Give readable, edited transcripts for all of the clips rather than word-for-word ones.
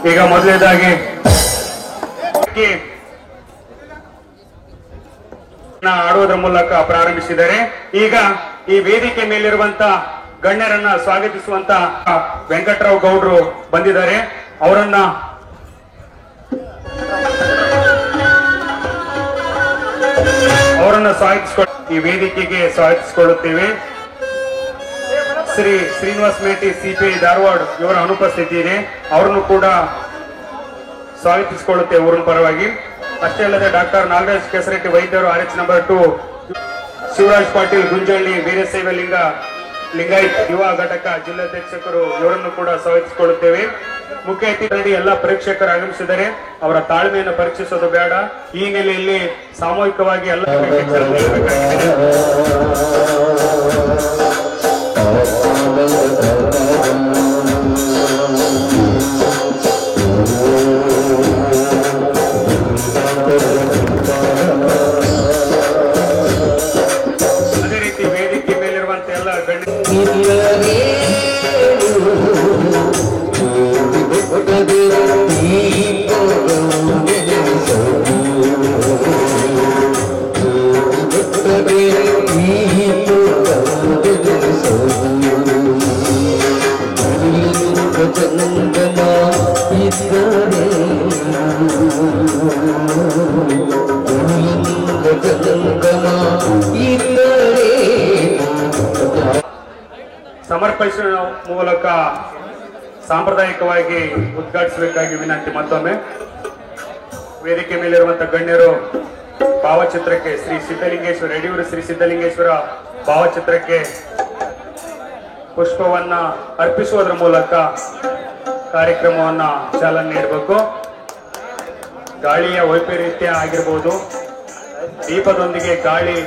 ಈಗ ಮೊದಲನೇದಾಗಿ ಆಡುವುದರ ಮೂಲಕ ಪ್ರಾರಂಭಿಸಿದ್ದಾರೆ. ಈಗ ಈ ವೇದಿಕೆ ಮೇಲಿರುವಂತ ಗಣ್ಯರನ್ನ ಸ್ವಾಗತಿಸುವಂತ ವೆಂಕಟರಾವ್ ಗೌಡ್ರು ಬಂದಿದ್ದಾರೆ. ಅವರನ್ನ ಈ ವೇದಿಕೆಗೆ ಸ್ವಾಗತಿಸಿಕೊಳ್ಳುತ್ತೇವೆ. ಶ್ರೀ ಶ್ರೀನಿವಾಸ್ ಮೇಟಿ ಸಿಪಿಐ ಧಾರವಾಡ ಇವರ ಅನುಪಸ್ಥಿತಿ ಇದೆ. ಅವರನ್ನು ಕೂಡ ಸ್ವಾಗತಿಸಿಕೊಳ್ಳುತ್ತೇವೆ ಊರಿನ ಪರವಾಗಿ. ಅಷ್ಟೇ ಅಲ್ಲದೆ ಡಾಕ್ಟರ್ ನಾಗರಾಜ್ ಕೆಸರೆಟ್ಟಿ ವೈದ್ಯರು RH ನಂಬರ್ 2, ಶಿವರಾಜ್ ಪಾಟೀಲ್ ಗುಂಜಳ್ಳಿ ವೀರಶೈವ ಲಿಂಗಾಯತ್ ಯುವ ಘಟಕ ಜಿಲ್ಲಾಧ್ಯಕ್ಷರು ಇವರನ್ನು ಕೂಡ ಸ್ವಾಗತಿಸಿಕೊಳ್ಳುತ್ತೇವೆ. ಮುಖ್ಯ ಅತಿಥಿ ಎಲ್ಲ ಪ್ರೇಕ್ಷಕರು ಆಗಮಿಸಿದರೆ ಅವರ ತಾಳ್ಮೆಯನ್ನು ಪರೀಕ್ಷಿಸೋದು ಬೇಡ. ಈ ನೆಲೆಯಲ್ಲಿ ಸಾಮೂಹಿಕವಾಗಿ ಎಲ್ಲ ಅದೇ ರೀತಿ ವೇದಿಕೆ ಮೇಲಿರುವಂತ ಎಲ್ಲ ಸಮರ್ಪಿಸುವ ಮೂಲಕ ಸಾಂಪ್ರದಾಯಿಕವಾಗಿ ಉದ್ಘಾಟಿಸಬೇಕಾಗಿ ವಿನಂತಿ. ಮತ್ತೊಮ್ಮೆ ವೇದಿಕೆ ಮೇಲಿರುವಂತಹ ಗಣ್ಯರು ಭಾವಚಿತ್ರಕ್ಕೆ ಶ್ರೀ ಸಿದ್ದಲಿಂಗೇಶ್ವರ ಯಡಿಯೂರು ಶ್ರೀ ಸಿದ್ದಲಿಂಗೇಶ್ವರ ಭಾವಚಿತ್ರಕ್ಕೆ ಪುಷ್ಪವನ್ನ ಅರ್ಪಿಸುವುದರ ಮೂಲಕ ಕಾರ್ಯಕ್ರಮವನ್ನ ಚಾಲನೆ ನೀಡಬೇಕು. ಗಾಳಿಯ ವೈಪರೀತ್ಯ ಆಗಿರ್ಬೋದು, ದೀಪದೊಂದಿಗೆ ಗಾಳಿ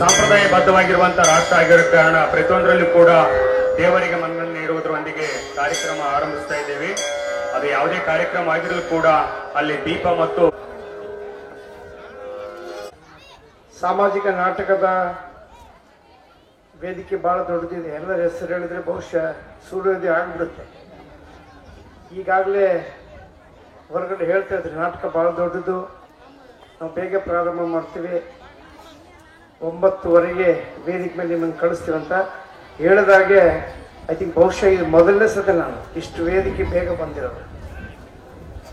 ಸಾಂಪ್ರದಾಯಬದ್ಧವಾಗಿರುವಂತಹ ರಾಷ್ಟ್ರ ಆಗಿರೋ ಕಾರಣ ಪ್ರತಿಯೊಂದರಲ್ಲೂ ಕೂಡ ದೇವರಿಗೆ ಮನ್ನಣೆ ನೀಡುವುದರೊಂದಿಗೆ ಕಾರ್ಯಕ್ರಮ ಆರಂಭಿಸ್ತಾ ಇದ್ದೇವೆ. ಅದು ಯಾವುದೇ ಕಾರ್ಯಕ್ರಮ ಆಗಿರಲು ಕೂಡ ಅಲ್ಲಿ ದೀಪ ಮತ್ತು ಸಾಮಾಜಿಕ ನಾಟಕದ ವೇದಿಕೆ ಬಹಳ ದೊಡ್ಡದಿದೆ. ಎಲ್ಲರ ಹೆಸರು ಹೇಳಿದ್ರೆ ಬಹುಶಃ ಸೂರ್ಯೋದಯ ಆಗಿಬಿಡುತ್ತೆ. ಈಗಾಗಲೇ ಹೊರಗಡೆ ಹೇಳ್ತಾ ಇದ್ರಿ ನಾಟಕ ಬಹಳ ದೊಡ್ಡದು, ನಾವು ಬೇಗ ಪ್ರಾರಂಭ ಮಾಡ್ತೀವಿ, 9:30ಗೆ ವೇದಿಕೆ ಮೇಲೆ ನಿಮ್ಮನ್ನು ಕಳಿಸ್ತೀವಂತ ಹೇಳಿದಾಗೆ ಐ ಥಿಂಕ್ ಬಹುಶಃ ಇದು ಮೊದಲನೇ ಸತಿ ನಾನು ಇಷ್ಟು ವೇದಿಕೆ ಬೇಗ ಬಂದಿರೋದು.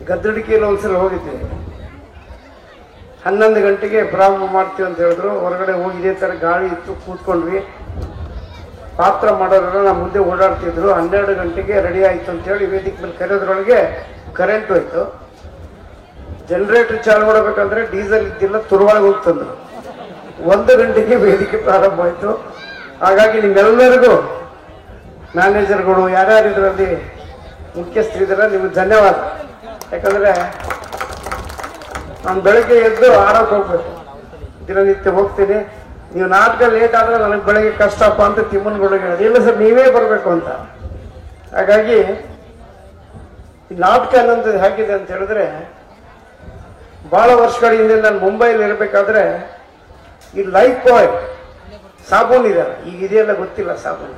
ಗದ್ದಡಿಕೆಯಲ್ಲಿ ಒಂದ್ಸಲ ಹೋಗಿದ್ದೀನಿ, 11 ಗಂಟೆಗೆ ಪ್ರಾರಂಭ ಮಾಡ್ತೀವಿ ಅಂತ ಹೇಳಿದ್ರು. ಹೊರಗಡೆ ಹೋಗಿ ಇದೇ ಥರ ಗಾಳಿ ಇತ್ತು, ಕೂತ್ಕೊಂಡ್ವಿ. ಪಾತ್ರ ಮಾಡೋರೆಲ್ಲ ನಮ್ಮ ಮುಂದೆ ಓಡಾಡ್ತಿದ್ರು. 12 ಗಂಟೆಗೆ ರೆಡಿ ಆಯಿತು ಅಂತೇಳಿ ವೇದಿಕೆ ಮೇಲೆ ಕರೆಯೋದ್ರೊಳಗೆ ಕರೆಂಟ್ ಹೋಯ್ತು. ಜನರೇಟರ್ ಚಾಲು ಮಾಡಬೇಕಂದ್ರೆ ಡೀಸೆಲ್ ಇದ್ದಿಲ್ಲ, ತುರುವಾಗಿ ಹೋಗ್ತಂದ್ರು. 1 ಗಂಟೆಗೆ ವೇದಿಕೆ ಪ್ರಾರಂಭ ಆಯಿತು. ಹಾಗಾಗಿ ನಿಮ್ಮೆಲ್ಲರಿಗೂ ಮ್ಯಾನೇಜರ್ಗಳು ಯಾರ್ಯಾರು ಇದರಲ್ಲಿ ಮುಖ್ಯಸ್ಥರಿದ್ದಾರೆ ನಿಮಗೆ ಧನ್ಯವಾದ. ಯಾಕಂದರೆ ನಾನು ಬೆಳಗ್ಗೆ ಎದ್ದು ಆಡೋಕೆ ಹೋಗ್ಬೇಕು, ದಿನನಿತ್ಯ ಹೋಗ್ತೀನಿ. ನೀವು ನಾಟಕ ಲೇಟ್ ಆದರೆ ನನಗೆ ಬೆಳಗ್ಗೆ ಕಷ್ಟಪ್ಪ ಅಂತ ತಿಮ್ಮನಗಳಿಗೆ ಹೇಳಿದೆ. ಇಲ್ಲ ಸರ್ ನೀವೇ ಬರಬೇಕು ಅಂತ. ಹಾಗಾಗಿ ಈ ನಾಟಕ ಅನ್ನೋದು ಹೇಗಿದೆ ಅಂತ ಹೇಳಿದ್ರೆ, ಭಾಳ ವರ್ಷಗಳ ಹಿಂದೆ ನಾನು ಮುಂಬೈಲಿ ಇರಬೇಕಾದ್ರೆ ಈ ಲೈಫ್ ಬಾಯ್ ಸಾಬೂನ್ ಇದೆ, ಈಗ ಇದೆಯಲ್ಲ ಗೊತ್ತಿಲ್ಲ ಸಾಬೂನು,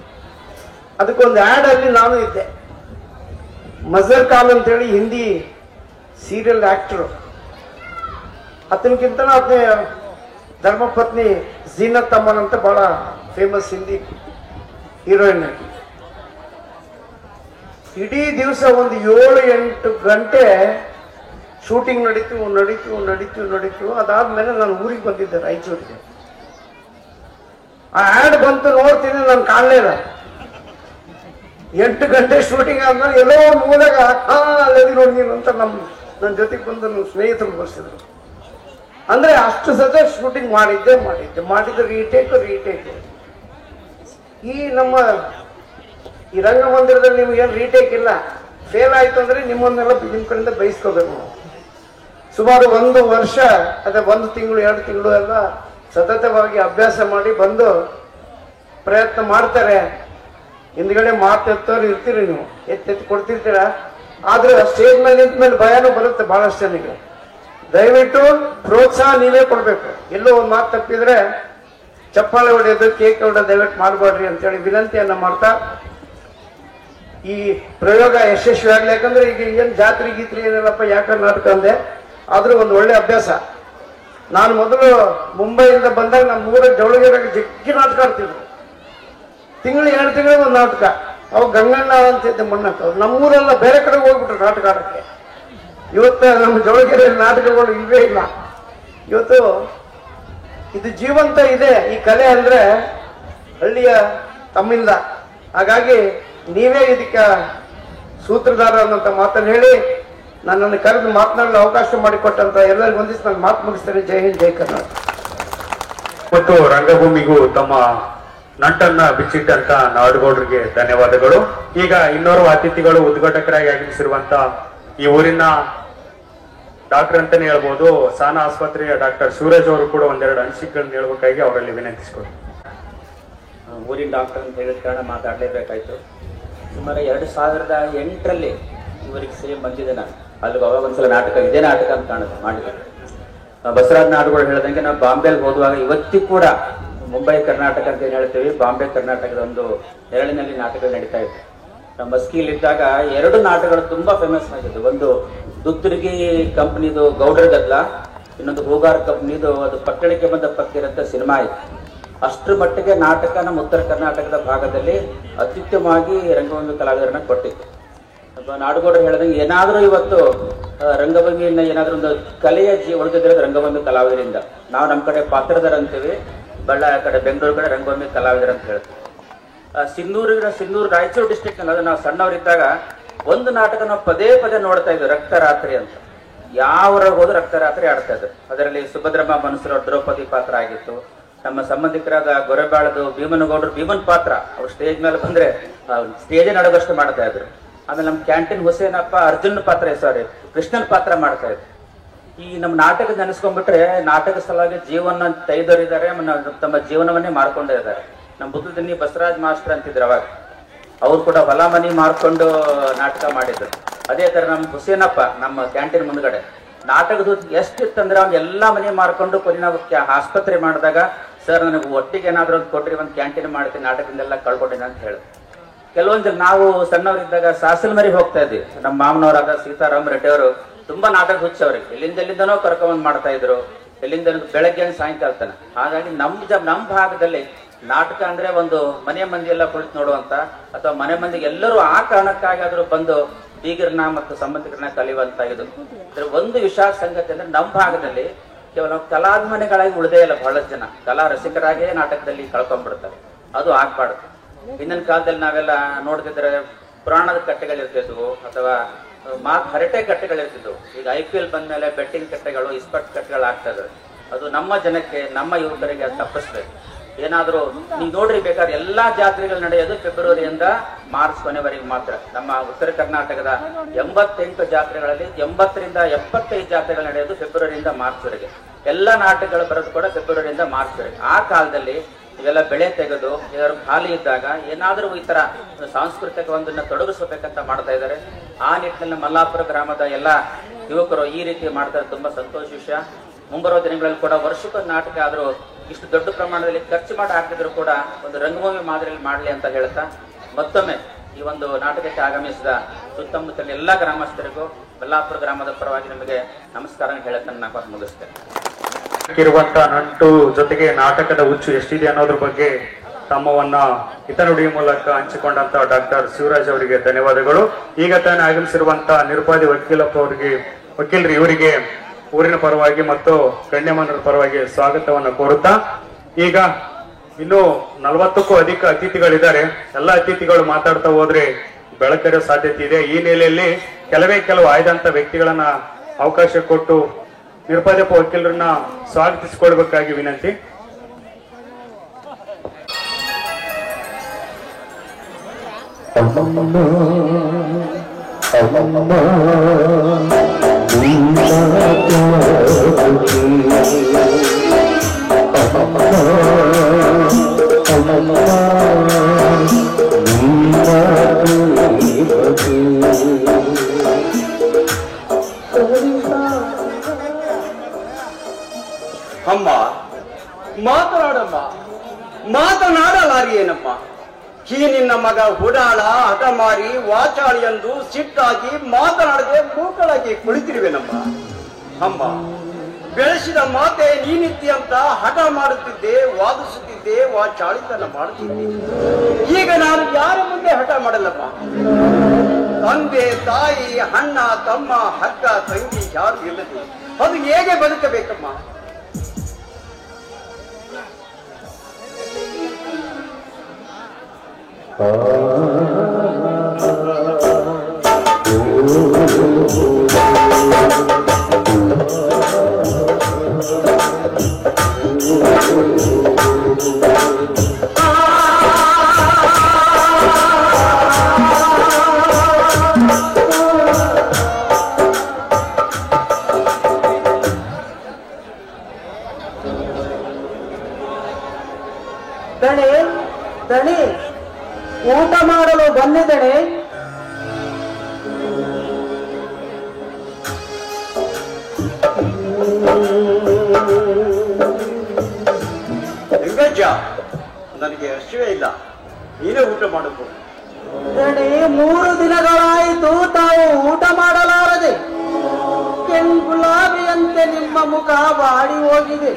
ಅದಕ್ಕೊಂದು ಆ್ಯಡ್ ಅಲ್ಲಿ ನಾನು ಇದ್ದೆ. ಮಜರ್ ಖಾನ್ ಅಂತೇಳಿ ಹಿಂದಿ ಸೀರಿಯಲ್ ಆಕ್ಟರು, ಆತನಕ್ಕಿಂತ ಆತನ ಧರ್ಮಪತ್ನಿ ಝೀನತ್ ಅಮ್ಮನ್ ಅಂತ ಬಹಳ ಫೇಮಸ್ ಹಿಂದಿ ಹೀರೋಯಿನ್. ಇಡೀ ದಿವಸ ಒಂದು 7-8 ಗಂಟೆ ಶೂಟಿಂಗ್ ನಡೀತು. ಅದಾದ್ಮೇಲೆ ನಾನು ಊರಿಗೆ ಬಂದಿದ್ದೆ, ರಾಯಚೂರಿಗೆ. ಆ ಆ್ಯಡ್ ಬಂತು, ನೋಡ್ತೀನಿ, ನಾನು ಕಾಣಲೇ ಇಲ್ಲ. 8 ಗಂಟೆ ಶೂಟಿಂಗ್ ಆದ್ಮೇಲೆ ಎಲ್ಲೋ ಮೂಲಾಗ ಅಲ್ಲದಿ ನೋಡಿ ನೀನು ಅಂತ ನನ್ನ ಜೊತೆಗೆ ಬಂದು ನನ್ನ ಸ್ನೇಹಿತರು ಬರ್ಸಿದ್ರು. ಅಂದ್ರೆ ಅಷ್ಟು ಸತ ಶೂಟಿಂಗ್ ಮಾಡಿದ್ದು ರೀಟೇಕ್. ಈ ನಮ್ಮ ಈ ರಂಗಮಂದಿರದಲ್ಲಿ ನಿಮ್ಗೇನು ರೀಟೇಕ್ ಇಲ್ಲ. ಫೇಲ್ ಆಯ್ತು ಅಂದ್ರೆ ನಿಮ್ಮನ್ನೆಲ್ಲ ನಿಮ್ಮ ಕಡೆಯಿಂದ ಬಯಸ್ಕೋಬೇಕು. ಸುಮಾರು 1 ವರ್ಷ ಅದೇ 1 ತಿಂಗಳು 2 ತಿಂಗಳು ಎಲ್ಲ ಸತತವಾಗಿ ಅಭ್ಯಾಸ ಮಾಡಿ ಬಂದು ಪ್ರಯತ್ನ ಮಾಡ್ತಾರೆ. ಹಿಂದ್ಗಡೆ ಮಾತು ಎತ್ತೋರು ಇರ್ತೀರಿ, ನೀವು ಎತ್ತೆತ್ತು ಕೊಡ್ತಿರ್ತೀರ. ಆದ್ರೆ ಸ್ಟೇಜ್ ಮೇಲೆ ನಿಂತ ಮೇಲೆ ಭಯನೂ ಬರುತ್ತೆ ಬಹಳಷ್ಟು ಜನಕ್ಕೆ. ದಯವಿಟ್ಟು ಪ್ರೋತ್ಸಾಹ ನೀವೇ ಕೊಡ್ಬೇಕು. ಎಲ್ಲೋ ಒಂದು ಮಾತು ತಪ್ಪಿದ್ರೆ ಚಪ್ಪಾಳೆ ಹೊಡೆಯೋದು, ಕೇಕ್ ಹೊಡೆಯೋದು ದಯವಿಟ್ಟು ಮಾಡಬೇಡ್ರಿ ಅಂತೇಳಿ ವಿನಂತಿಯನ್ನ ಮಾಡ್ತಾ ಈ ಪ್ರಯೋಗ ಯಶಸ್ವಿ ಆಗ್ಲಿ. ಯಾಕಂದ್ರೆ ಈಗ ಏನ್ ಜಾತ್ರೆ ಗೀತ್ರಿ ಏನಿಲ್ಲಪ್ಪ, ಯಾಕೆ ನಾಟಕ ಅಂದೆ, ಆದ್ರೂ ಒಂದು ಒಳ್ಳೆ ಅಭ್ಯಾಸ. ನಾನು ಮೊದಲು ಮುಂಬೈಯಿಂದ ಬಂದಾಗ ನಮ್ಮ ಊರ ಜವಳಗಿರಾಗ ಜಗ್ಗಿ ನಾಟಕ ಆಡ್ತಿದ್ರು. ತಿಂಗಳು 2 ತಿಂಗಳಿಗೆ ಒಂದು ನಾಟಕ. ಅವಾಗ ಗಂಗಣ್ಣ ಅಂತಿದ್ದೆ ಮಣ್ಣಕ್ಕ. ನಮ್ಮೂರೆಲ್ಲ ಬೇರೆ ಕಡೆ ಹೋಗ್ಬಿಟ್ರು ನಾಟಕ ಆಡಕ್ಕೆ. ಇವತ್ತು ನಮ್ಮ ಜವಳಗಿರಿಯಲ್ಲಿ ನಾಟಕಗಳು ಇಲ್ವೇ ಇಲ್ಲ. ಇವತ್ತು ಇದು ಜೀವಂತ ಇದೆ ಈ ಕಲೆ ಅಂದ್ರೆ ಹಳ್ಳಿಯ ತಮ್ಮಿಂದ. ಹಾಗಾಗಿ ನೀವೇ ಇದಕ್ಕೆ ಸೂತ್ರಧಾರ ಅನ್ನೋಂಥ ಮಾತನ್ನು ಹೇಳಿ ನನ್ನನ್ನು ಕರೆದು ಮಾತನಾಡಲು ಅವಕಾಶ ಮಾಡಿಕೊಟ್ಟಂತ ಎಲ್ಲರಿಗೂ ಒಂದಿಷ್ಟು ನಾನು ಮಾತು ಮುಗಿಸ್ತೇನೆ. ಜೈ ಹಿಂದ್, ಜೈ ಕರ್ನಾಟಕ. ಮತ್ತು ರಂಗಭೂಮಿಗೂ ತಮ್ಮ ನಂಟನ್ನ ಬಿಚ್ಚಿಟ್ಟಂತ ನಾಡಗೌಡರಿಗೆ ಧನ್ಯವಾದಗಳು. ಈಗ ಇನ್ನೋರ್ವ ಅತಿಥಿಗಳು ಉದ್ಘಾಟಕರಾಗಿ ಆಗಮಿಸಿರುವಂತ ಈ ಊರಿನ ಡಾಕ್ಟರ್ ಅಂತಾನೆ ಹೇಳ್ಬೋದು, ಸಾನ ಆಸ್ಪತ್ರೆಯ ಡಾಕ್ಟರ್ ಶಿವರಾಜ್ ಅವರು ಕೂಡ ಒಂದೆರಡು ಅನಿಸಿಕೆಗಳನ್ನ ಹೇಳ್ಬೇಕಾಗಿ ಅವರಲ್ಲಿ ವಿನಂತಿಸಿಕೊಡಿ. ಊರಿನ ಡಾಕ್ಟರ್ ಅಂತ ಹೇಳಿದ ಕಾರಣ ಮಾತಾಡಲೇಬೇಕಾಯ್ತು. ಸುಮಾರು 2008ರಲ್ಲಿ ಇವರಿಗೆ ಸೇಮ್ ಬಂದಿದೆ. ನಾನು ಅಲ್ಲಿಗೆ ಅವಾಗ ಒಂದ್ಸಲ ನಾಟಕ, ಇದೇ ನಾಟಕ ಅಂತ ಕಾಣುತ್ತೆ ಮಾಡಿದೆ. ಬಸವರಾಜ್ ನಾಡುಗಳು ಹೇಳ್ದಂಗೆ ನಾವು ಬಾಂಬೆಗೆ ಹೋಗುವಾಗ ಇವತ್ತಿಗೂ ಕೂಡ ಮುಂಬೈ ಕರ್ನಾಟಕ ಅಂತ ಏನ್ ಹೇಳ್ತೀವಿ, ಬಾಂಬೆ ಕರ್ನಾಟಕದ ಒಂದು ನೆರಳಿನಲ್ಲಿ ನಾಟಕಗಳು ನಡೀತಾ ಇತ್ತು. ನಮ್ಮ ಮಸ್ಕಿಲಿದ್ದಾಗ 2 ನಾಟಕಗಳು ತುಂಬಾ ಫೇಮಸ್ ಆಗಿದ್ದು. ಒಂದು ದುತ್ತುರ್ಗಿ ಕಂಪ್ನಿದು ಗೌಡರ ಗದ್ಲ, ಇನ್ನೊಂದು ಹೂಗಾರ್ ಕಂಪ್ನಿದು ಅದು ಪಟ್ಟಣಕ್ಕೆ ಬಂದ ಪಕ್ಕಿರಂತ ಸಿನಿಮಾ ಇತ್ತು. ಅಷ್ಟರ ಮಟ್ಟಿಗೆ ನಾಟಕ ನಮ್ಮ ಉತ್ತರ ಕರ್ನಾಟಕದ ಭಾಗದಲ್ಲಿ ಅತ್ಯುತ್ತಮವಾಗಿ ರಂಗಭೂಮಿ ಕಲಾವಿದರನ್ನ ಕೊಟ್ಟಿತ್ತು. ನಾಡುಗೌಡರು ಹೇಳಿದಂಗೆ ಏನಾದರೂ ಇವತ್ತು ರಂಗಭೂಮಿಯಿಂದ ಏನಾದ್ರೂ ಒಂದು ಕಲೆಯ ಉಳಿದಿರೋದು ರಂಗಭೂಮಿ ಕಲಾವಿದರಿಂದ. ನಾವು ನಮ್ಮ ಕಡೆ ಪಾತ್ರಧರ ಅಂತೀವಿ, ಬಳ್ಳಾರಿ ಕಡೆ ಬೆಂಗಳೂರು ಕಡೆ ರಂಗಭೂಮಿ ಕಲಾವಿದರ ಅಂತ ಹೇಳ್ತೀವಿ. ಸಿನ್ನೂರು ರಾಯಚೂರು ಡಿಸ್ಟ್ರಿಕ್ಟ್ ನಲ್ಲಿ ನಾವು ಸಣ್ಣವರಿದ್ದಾಗ ಒಂದು ನಾಟಕ ನಾವು ಪದೇ ಪದೇ ನೋಡ್ತಾ ಇದ್ವಿ, ರಕ್ತರಾತ್ರಿ ಅಂತ. ಯಾವ ಹೋದ್ರು ರಕ್ತರಾತ್ರಿ ಆಡ್ತಾ ಇದ್ರು. ಅದರಲ್ಲಿ ಸುಭದ್ರಮ್ಮ ಮನಸ್ಸು ದ್ರೌಪದಿ ಪಾತ್ರ ಆಗಿತ್ತು. ನಮ್ಮ ಸಂಬಂಧಿಕರಾದ ಗೊರೆಬಾಳದು ಭೀಮನಗೌಡರು ಭೀಮನ್ ಪಾತ್ರ, ಅವ್ರು ಸ್ಟೇಜ್ ಮೇಲೆ ಬಂದ್ರೆ ಸ್ಟೇಜೇ ನಡಗಷ್ಟು ಮಾಡ್ತಾ ಇದ್ರು. ಆಮೇಲೆ ನಮ್ಮ ಕ್ಯಾಂಟೀನ್ ಹುಸೇನಪ್ಪ ಅರ್ಜುನ್ ಪಾತ್ರ, ಕೃಷ್ಣನ್ ಪಾತ್ರ ಮಾಡ್ತಾ ಇದ್ರು. ಈ ನಮ್ಮ ನಾಟಕ ನೆನೆಸ್ಕೊಂಡ್ಬಿಟ್ರೆ ನಾಟಕ ಸಲುವಾಗಿ ಜೀವನ ತೆಗೆದವರಿದ್ದಾರೆ, ತಮ್ಮ ಜೀವನವನ್ನೇ ಮಾಡ್ಕೊಂಡೇ ಇದ್ದಾರೆ. ನಮ್ಮ ಬುದ್ಧದಿನ್ನಿ ಬಸವರಾಜ್ ಮಾಸ್ಟರ್ ಅಂತಿದ್ರು ಅವಾಗ, ಅವ್ರು ಕೂಡ ಹೊಲ ಮನಿ ಮಾರ್ಕೊಂಡು ನಾಟಕ ಮಾಡಿದ್ರು. ಅದೇ ತರ ನಮ್ಮ ಹುಸೇನಪ್ಪ ನಮ್ಮ ಕ್ಯಾಂಟೀನ್ ಮುಂದ್ಗಡೆ ನಾಟಕದ ಎಷ್ಟಿತ್ತಂದ್ರೆ ಅವ್ನು ಎಲ್ಲಾ ಮನೆ ಮಾರ್ಕೊಂಡು ಕೊನೆ ನಾವು ಆಸ್ಪತ್ರೆ ಮಾಡಿದಾಗ, ಸರ್ ನನಗೆ ಒಟ್ಟಿಗೆ ಏನಾದ್ರು ಒಂದು ಕೊಟ್ರಿ, ಒಂದು ಕ್ಯಾಂಟೀನ್ ಮಾಡ್ತೀನಿ, ನಾಟಕದಿಂದೆಲ್ಲ ಕಳ್ಕೊಂಡಿನ ಅಂತ ಹೇಳಿ. ಕೆಲವೊಂದು ನಾವು ಸಣ್ಣವರಿದ್ದಾಗ ಸಾಸಲ್ ಮರಿ ಹೋಗ್ತಾ ಇದ್ವಿ. ನಮ್ಮ ಮಾಮನವರಾದ ಸೀತಾರಾಮ್ ರೆಡ್ಡಿ ಅವರು ತುಂಬಾ ನಾಟಕ ಹುಚ್ಚವ್ರಿಗೆ ಎಲ್ಲಿಂದನೋ ಕರ್ಕೊಂಡ್ ಮಾಡ್ತಾ ಇದ್ರು, ಎಲ್ಲಿಂದ ಬೆಳಗ್ಗೆ ಸಾಯಂಕಾಲ ತನ. ಹಾಗಾಗಿ ನಮ್ಮ ಭಾಗದಲ್ಲಿ ನಾಟಕ ಅಂದ್ರೆ ಒಂದು ಮನೆ ಮಂದಿ ಎಲ್ಲ ಕುಳಿತು ನೋಡುವಂತ, ಅಥವಾ ಮನೆ ಮಂದಿಗೆ ಎಲ್ಲರೂ ಆ ಕಾರಣಕ್ಕಾಗಿ ಆದ್ರೂ ಬಂದು ಬೀಗರನ್ನ ಮತ್ತು ಸಂಬಂಧಿಕರನ್ನ ಕಲಿಯುವಂತ ಇದು. ಇದ್ರ ಒಂದು ವಿಶಾಲ ಸಂಗತಿ ಅಂದ್ರೆ ನಮ್ಮ ಭಾಗದಲ್ಲಿ ಕೇವಲ ಕಲಾಭಿಮಾನಿಗಳಾಗಿ ಉಳಿದೇ ಇಲ್ಲ. ಬಹಳಷ್ಟು ಜನ ಕಲಾ ರಸಿಕರಾಗೇ ನಾಟಕದಲ್ಲಿ ಕಳ್ಕೊಂಡ್ಬಿಡ್ತಾರೆ. ಅದು ಆಗ್ಬಾರ್ದು. ಹಿಂದಿನ ಕಾಲದಲ್ಲಿ ನಾವೆಲ್ಲ ನೋಡ್ತಿದ್ರೆ ಪುರಾಣದ ಕಟ್ಟೆಗಳಿರ್ತಿದ್ವು, ಅಥವಾ ಹರಟೆ ಕಟ್ಟೆಗಳಿರ್ತಿದ್ವು. ಈಗ IPL ಬಂದ್ಮೇಲೆ ಬೆಟ್ಟಿಂಗ್ ಕಟ್ಟೆಗಳು, ಇಸ್ಪಟ್ ಕಟ್ಟೆಗಳು ಆಗ್ತಾ ಇದಾವೆ. ಅದು ನಮ್ಮ ಜನಕ್ಕೆ, ನಮ್ಮ ಯುವಕರಿಗೆ ಅದು ತಪ್ಪಿಸ್ಬೇಕು. ಏನಾದ್ರೂ ನೀವು ನೋಡ್ರಿ, ಬೇಕಾದ್ರೆ ಎಲ್ಲಾ ಜಾತ್ರೆಗಳು ನಡೆಯೋದು ಫೆಬ್ರವರಿಯಿಂದ ಮಾರ್ಚ್ ಕೊನೆವರೆಗೆ ಮಾತ್ರ. ನಮ್ಮ ಉತ್ತರ ಕರ್ನಾಟಕದ 88 ಜಾತ್ರೆಗಳಲ್ಲಿ 80ರಿಂದ 75 ಜಾತ್ರೆಗಳು ನಡೆಯೋದು ಫೆಬ್ರವರಿಯಿಂದ ಮಾರ್ಚ್ ವರೆಗೆ. ಎಲ್ಲಾ ನಾಟಕಗಳು ಬರೋದು ಕೂಡ ಫೆಬ್ರವರಿಯಿಂದ ಮಾರ್ಚ್ ವರೆಗೆ. ಆ ಕಾಲದಲ್ಲಿ ಇವೆಲ್ಲ ಬೆಳೆ ತೆಗೆದು ಏನಾದ್ರು ಖಾಲಿ ಇದ್ದಾಗ ಏನಾದ್ರೂ ಈ ತರ ಸಾಂಸ್ಕೃತಿಕ ಒಂದನ್ನ ತೊಡಗಿಸ್ಬೇಕಂತ ಮಾಡ್ತಾ ಇದ್ದಾರೆ. ಆ ನಿಟ್ಟಿನಲ್ಲಿ ಮಲ್ಲಾಪುರ ಗ್ರಾಮದ ಎಲ್ಲ ಯುವಕರು ಈ ರೀತಿ ಮಾಡ್ತಾರೆ. ತುಂಬಾ ಸಂತೋಷ ವಿಷಯ. ಮುಂಬರುವ ದಿನಗಳಲ್ಲಿ ಕೂಡ ವರ್ಷಕ್ಕೊಂದು ನಾಟಕ ಆದ್ರೂ ಇಷ್ಟು ದೊಡ್ಡ ಪ್ರಮಾಣದಲ್ಲಿ ಖರ್ಚು ಮಾಡಿ ಹಾಕಿದ್ರು ಕೂಡ ಒಂದು ರಂಗಭೂಮಿ ಮಾದರಿಯಲ್ಲಿ ಮಾಡಲಿ ಅಂತ ಹೇಳ್ತಾ, ಮತ್ತೊಮ್ಮೆ ಈ ಒಂದು ನಾಟಕಕ್ಕೆ ಆಗಮಿಸಿದ ಸುತ್ತಮುತ್ತಲಿನ ಎಲ್ಲಾ ಗ್ರಾಮಸ್ಥರಿಗೂ ಮಲ್ಲಾಪುರ ಗ್ರಾಮದ ಪರವಾಗಿ ನಿಮಗೆ ನಮಸ್ಕಾರ ಹೇಳಕ್ಕೆ ನಾನು ಮುಗಿಸ್ತೇನೆ. ಇರುವಂತ ನಂಟು ಜೊತೆಗೆ ನಾಟಕದ ಹುಚ್ಚು ಎಷ್ಟಿದೆ ಅನ್ನೋದ್ರ ಬಗ್ಗೆ ತಮ್ಮವನ್ನ ಹಿತನುಡಿಯ ಮೂಲಕ ಹಂಚಿಕೊಂಡಂತ ಡಾಕ್ಟರ್ ಶಿವರಾಜ್ ಅವರಿಗೆ ಧನ್ಯವಾದಗಳು. ಈಗ ತಾನೇ ಆಗಮಿಸಿರುವಂತ ನಿರುಪಾದಿ ವಕೀಲರು ಇವರಿಗೆ ಊರಿನ ಪರವಾಗಿ ಮತ್ತು ಗಣ್ಯಮಾನ್ಯರ ಪರವಾಗಿ ಸ್ವಾಗತವನ್ನ ಕೋರುತ್ತಾ, ಈಗ ಇನ್ನು 40ಕ್ಕೂ ಅಧಿಕ ಅತಿಥಿಗಳಿದ್ದಾರೆ. ಎಲ್ಲ ಅತಿಥಿಗಳು ಮಾತಾಡ್ತಾ ಹೋದ್ರೆ ಬೆಳಕರಿಯೋ ಸಾಧ್ಯತೆ ಇದೆ. ಈ ನೆಲೆಯಲ್ಲಿ ಕೆಲವು ಆಯ್ದಂತ ವ್ಯಕ್ತಿಗಳನ್ನ ಅವಕಾಶ ಕೊಟ್ಟು ನಿರುಪಾದಪ್ಪ ವಕೀಲರನ್ನ ಸ್ವಾಗತಿಸಿಕೊಳ್ಬೇಕಾಗಿ ವಿನಂತಿ. ಅಮ್ಮ ಮಾತನಾಡಮ್ಮ, ಮಾತನಾಡಲಾರಿಯೇನಮ್ಮ. ಈ ನಿನ್ನ ಮಗ ಉಡಾಳ, ಹಠಮಾರಿ, ವಾಚಾಳಿ ಎಂದು ಸಿಟ್ಟಾಗಿ ಮಾತನಾಡದೆ ಮೂಕಳಾಗಿ ಕುಳಿತಿರುವೆನಮ್ಮ. ಅಮ್ಮ, ಬೆಳೆಸಿದ ಮಾತೆ ನೀನಿತ್ತಿ ಅಂತ ಹಠ ಮಾಡುತ್ತಿದ್ದೆ, ವಾದಿಸುತ್ತಿದ್ದೆ, ವಾಚಾಳಿತನ ಮಾಡುತ್ತಿದ್ದೆ. ಈಗ ನಾನು ಯಾರ ಮುಂದೆ ಹಠ ಮಾಡಲ್ಲಮ್ಮ. ತಂದೆ, ತಾಯಿ, ಅಣ್ಣ, ತಮ್ಮ, ಅಕ್ಕ, ತಂಗಿ ಯಾರು ಇಲ್ಲದೆ ಅದು ಹೇಗೆ ಬದುಕಬೇಕಮ್ಮ? ದಣಿ ದಣಿ, ಊಟ ಮಾಡಲು ಬಂದಿದ್ದಣೆ. ಲಿಂಗಜ್ಜ, ನನಗೆ ಹಸಿವೆ ಇಲ್ಲ, ನೀನೇ ಊಟ ಮಾಡಬೇಕು. ದಣಿ, 3 ದಿನಗಳಾಯಿತು ತಾವು ಊಟ ಮಾಡಲಾರದೆ. ಗುಲಾಬಿಯಂತೆ ನಿಮ್ಮ ಮುಖ ಬಾಡಿ ಹೋಗಿದೆ.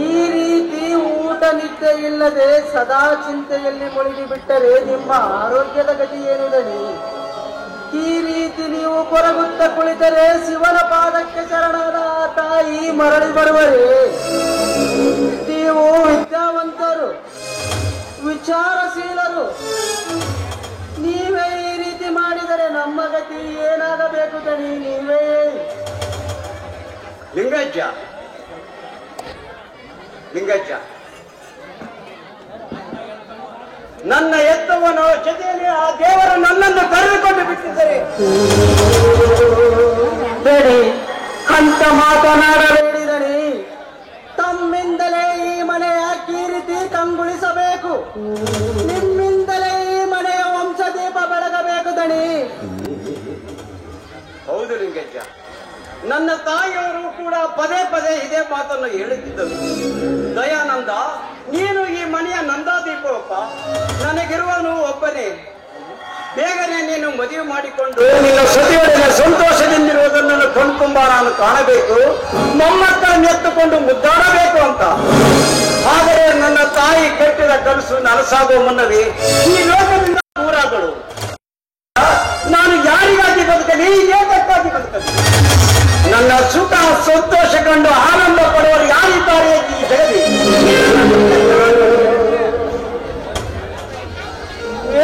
ಈ ರೀತಿ ಊಟ ನಿದ್ದೆ ಇಲ್ಲದೆ ಸದಾ ಚಿಂತೆಯಲ್ಲಿ ಮುಳುಗಿ ಬಿಟ್ಟರೆ ನಿಮ್ಮ ಆರೋಗ್ಯದ ಗತಿ ಏನು ದಣಿ? ಈ ರೀತಿ ನೀವು ಕೊರಗುತ್ತ ಕುಳಿತರೆ ಶಿವನ ಪಾದಕ್ಕೆ ಶರಣಾದ ತಾಯಿ ಮರಳಿ ಬರುವರೆ. ನೀವು ವಿದ್ಯಾವಂತರು, ವಿಚಾರಶೀಲರು, ನೀವೇ ಈ ರೀತಿ ಮಾಡಿದರೆ ನಮ್ಮ ಗತಿ ಏನಾಗಬೇಕು ದಣಿ? ನೀವೇ ಲಿಂಗಜ್ಜ, ಲಿಂಗಜ್ಜ, ನನ್ನ ಎತ್ತವನ ಜೊತೆಯಲ್ಲಿ ಆ ದೇವರು ನನ್ನನ್ನು ಕರೆದುಕೊಂಡು ಬಿಟ್ಟಿದ್ದಾರೆ. ಬೇಡಿ ಅಂತ ಮಾತನಾಡಬೇಡಿ ದಣಿ. ತಮ್ಮಿಂದಲೇ ಈ ಮನೆಯ ಕೀರ್ತಿ ಕಂಗೊಳಿಸಬೇಕು. ನಿಮ್ಮಿಂದಲೇ ಈ ಮನೆಯ ವಂಶದೀಪ ಬೆಳಗಬೇಕು ದಣಿ. ಹೌದು ಲಿಂಗಜ್ಜ, ನನ್ನ ತಾಯಿಯವರು ಕೂಡ ಪದೇ ಪದೇ ಇದೇ ಮಾತನ್ನು ಹೇಳುತ್ತಿದ್ದರು. ದಯಾನಂದ, ನೀನು ಈ ಮನೆಯ ನಂದಾದೀಪವಪ್ಪ, ನನಗಿರುವನು ಒಬ್ಬನೇ. ಬೇಗನೆ ನೀನು ಮದುವೆ ಮಾಡಿಕೊಂಡು ನಿನ್ನ ಸತಿಯೊಡನೆ ಸಂತೋಷದಿಂದಿರುವುದನ್ನು ಕಣ್ತುಂಬ ನಾನು ಕಾಣಬೇಕು, ಮೊಮ್ಮಕ್ಕಳನ್ನು ಎತ್ತುಕೊಂಡು ಮುದ್ದಾಡಬೇಕು ಅಂತ. ಆದರೆ ನನ್ನ ತಾಯಿ ಕಟ್ಟಿದ ಕನಸು ನನಸಾಗುವ ಮುನ್ನವೇ ಈ ಲೋಕದಿಂದ ದೂರಾದಳು. ನಾನು ಯಾರಿಗಾಗಿ ಬದುಕಲಿ, ಏತಕ್ಕಾಗಿ ಬದುಕಲಿ? ನನ್ನ ಸುಖ ಸಂತೋಷ ಕಂಡು ಆನಂದ ಪಡುವರು ಯಾರಿದ್ದಾರೆ ಈ ಜಗದಿ?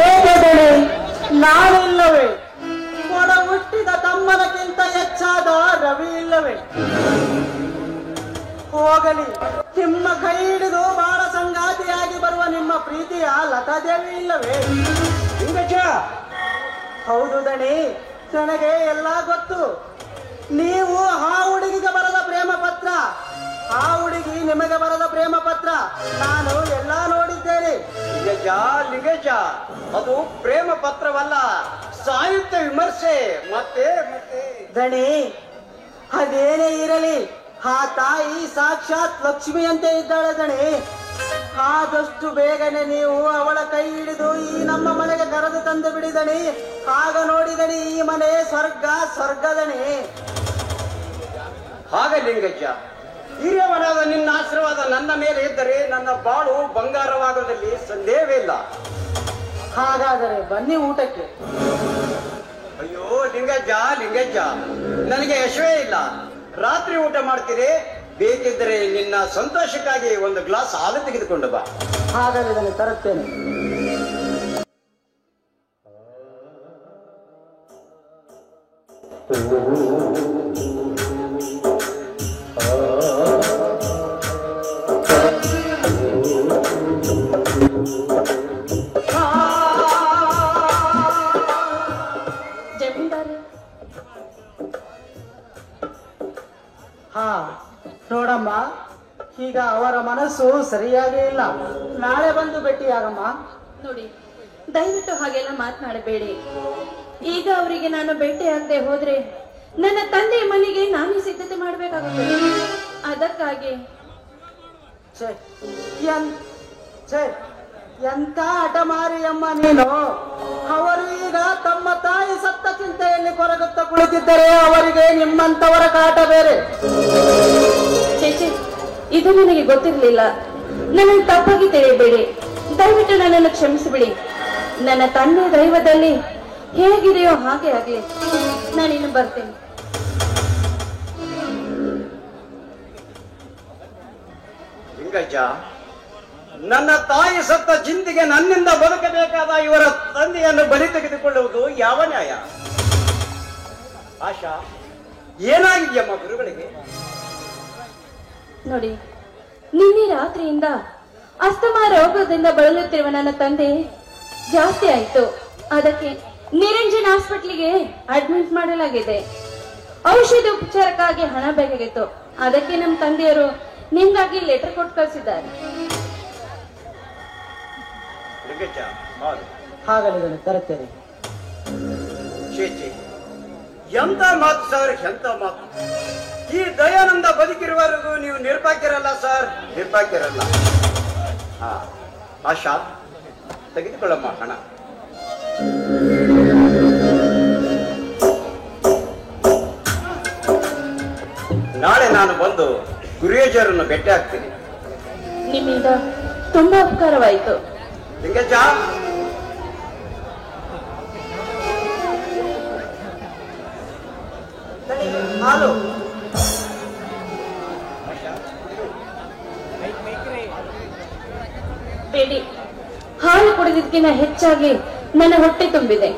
ಏಕದಣಿ, ನಾನಿಲ್ಲವೇ? ಒಡ ಹುಟ್ಟಿದ ತಮ್ಮನಕ್ಕಿಂತ ಹೆಚ್ಚಾದ ರವಿ ಇಲ್ಲವೇ? ಹೋಗಲಿ, ನಿಮ್ಮ ಕೈ ಹಿಡಿದು ಬಾಳ ಸಂಗಾತಿಯಾಗಿ ಬರುವ ನಿಮ್ಮ ಪ್ರೀತಿಯ ಲತಾದೇವಿ ಇಲ್ಲವೇ? ಲಿಂಗಜ್ಜ, ಹೌದು ದಣಿ, ನನಗೆ ಎಲ್ಲ ಗೊತ್ತು. ನೀವು ಆ ಹುಡುಗಿಗೆ ಬರದ ಪ್ರೇಮ ಪತ್ರ, ಆ ಹುಡುಗಿ ನಿಮಗೆ ಬರದ ಪ್ರೇಮ ಪತ್ರ ನಾನು ಎಲ್ಲ ನೋಡಿದ್ದೇನೆ. ಲಿಂಗಜ್ಜ, ಲಿಂಗಜ್ಜ, ಅದು ಪ್ರೇಮ ಪತ್ರವಲ್ಲ, ಸಾಹಿತ್ಯ ವಿಮರ್ಶೆ. ಮತ್ತೆ ಮತ್ತೆ ದಣಿ, ಅದೇನೇ ಇರಲಿ, ಆ ತಾಯಿ ಸಾಕ್ಷಾತ್ ಲಕ್ಷ್ಮಿಯಂತೆ ಇದ್ದಾಳೆ ದಣಿ. ಆದಷ್ಟು ಬೇಗನೆ ನೀವು ಅವಳ ಕೈ ಹಿಡಿದು ಈ ನಮ್ಮ ಮನೆಗೆ ಕರೆದು ತಂದು ಬಿಡಿದಣಿ. ಆಗ ನೋಡಿದಣಿ ಈ ಮನೆ ಸ್ವರ್ಗ, ಸ್ವರ್ಗದಣಿ. ಹಾಗೆ ಲಿಂಗಜ್ಜ, ಹಿರಿಯವನಾದ ನಿನ್ನ ಆಶೀರ್ವಾದ ನನ್ನ ಮೇಲೆ ಇದ್ದರೆ ನನ್ನ ಬಾಳು ಬಂಗಾರವಾಗುವುದಲ್ಲಿ ಸಂದೇಹವೇ ಇಲ್ಲ. ಹಾಗಾದರೆ ಬನ್ನಿ ಊಟಕ್ಕೆ. ಅಯ್ಯೋ ಲಿಂಗಜ್ಜ, ಲಿಂಗಜ್ಜ, ನನಗೆ ಯಶವೇ ಇಲ್ಲ. ರಾತ್ರಿ ಊಟ ಮಾಡ್ತೀರಿ, ಬೇಕಿದ್ದರೆ ನಿನ್ನ ಸಂತೋಷಕ್ಕಾಗಿ ಒಂದು ಗ್ಲಾಸ್ ಹಾಲು ತೆಗೆದುಕೊಂಡು ಬಾ. ಹಾಗಾದರೆ ನಾನು ತರುತ್ತೇನೆ. ಹಾ ನೋಡಮ್ಮ, ಈಗ ಅವರ ಮನಸ್ಸು ಸರಿಯಾಗೇ ಇಲ್ಲ. ನಾಳೆ ಬಂದು ಭೇಟಿಯಾಗಮ್ಮ. ನೋಡಿ, ದಯವಿಟ್ಟು ಹಾಗೆಲ್ಲ ಮಾತನಾಡಬೇಡಿ. ಈಗ ಅವರಿಗೆ ನಾನು ಭೇಟಿಯಾಗದೆ ಹೋದ್ರೆ ನನ್ನ ತಂದೆಯ ಮನೆಗೆ ನಾನೇ ಸಿದ್ಧತೆ ಮಾಡಬೇಕಾಗುತ್ತದೆ. ಅದಕ್ಕಾಗಿ ಎಂತ ಹಠಮಾರಿಯಮ್ಮ ನೀನು. ಅವರು ಈಗ ತಮ್ಮ ತಾಯಿ ಸತ್ತ ಚಿಂತೆಯಲ್ಲಿ ಕೊರಗುತ್ತಾ ಕುಳಿತಿದ್ದರೆ ಅವರಿಗೆ ನಿಮ್ಮಂತವರ ಕಾಟ ಬೇರೆ. ಚೇಚೆ, ಇದು ನನಗೆ ಗೊತ್ತಿರಲಿಲ್ಲ. ನನ್ನನ್ನು ತಪ್ಪಾಗಿ ತಿಳಿಯಬೇಡಿ. ದಯವಿಟ್ಟು ನನ್ನನ್ನು ಕ್ಷಮಿಸಿಬಿಡಿ. ನನ್ನ ತಂದೆ ದೈವದಲ್ಲಿ ಹೇಗಿದೆಯೋ ಹಾಗೆ ಆಗಲಿ. ನಾನಿನ್ನು ಬರ್ತೇನೆ. ಲಿಂಗಜ್ಜ, ನನ್ನ ತಾಯಿ ಸತ್ತ ಚಿಂತೆಗೆ ನನ್ನಿಂದ ಬದುಕಬೇಕಾದ ಇವರ ತಂದೆಯನ್ನು ಬಲಿ ತೆಗೆದುಕೊಳ್ಳುವುದು ಯಾವ ನ್ಯಾಯ? ಆಶಾ, ಏನಾಗಿದೆಯಮ್ಮ ಗುರುಗಳಿಗೆ? ನೋಡಿ, ನಿನ್ನೆ ರಾತ್ರಿಯಿಂದ ಅಸ್ತಮಾ ರೋಗದಿಂದ ಬಳಲುತ್ತಿರುವ ನನ್ನ ತಂದೆ ಜಾಸ್ತಿ ಆಯ್ತು. ಅದಕ್ಕೆ ನಿರಂಜನ್ ಹಾಸ್ಪಿಟ್ಲಿಗೆ ಅಡ್ಮಿಟ್ ಮಾಡಲಾಗಿದೆ. ಔಷಧ ಉಪಚಾರಕ್ಕಾಗಿ ಹಣ ಬೇಕಾಗಿತ್ತು. ಅದಕ್ಕೆ ನಮ್ಮ ತಂದೆಯವರು ನಿಮ್ಗಾಗಿ ಲೆಟರ್ ಕೊಟ್ಟು ಕಳಿಸಿದ್ದಾರೆ. ಹಾಗಲಿ ತರುತ್ತೇನೆ. ಚೇಚೆ, ಎಂತ ಮಾತು ಸರ್, ಎಂತ ಮಾತು. ಈ ದಯಾನಂದ ಬದುಕಿರುವವರೆಗೂ ನೀವು ನಿರ್ಭಾಗ್ಯರಲ್ಲ ಸರ್, ನಿರ್ಭಾಗ್ಯರಲ್ಲ. ಹಾ, ಆಶಾ, ತೆಗೆದುಕೊಳ್ಳಮ್ಮ ಹಣ. ನಾಳೆ ನಾನು ಬಂದು ಗುರುಯೇಜರನ್ನು ಭೇಟಿ ಆಗ್ತೀನಿ. ನಿಮ್ಮಿಂದ ತುಂಬಾ ಉಪಕಾರವಾಯಿತು. ಲಿಂಗಜ್ಜ, ಹಾಲು. ಬೇಡಿ, ಹಾಲು ಕುಡಿದಿದ್ದಕ್ಕಿಂತ ಹೆಚ್ಚಾಗಿ ನನ್ನ ಹೊಟ್ಟೆ ತುಂಬಿದೆ.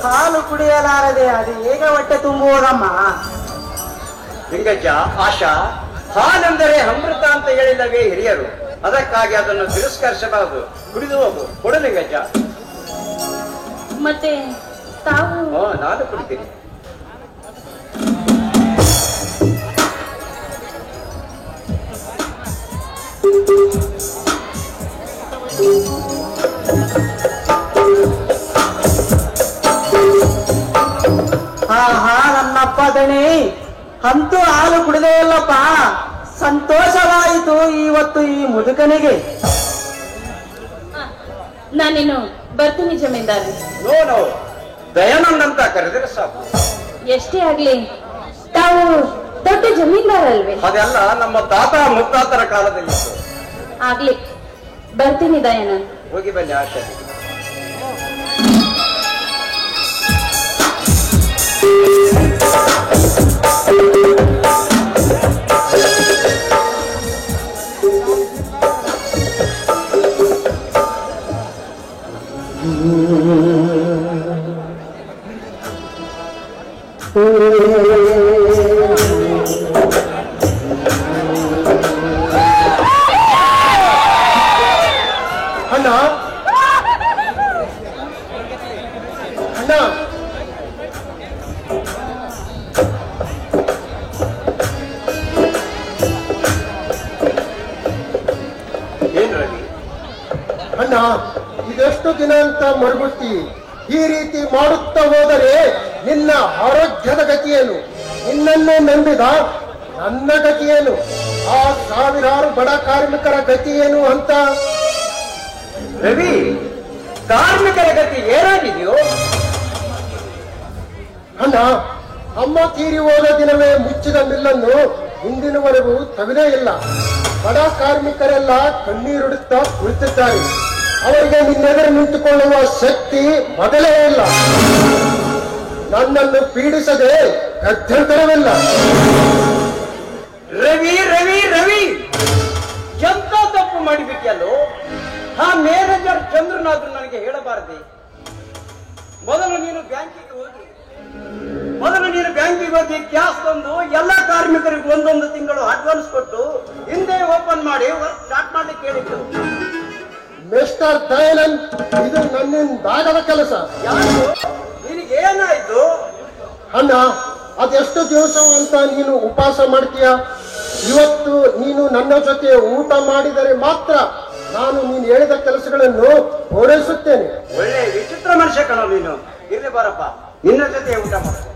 ಹಾಲು ಕುಡಿಯಲಾರದೆ ಅದು ಹೇಗ ಹೊಟ್ಟೆ ತುಂಬುವುದಮ್ಮ? ಲಿಂಗಜ್ಜ, ಆಶಾ, ಹಾಲೆಂದರೆ ಅಮೃತ ಅಂತ ಹೇಳಿದವೇ ಹಿರಿಯರು. ಅದಕ್ಕಾಗಿ ಅದನ್ನು ತಿರಸ್ಕರಿಸಬಾರದು. ಕುಡಿದು ಹೋಗು. ಕೊಡು ಲಿಂಗಜ್ಜ. ಮತ್ತೆ ತಾವು? ನಾನು ಕುಡಿತೀನಿ. ಆಹಾ, ನನ್ನಪ್ಪ ದಣಿ ಅಂತೂ ಹಾಲು ಕುಡಿದೇ ಇಲ್ಲಪ್ಪ. ಸಂತೋಷವಾಯಿತು ಇವತ್ತು ಈ ಮುದುಕನಿಗೆ. ನಾನಿನ್ನು ಬರ್ತೀನಿ ಜಮೀನ್ದಾರ. ನೋ, ದಯಾನಂದ್ ಅಂತ ಕರೆದರೆ ಸಾಕು. ಎಷ್ಟೇ ಆಗ್ಲಿ ತಾವು ದೊಡ್ಡ ಜಮೀನ್ದಾರ ಅಲ್ವೇ? ಅದೆಲ್ಲ ನಮ್ಮ ತಾತ ಮುತ್ತಾತರ ಕಾಲದಲ್ಲಿ. ಆಗ್ಲಿ, ಬರ್ತೀನಿ ದಯಾನಂದ್. ಹೋಗಿ ಬನ್ನಿ ಆಶಾ. ಅಣ್ಣ, ಅಣ್ಣ, ಏನ್ ರವಿ? ಅಣ್ಣ, ಇದೆಷ್ಟು ದಿನ ಅಂತ ಮರುಗುತ್ತಿ? ಈ ರೀತಿ ಮಾಡುತ್ತಾ ಹೋದರೆ ನಿನ್ನ ಆರೋಗ್ಯದ ಗತಿಯೇನು? ನಿನ್ನನ್ನು ನಂಬಿದ ನನ್ನ ಗತಿಯೇನು? ಆ ಸಾವಿರಾರು ಬಡ ಕಾರ್ಮಿಕರ ಗತಿಯೇನು ಅಂತ? ರವಿ, ಕಾರ್ಮಿಕರ ಗತಿ ಏನಾಗಿದೆಯೋ? ಅಣ್ಣ, ಅಮ್ಮ ತೀರಿ ಹೋದ ದಿನವೇ ಮುಚ್ಚಿದ ಮಿಲ್ಲನ್ನು ಇಂದಿನವರೆಗೂ ತೆಗೆದೇ ಇಲ್ಲ. ಬಡ ಕಾರ್ಮಿಕರೆಲ್ಲ ಕಣ್ಣೀರಿಡುತ್ತಾ ಕುಳಿತಿದ್ದಾರೆ. ಅವರಿಗೆ ನಿನ್ನೆದುರು ನಿಂತುಕೊಳ್ಳುವ ಶಕ್ತಿ ಮೊದಲೇ ಇಲ್ಲ. ನನ್ನನ್ನು ಪೀಡಿಸದೆ ಗತ್ಯಂತರವಿಲ್ಲ. ರವಿ ರವಿ ರವಿ, ಎಂತ ತಪ್ಪು ಮಾಡಿಬಿಟ್ಟಿಯಲ್ಲೋ? ಆ ಮ್ಯಾನೇಜರ್ ಚಂದ್ರನಾದ್ರು ನನಗೆ ಹೇಳಬಾರದೆ? ಮೊದಲು ನೀನು ಬ್ಯಾಂಕಿಗೆ ಹೋಗಿ ಕ್ಯಾಶ್ ತಂದು ಎಲ್ಲ ಕಾರ್ಮಿಕರಿಗೆ ಒಂದೊಂದು ತಿಂಗಳು ಅಡ್ವಾನ್ಸ್ ಕೊಟ್ಟು ಹಿಂದೆ ಓಪನ್ ಮಾಡಿ ವರ್ಕ್ ಸ್ಟಾರ್ಟ್ ಮಾಡ್ಲಿಕ್ಕೆ ಹೇಳಿದ್ದು. ಮಿಸ್ಟರ್ ದಯಾನಂದ್, ಇದು ನನ್ನಿಂದಾಗದ ಕೆಲಸ. ಯಾರು? ನಿನಗೇನಾಯ್ತು? ಅಣ್ಣ, ಅದೆಷ್ಟು ದಿವಸ ಅಂತ ನೀನು ಉಪವಾಸ ಮಾಡ್ತೀಯ? ಇವತ್ತು ನೀನು ನನ್ನ ಜೊತೆ ಊಟ ಮಾಡಿದರೆ ಮಾತ್ರ ನಾನು ನೀನು ಹೇಳಿದ ಕೆಲಸಗಳನ್ನು ಪೂರೈಸುತ್ತೇನೆ. ಒಳ್ಳೆ ವಿಚಿತ್ರ ಮನುಷ್ಯ ಕಣೋ ನೀನು. ಇರ್ಲಿ ಬಾರಪ್ಪ, ನಿನ್ನ ಜೊತೆ ಊಟ ಮಾಡ್ತೇನೆ.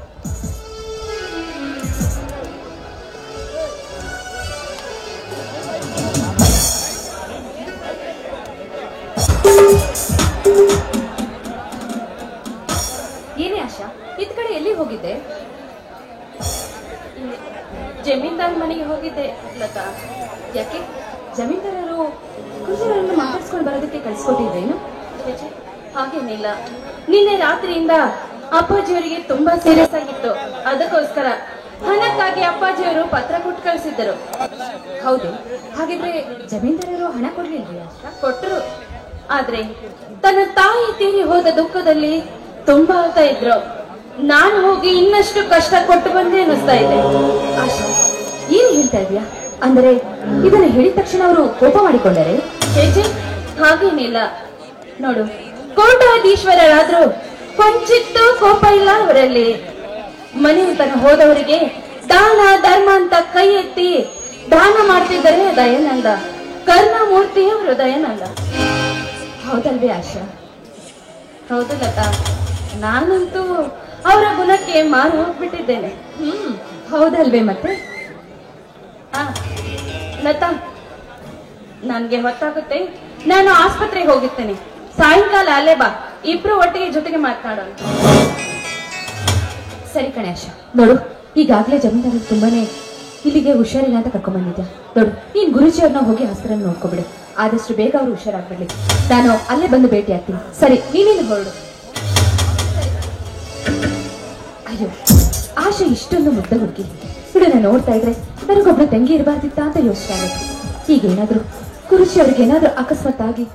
ಏನೇ ಆಶಾ, ಇದ್ ಕಡೆ ಎಲ್ಲಿ ಹೋಗಿದ್ದೆ? ಜಮೀನ್ದಾರ್ ಮನೆಗೆ ಹೋಗಿದ್ದೆ ಲತಾ. ಯಾಕೆ ಜಮೀನ್ದಾರರು ಕುಜರನ್ನು ಮಾತಾಡ್ಸ್ಕೊಂಡು ಬರೋದಕ್ಕೆ ಕಳ್ಸಿಕೊಟ್ಟಿದ್ರೇನು? ಹಾಗೇನಿಲ್ಲ, ನಿನ್ನೆ ರಾತ್ರಿಯಿಂದ ಅಪ್ಪಾಜಿಯವರಿಗೆ ತುಂಬಾ ಸೀರಿಯಸ್ ಆಗಿತ್ತು. ಅದಕ್ಕೋಸ್ಕರ ಹಣಕ್ಕಾಗಿ ಅಪ್ಪಾಜಿಯವರು ಪತ್ರ ಕೊಟ್ಟು ಕಳಿಸಿದ್ದರು. ಹೌದು, ಹಾಗಿದ್ರೆ ಜಮೀನ್ದಾರರು ಹಣ ಕೊಡ್ಲಿಲ್ರಿ? ಆಶಾ ಕೊಟ್ಟರು, ಆದ್ರೆ ತನ್ನ ತಾಯಿ ತೀರಿ ಹೋದ ದುಃಖದಲ್ಲಿ ತುಂಬಾ ಆಗ್ತಾ ಇದ್ರು. ನಾನು ಹೋಗಿ ಇನ್ನಷ್ಟು ಕಷ್ಟ ಕೊಟ್ಟು ಬಂದೆ ಅನ್ನಿಸ್ತಾ ಇದೆ. ಆಶಾ, ಏನ್ ಹೇಳ್ತಾ ಇದೀಯಾ? ಅಂದ್ರೆ ಇದನ್ನ ಹೇಳಿದ ತಕ್ಷಣ ಅವರು ಕೋಪ ಮಾಡಿಕೊಂಡರೆ? ಹೇಜೆ, ಹಾಗೇನಿಲ್ಲ. ನೋಡು, ಕೋಟ್ಯಾಧೀಶ್ವರರಾದ್ರೂ ಕೊಂಚಿತ್ತು ಕೋಪ ಇಲ್ಲ ಅವರಲ್ಲಿ. ಮನೆತನ ಹೋದವರಿಗೆ ದಾನ ಧರ್ಮ ಅಂತ ಕೈ ಎತ್ತಿ ದಾನ ಮಾಡ್ತಿದ್ದಾರೆ ದಯಾನಂದ. ಕರ್ಣಮೂರ್ತಿ ಅವರು ದಯಾನಂದ. ಹೌದಲ್ವೇ ಆಶಾ? ಹೌದು ಲತಾ, ನಾನಂತೂ ಅವರ ಗುಣಕ್ಕೆ ಮಾರು ಹೋಗ್ಬಿಟ್ಟಿದ್ದೇನೆ. ಹೌದಲ್ವೇ? ಮತ್ತೆ ಲತಾ, ನನ್ಗೆ ಹೊತ್ತಾಗುತ್ತೆ, ನಾನು ಆಸ್ಪತ್ರೆಗೆ ಹೋಗಿರ್ತೇನೆ. ಸಾಯಂಕಾಲ ಅಲ್ಲೇ ಬಾ, ಇಬ್ರು ಒಟ್ಟಿಗೆ ಜೊತೆಗೆ ಮಾತನಾಡೋಣ. ಸರಿ ಕಣೆ ಆಶಾ. ನೋಡು, ಈಗಾಗ್ಲೇ ಜಮೀನ್ದಾರ ತುಂಬಾನೇ ಇಲ್ಲಿಗೆ ಹುಷಾರಿಲ್ಲ ಅಂತ ಕರ್ಕೊಂಡ್ ಬಂದಿದ್ಯಾ. ನೋಡು, ನೀನ್ ಗುರುಜಿಯವ್ರನ್ನ ಹೋಗಿ ಆಸ್ಪತ್ರೆ ನೋಡ್ಕೊಬಿಡು. ಆದಷ್ಟು ಬೇಗ ಅವ್ರು ಹುಷಾರಾಗ್ಬಿಡ್ಲಿ. ನಾನು ಅಲ್ಲೇ ಬಂದು ಭೇಟಿ ಆಗ್ತೀನಿ. ಸರಿ, ನೀನೇನು ಹೊರಡು. ಅಯ್ಯೋ, ಆಶಾ ಇಷ್ಟೊಂದು ಮುದ್ದ ಹುಡುಗಿ ಹುಡುಗನ ನೋಡ್ತಾ ಇದ್ರೆ ನನಗೊಬ್ಳು ತಂಗಿ ಇರಬಾರ್ದಿತ್ತ ಅಂತ ಯೋಚನೆ ಆಗುತ್ತೆ. ಈಗೇನಾದ್ರು ಗುರುಜಿ ಅವ್ರಿಗೇನಾದ್ರೂ ಅಕಸ್ಮಾತ್ ಆಗಿ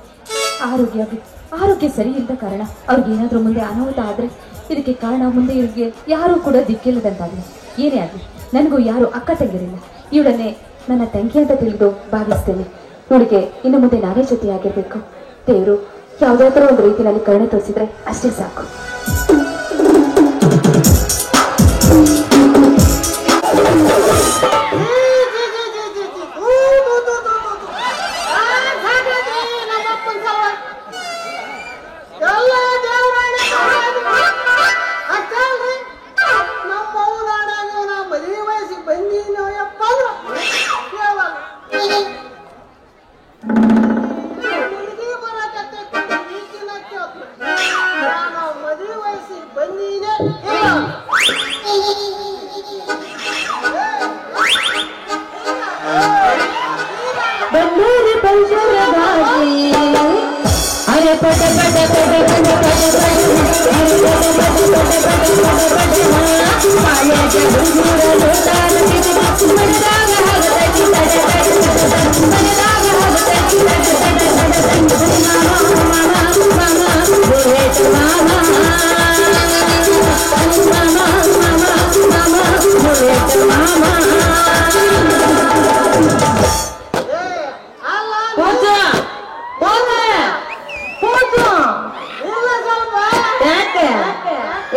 ಆರೋಗ್ಯ ಸರಿ ಇಲ್ಲದ ಕಾರಣ ಅವ್ರಿಗೇನಾದ್ರೂ ಮುಂದೆ ಅನಾಹುತ ಆದ್ರೆ ಇದಕ್ಕೆ ಕಾರಣ ಮುಂದೆ ಇವ್ರಿಗೆ ಯಾರು ಕೂಡ ದಿಕ್ಕಿಲ್ಲದಂತಾಗ್ಲಿ. ಏನೇ ಆಗ್ಲಿ, ನನಗೂ ಯಾರು ಅಕ್ಕ ತಂಗಿರಿಲ್ಲ. ಇವಳನ್ನೇ ನನ್ನ ತಂಗಿ ಅಂತ ತಿಳಿದು ಭಾವಿಸ್ತೇನೆ. ಇವಳಿಗೆ ಇನ್ನು ಮುಂದೆ ನಾನೇ ಜೊತೆಯಾಗಿರ್ಬೇಕು. ದೇವರು ಯಾವುದಾದ್ರೂ ಒಂದು ರೀತಿಯಲ್ಲಿ ಕರುಣೆ ತೋರಿಸಿದ್ರೆ ಅಷ್ಟೇ ಸಾಕು.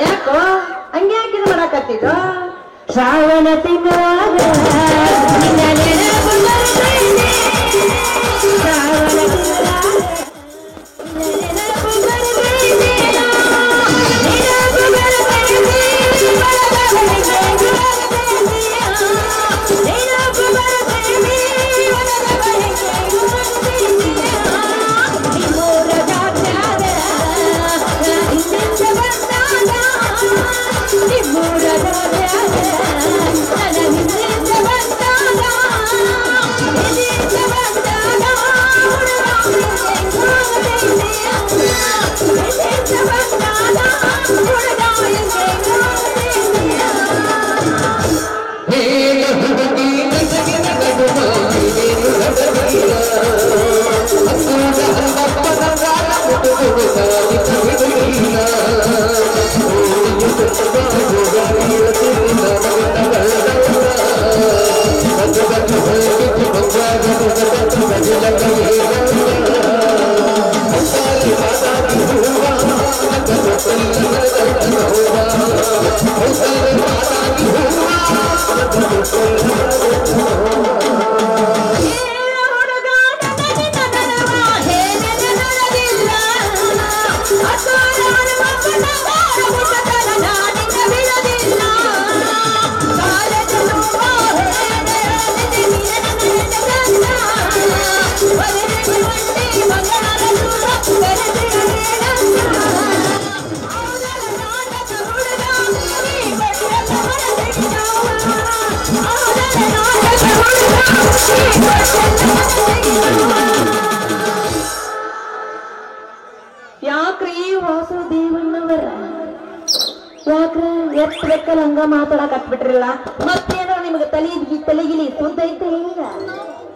ಯಾಕೋ ಹಂಗೆ ಹಾಕಿದ್ ಮಾಡಕತ್ತಿದ್ದು? ಶ್ರಾವಣ ತಿಂಗಳಾಗ ಯಾಕ್ರಿ ವಾಸುದೇವಣ್ಣವರ ಯಾಕ್ರಿ ಎತ್ತಬೇಕಲ್ಲ ಹಂಗ ಮಾತಾಡಕ್ ಹತ್ಬಿಟ್ರಿಲ್ಲ ಮತ್ತೇನೋ ನಿಮ್ಗೆ ತಲೆಗಿಲಿ ಸುದ್ದ ಐತೆ ಈಗ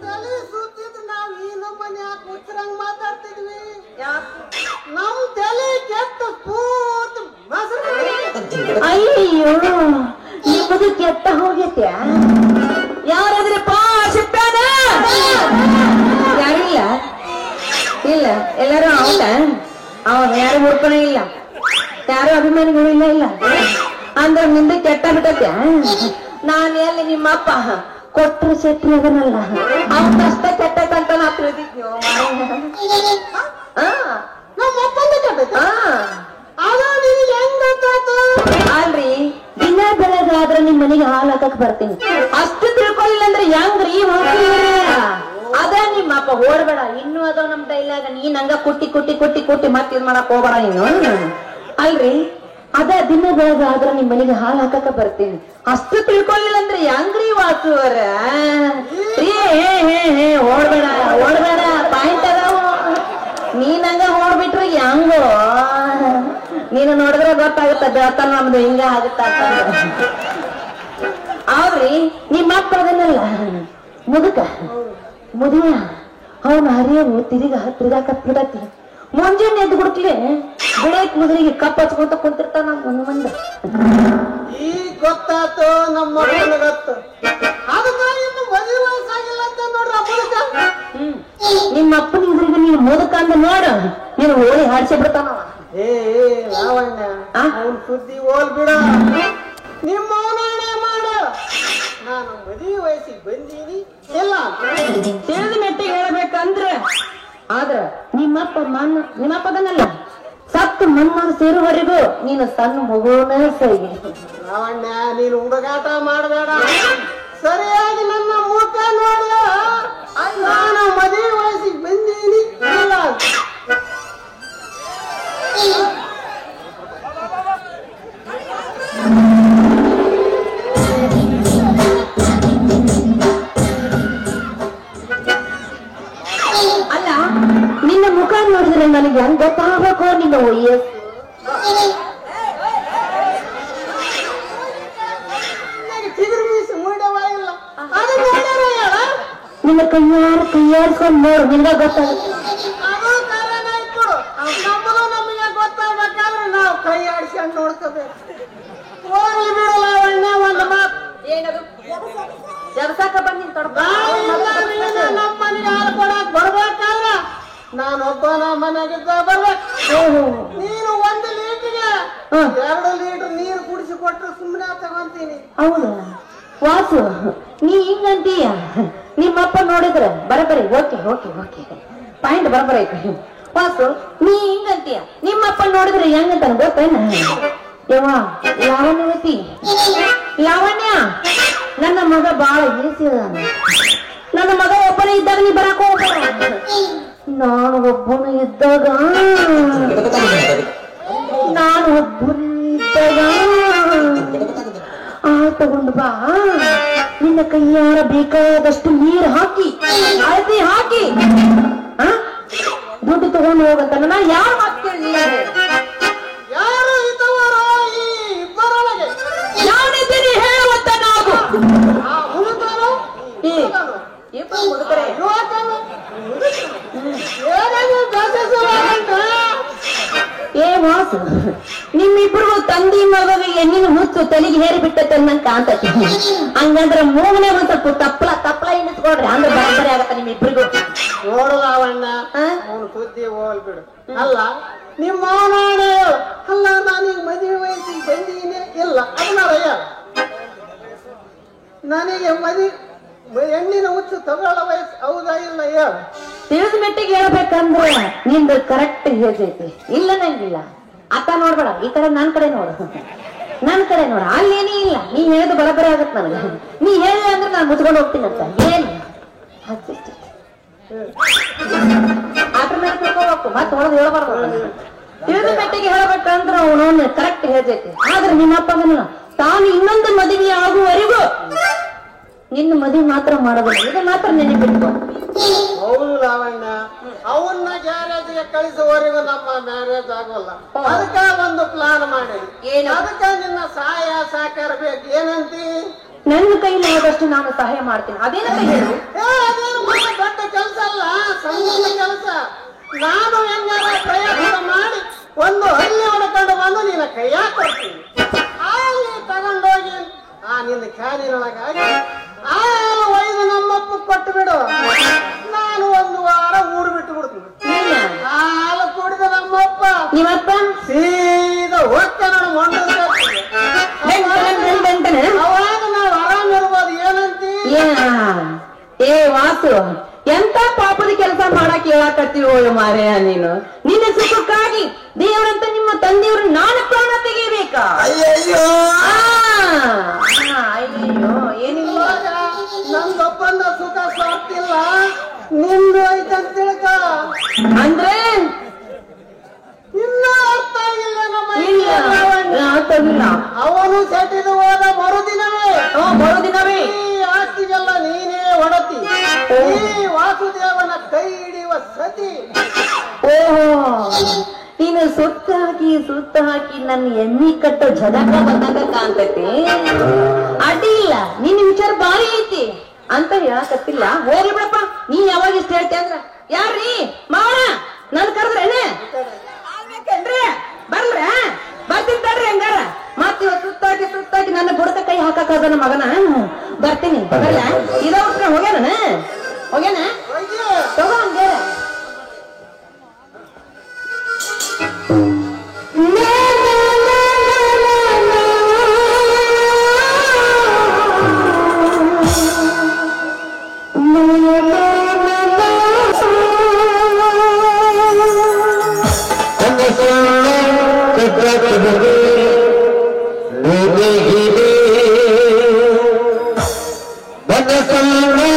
ತಲೆ ಸುತ್ತಿದ್ ನಾವ್ ಈ ನಮ್ಮನೆ ಯಾಕೆ ಹುಚ್ಚರಂಗ್ ಮಾತಾಡ್ತಿದ್ವಿ ನಮ್ ತಲೆ ಕೆಟ್ಟ ಪೂರ್ತಿ ಅಯ್ಯೋ ನಿಮ್ಮದು ಕೆಟ್ಟ ಹೋಗೈತೆ ಯಾರಾದ್ರಪ್ಪ ಸಿಪ್ಪಾನ ಯಾರಿಲ್ಲ ಇಲ್ಲ ಎಲ್ಲರೂ ಅವನ ಅವನ್ ಯಾರು ಹುಡ್ಕೊಳೇ ಇಲ್ಲ ಯಾರು ಅಭಿಮಾನಿಗಳು ಇಲ್ಲ ಅಂದ್ರೆ ನಿಂದ ಕೆಟ್ಟ ಬಿಟ್ಟೈತೆ ನಾನು ಎಲ್ಲಿ ನಿಮ್ಮಪ್ಪ ಕೊಟ್ಟರು ಶೆಟ್ಟಿ ಅದನ್ನಲ್ಲ ಅವನಷ್ಟ ಕೆಟ್ಟಂತ ನಾ ತಿಳಿದಿದ್ವಿ ಅಲ್ರಿ ದಿನ ಬೆಳಗಾದ್ರೆ ನಿಮ್ ಮನೆಗೆ ಹಾಲು ಹಾಕಕ್ ಬರ್ತೀನಿ ಅಷ್ಟು ತಿಳ್ಕೊಳ್ಳಿಲ್ಲ ಅಂದ್ರೆ ಹೆಂಗ್ರಿ ಅದ ನಿಮ್ಮಪ್ಪ ಓಡ್ಬೇಡ ಇನ್ನು ಅದಾವ ನಮ್ ಡೈಲಾಗ ನೀನ್ ಹಂಗ ಕುಟ್ಟಿ ಮತ್ ಇದ್ ಮಾಡಕ್ ಹೋಗ್ಬೇಡ ನೀನು ಅಲ್ರಿ ಅದ ದಿನ ಬೆಳಗಾದ್ರ ನಿಮ್ ಮನೆಗೆ ಹಾಲು ಹಾಕಕ ಬರ್ತೀನಿ ಅಷ್ಟು ತಿಳ್ಕೊಳ್ಳಿಲ್ಲ ಅಂದ್ರೆ ಹೆಂಗ್ರಿ ವಾಸುವರ ಓಡ್ಬೇಡ ಪಾಯಿಂಟ್ ಅದಾವ ನೀನ್ ಹಂಗ ಓಡ್ಬಿಟ್ರೆ ಹೆಂಗೋ ನೀನು ನೋಡಿದ್ರೆ ಗೊತ್ತಾಗುತ್ತ ದೇವತಾನ ನಮ್ದು ಹಿಂಗ ಆಗುತ್ತ ಅವ್ರಿ ನಿಮ್ಮಪ್ಪ ಅದನ್ನಲ್ಲ ಮುದಿಯ ಅವನ ಹರಿಯವು ತಿರುಗಾಕತ್ಬಿಡತಿ ಮುಂಜಾನೆ ಎದ್ದು ಬಿಡ್ಕ್ಲೆ ಬಿಡಕ್ ಮುದ್ರಿಗೆ ಕಪ್ ಹಚ್ಕೊಂತ ಕುಂತಿರ್ತಾನ ಮುಂದ ಈಗ ಗೊತ್ತಾತು ನಮ್ಮ ಮಗನ ಗೊತ್ತು ಅದಕ್ಕ ಇನ್ನು ಮದುವೆ ವಯಸ್ಸಾಗಿಲ್ಲ ಅಂತ ನೋಡ್ರ ನಿಮ್ಮ ಅಪ್ಪನ ಇದ್ರಿಗೆ ನೀನು ಮುದಕ ಅಂದ ನೋಡ ನೀನು ಹೋಳಿ ಹಾಡ್ಸಿ ಬಿಡ್ತಾನವ ಏ ಲಾವಣ್ಯ ಅವನ್ ಸುದ್ದಿ ಹೋಲ್ ಬಿಡ ನಿಮ್ಮ ಅವನಾಣೆ ಮಾಡ ನಾನು ಮದುವೆ ವಯಸ್ಸಿಗೆ ಬಂದೀನಿ ಇಲ್ಲ ತಿಳಿದ ಮೆಟ್ಟಿಗೆ ಹೇಳ್ಬೇಕಂದ್ರ ಆದ್ರ ನಿಮ್ಮಪ್ಪದನ್ನಲ್ಲ ಸತ್ತು ಮಣ್ಣಾಗ ಸೇರುವವರೆಗೂ ನೀನು ಸಣ್ಣ ಮಗುವನ ಸೈಗೆ ಲಾವಣ್ಯ ನೀನು ಹುಡುಗಾಟ ಮಾಡಬೇಡ ಸರಿಯಾಗಿ ನನ್ನ ಮುಖ ನೋಡ ನಾನು ಮದುವೆ ವಯಸ್ಸಿಗೆ ಬಂದೀನಿ ಇಲ್ಲ ಅಲ್ಲ ನಿನ್ನ ಮುಖ ನೋಡಿದ್ರೆ ನನಗೆ ಹೆಂಗ್ ಗೊತ್ತಾಗಬೇಕು ನಿನ್ನ ವಯಸ್ಸು ನಿನ್ನ ಕೈಯಾಡ್ಸ್ಕೊಂಡ್ ನೋಡು ನಿನ್ಗ ಗೊತ್ತಾಗುತ್ತೆ ನಮಗೆ ಗೊತ್ತಾಗ್ಬೇಕಾದ್ರೆ ನಾವು ಕೈ ಆಡ್ಸ್ಕೊಂಡು ನೋಡ್ಕೋಬೇಕು ಹೋಗ್ಲಿ ಬಿಡಲ್ಲ ಒಳ್ಳೆ ಒಂದು ಮಾತು ಏನದು ಜರ್ಸಾಕ ಬಂದಿ ನಮ್ಮ ಮನೆಗೆ ಹಾಲು ಕೊಡಕ್ ಬರ್ಬೇಕಾದ್ರ ನಾನೊಬ್ಬ ನಮ್ಮ ಮನೆಗಿದ್ದ ಬರ್ಬೇಕು ನೀನು 1 ಲೀಟರ್ಗೆ 2 ಲೀಟರ್ ನೀರು ಕುಡಿಸಿ ಕೊಟ್ರೆ ಸುಮ್ಮನೆ ತಗೊಂತೀನಿ ಹೌದಾ ವಾಸು ನೀ ಹಿಂಗಂತೀಯ ನಿಮ್ಮಪ್ಪ ನೋಡಿದ್ರ ಬರಬರಿ ಓಕೆ ಪಾಯಿಂಟ್ ಬರಬರ ಐತಿ ವಾಸು ನೀ ಹಿಂಗಂತೀಯ ನಿಮ್ಮಪ್ಪ ನೋಡಿದ್ರೆ ಹೆಂಗಂತಾನ ಗೊತ್ತೇನ ಲಾವಣ್ಯವತಿ ಲಾವಣ್ಯ ನನ್ನ ಮಗ ಬಾಳ ಈಸಿ ಅದಾನ ನನ್ನ ಮಗ ಒಬ್ಬನೇ ಇದ್ದಾಗ ನೀ ಬರಾಕ ಹೋಗ್ಬೇಡ ನಾನು ಒಬ್ಬನೇ ಇದ್ದಾಗ ತಗೊಂಡು ಬಾ ನಿನ್ನ ಕೈಯಾರ ಬೇಕಾದಷ್ಟು ನೀರು ಹಾಕಿ ಅಳತೆ ಹಾಕಿ ದುಡ್ಡು ತಗೊಂಡು ಹೋಗಂತ ನಾ ಯಾರು ಮಾತು ಕೇಳಿ ಯಾರು ಇದ್ದವರೋ ಈ ಇಬ್ಬರೊಳಗೆ ಯಾರಿದ್ದೀನಿ ಹೇಳುವಂತ ನಾವು ಆ ಹುಡುಗರು ಇಬ್ಬರು ಹುಡುಗರೇ ಯುವಕರು ಏನಾದ್ರು ದಶಸವಾಗಂತ ಏ ವಾಸು ನಿಮ್ಮಿಬ್ರಿಗೂ ತಂದಿ ಮಗಗೆ ಹೆಣ್ಣಿನ ಹುಚ್ಚು ತಲೆಗೆ ಹೇರಿ ಬಿಟ್ಟೈತೆ ಅನ್ನಂಗ್ ಕಾಣ್ತೈತಿ ಹಂಗಂದ್ರೆ ಮೂಗನೆ ಒಂದ್ ಸ್ವಲ್ಪ ತಪ್ಪಲ ಎಣಿಸ್ಕೊಡ್ರಿ ಅಂದ್ರೆ ಬರಬರಿ ಆಗತ್ತ ನಿಮ್ಮಿಬ್ರಿಗೂ ನೋಡಲ್ಲ ಅವಣ್ಣ ಅವನು ಸುದ್ದಿ ಹೋಲ್ ಬಿಡು ಅಲ್ಲ ನಿಮ್ಮ ಅವನಾಣೆ ಅಲ್ಲ ನಾನೀಗ ಮದುವೆ ವಯಸ್ಸಿಗೆ ಬಂದೀನಿ ಇಲ್ಲ ಅದನ್ನ ನನಗೆ ಹೆಣ್ಣಿನ ಹುಚ್ಚು ತಗೊಳ್ಳೋ ವಯಸ್ಸು ಹೌದಾ ಇಲ್ಲ ಹೇಳ ತಿಳಿದ ಮೆಟ್ಟಿಗೆ ಹೇಳ್ಬೇಕಂದ್ರೆ ನಿಂದು ಕರೆಕ್ಟ್ ಹೇಳೈತಿ ಇಲ್ಲ ನಂಗಿಲ್ಲ ಅಕ್ಕ ನೋಡ್ಬೇಡ ಈ ಕಡೆ ನನ್ ಕಡೆ ನೋಡು ಅಲ್ಲೇನೇ ಇಲ್ಲ ನೀ ಹೇಳಿದ ಬರಬರಿ ಆಗತ್ ನನಗೆ ನೀ ಹೇಳಿ ಅಂದ್ರೆ ನಾನು ಮುಚ್ಕೊಂಡು ಹೋಗ್ತೀನಂತ ಏನು ಆಟ ಮೇಲೆ ತಿಳ್ಕೋಬೇಕು ಮತ್ತೆ ಹೊಡೆದು ಹೇಳ್ಬಾರ್ದು ತಿಳಿದ ಮೆಟ್ಟಿಗೆ ಹೇಳ್ಬೇಕಂದ್ರೆ ಅವನು ಕರೆಕ್ಟ್ ಹೇಳ್ತೈತಿ ಆದ್ರೆ ನಿಮ್ಮಪ್ಪ ತಾನು ಇನ್ನೊಂದು ಮದುವೆ ಆಗುವವರೆಗೂ ನಿನ್ನ ಮದುವೆ ಮಾತ್ರ ಮಾಡೋದಿಲ್ಲ, ಇದು ಮಾತ್ರ ನೆನಪಿಟ್ಕೋ. ಹೌದು ಲಾವಣ್ಯ, ಅವನ್ನ ಗ್ಯಾರೇಜ್ಗೆ ಕಳಿಸುವವರೆಗೂ ನಮ್ಮ ಮ್ಯಾರೇಜ್ ಆಗೋಲ್ಲ. ಅದಕ್ಕ ಒಂದು ಪ್ಲಾನ್ ಮಾಡಿ, ಅದಕ್ಕ ನಿನ್ನ ಸಹಾಯ ಸಹಕಾರ ಬೇಕು. ಏನಂತಿ? ನನ್ನ ಕೈಲಾದಷ್ಟು ನಾನು ಸಹಾಯ ಮಾಡ್ತೀನಿ. ಅದೇನಂತ ಹೇಳು. ಅದೇನು ದೊಡ್ಡ ಕೆಲಸ ಅಲ್ಲ, ಸಣ್ಣ ಕೆಲಸ. ನಾನು ಹೆಂಗಾರ ಪ್ರಯತ್ನ ಮಾಡಿ ಒಂದು ಹಳ್ಳಿ ಹೊಡ್ಕೊಂಡು ಬಂದು ನಿನ್ನ ಕೈಯಾಗ ಕೊಡ್ತೀನಿ. ಅಲ್ಲಿ ತಗೊಂಡೋಗಿ ನಿನ್ನ ಕ್ಯಾರಿನೊಳಗಾಗಿ ಹಾಲು ಒಯ್ದು ನಮ್ಮಪ್ಪ ಕೊಟ್ಟು ಬಿಡು. ನಾನು ಒಂದು ವಾರ ಊರು ಬಿಟ್ಟು ಬಿಡ್ತೀನಿ. ಹಾಲು ಕುಡಿದ ನಮ್ಮಪ್ಪ ನಿಮ್ಮಪ್ಪ ಸೀದಾ ಹೋಗ್ತಾನ ಅವಾಗ ನಾವು ಆರಾಮಿರ್ಬೋದು. ಏನಂತಿ? ಏ ವಾಸು, ಎಂತ ಪಾಪದ ಕೆಲಸ ಮಾಡಕ್ ಹೇಳಕತ್ತೀವೋ ಮಾರೆಯ ನೀನು. ನಿನ್ನ ಸುಖಕ್ಕಾಗಿ ದೇವರಂತ ನಿಮ್ಮ ತಂದೆಯವರು ನಾನು ಪ್ರಾಣ ತೆಗಿಬೇಕಾ? ಅಯ್ಯಯ್ಯೋ ಅಯ್ಯಯ್ಯೋ, ಏನಿಲ್ಲ. ನಂದೊಬ್ಬನ ಸುಖ ಸಾಕ್ತಿಲ್ಲ, ನಿಂದು ಐತಂತ ತಿಳ್ಕ. ಅಂದ್ರೆ ಇನ್ನೂ ಅರ್ಥ ಆಗಿಲ್ಲ ನಮ್ಮ ಇಲ್ಲ. ಅವನು ಸೆಟ್ಟಿದು ಹೋದ ಮರುದಿನವೇ ಈ ಆಸ್ತಿಗೆಲ್ಲ ನೀನೇ ಒಡತಿ. ಈ ವಾಸುದೇವನ ಕೈ ಹಿಡಿಯುವ ಸತಿ. ಓಹೋ, ನೀನು ಸುತ್ತ ಹಾಕಿ ನನ್ನ ಎಮ್ಮಿ ಕಟ್ಟೋ ಜದಕ ಬಂದಾಗ ಕಾಣ್ತೈತಿ. ಅಡ್ಡಿ ಇಲ್ಲ, ನಿನ್ನ ವಿಚಾರ ಬಾರಿ ಐತಿ ಅಂತ ಹೇಳಕತ್ತಿಲ್ಲ. ಹೋಗ್ಲಿ ಬಿಡಪ್ಪ, ನೀ ಯಾವಾಗ ಇಷ್ಟ ಹೇಳ್ತಿ ಅಂದ್ರ. ಯಾರ್ರೀ ಮಾವಣ ನನ್ ಕರೆದ್ರೇನೆ ಬರ್ಲ್ರ? ಬರ್ತೀನಿ ತಡ್ರಿ. ಹಂಗಾರ ಮತ್ ಇವ ಸುತ್ತಾಕಿ ನನ್ನ ಬುಡಕ ಕೈ ಹಾಕದ ನನ್ನ ಮಗನ. ಬರ್ತೀನಿ ಬರಲ್ಲ. ಇದ ಹೋಗ್ಯಾನ ತಗೋ ಹಂಗಾರ. Bana sallu,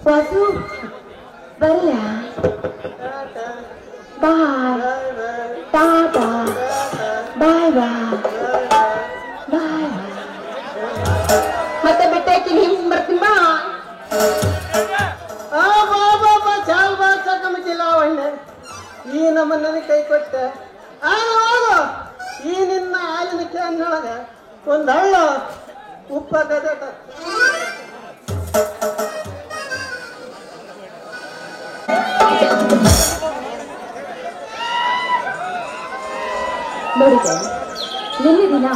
ವಾಸು ಬರಲ್ಲ ಬಾಯ್ ಟಾಟಾ ಬಾಯ್ ಬಾಯ್ ಬಾಯ್ ಮತ್ತೆ ಬೆಟ್ಟಾಕಿ ಹಿಂಗ್ ಬರ್ತೀನಿ ಬಾ ಚಾಲ್ ಬಾ ಚಕಮಕಿಲ್ಲ ಒಳ್ಳೆ ಈ ನಮ್ಮನ್ನ ಕೈ ಕೊಟ್ಟ ಈ ನಿನ್ನ ಹಾಲಿನ ಕ್ಯಾನ್ನೊಳಗ ಒಂದ್ ಹಳ್ಳ ಉಪ್ಪಾಗದ ನೋಡಿದೆ ನಿನ್ನೆ ದಿನ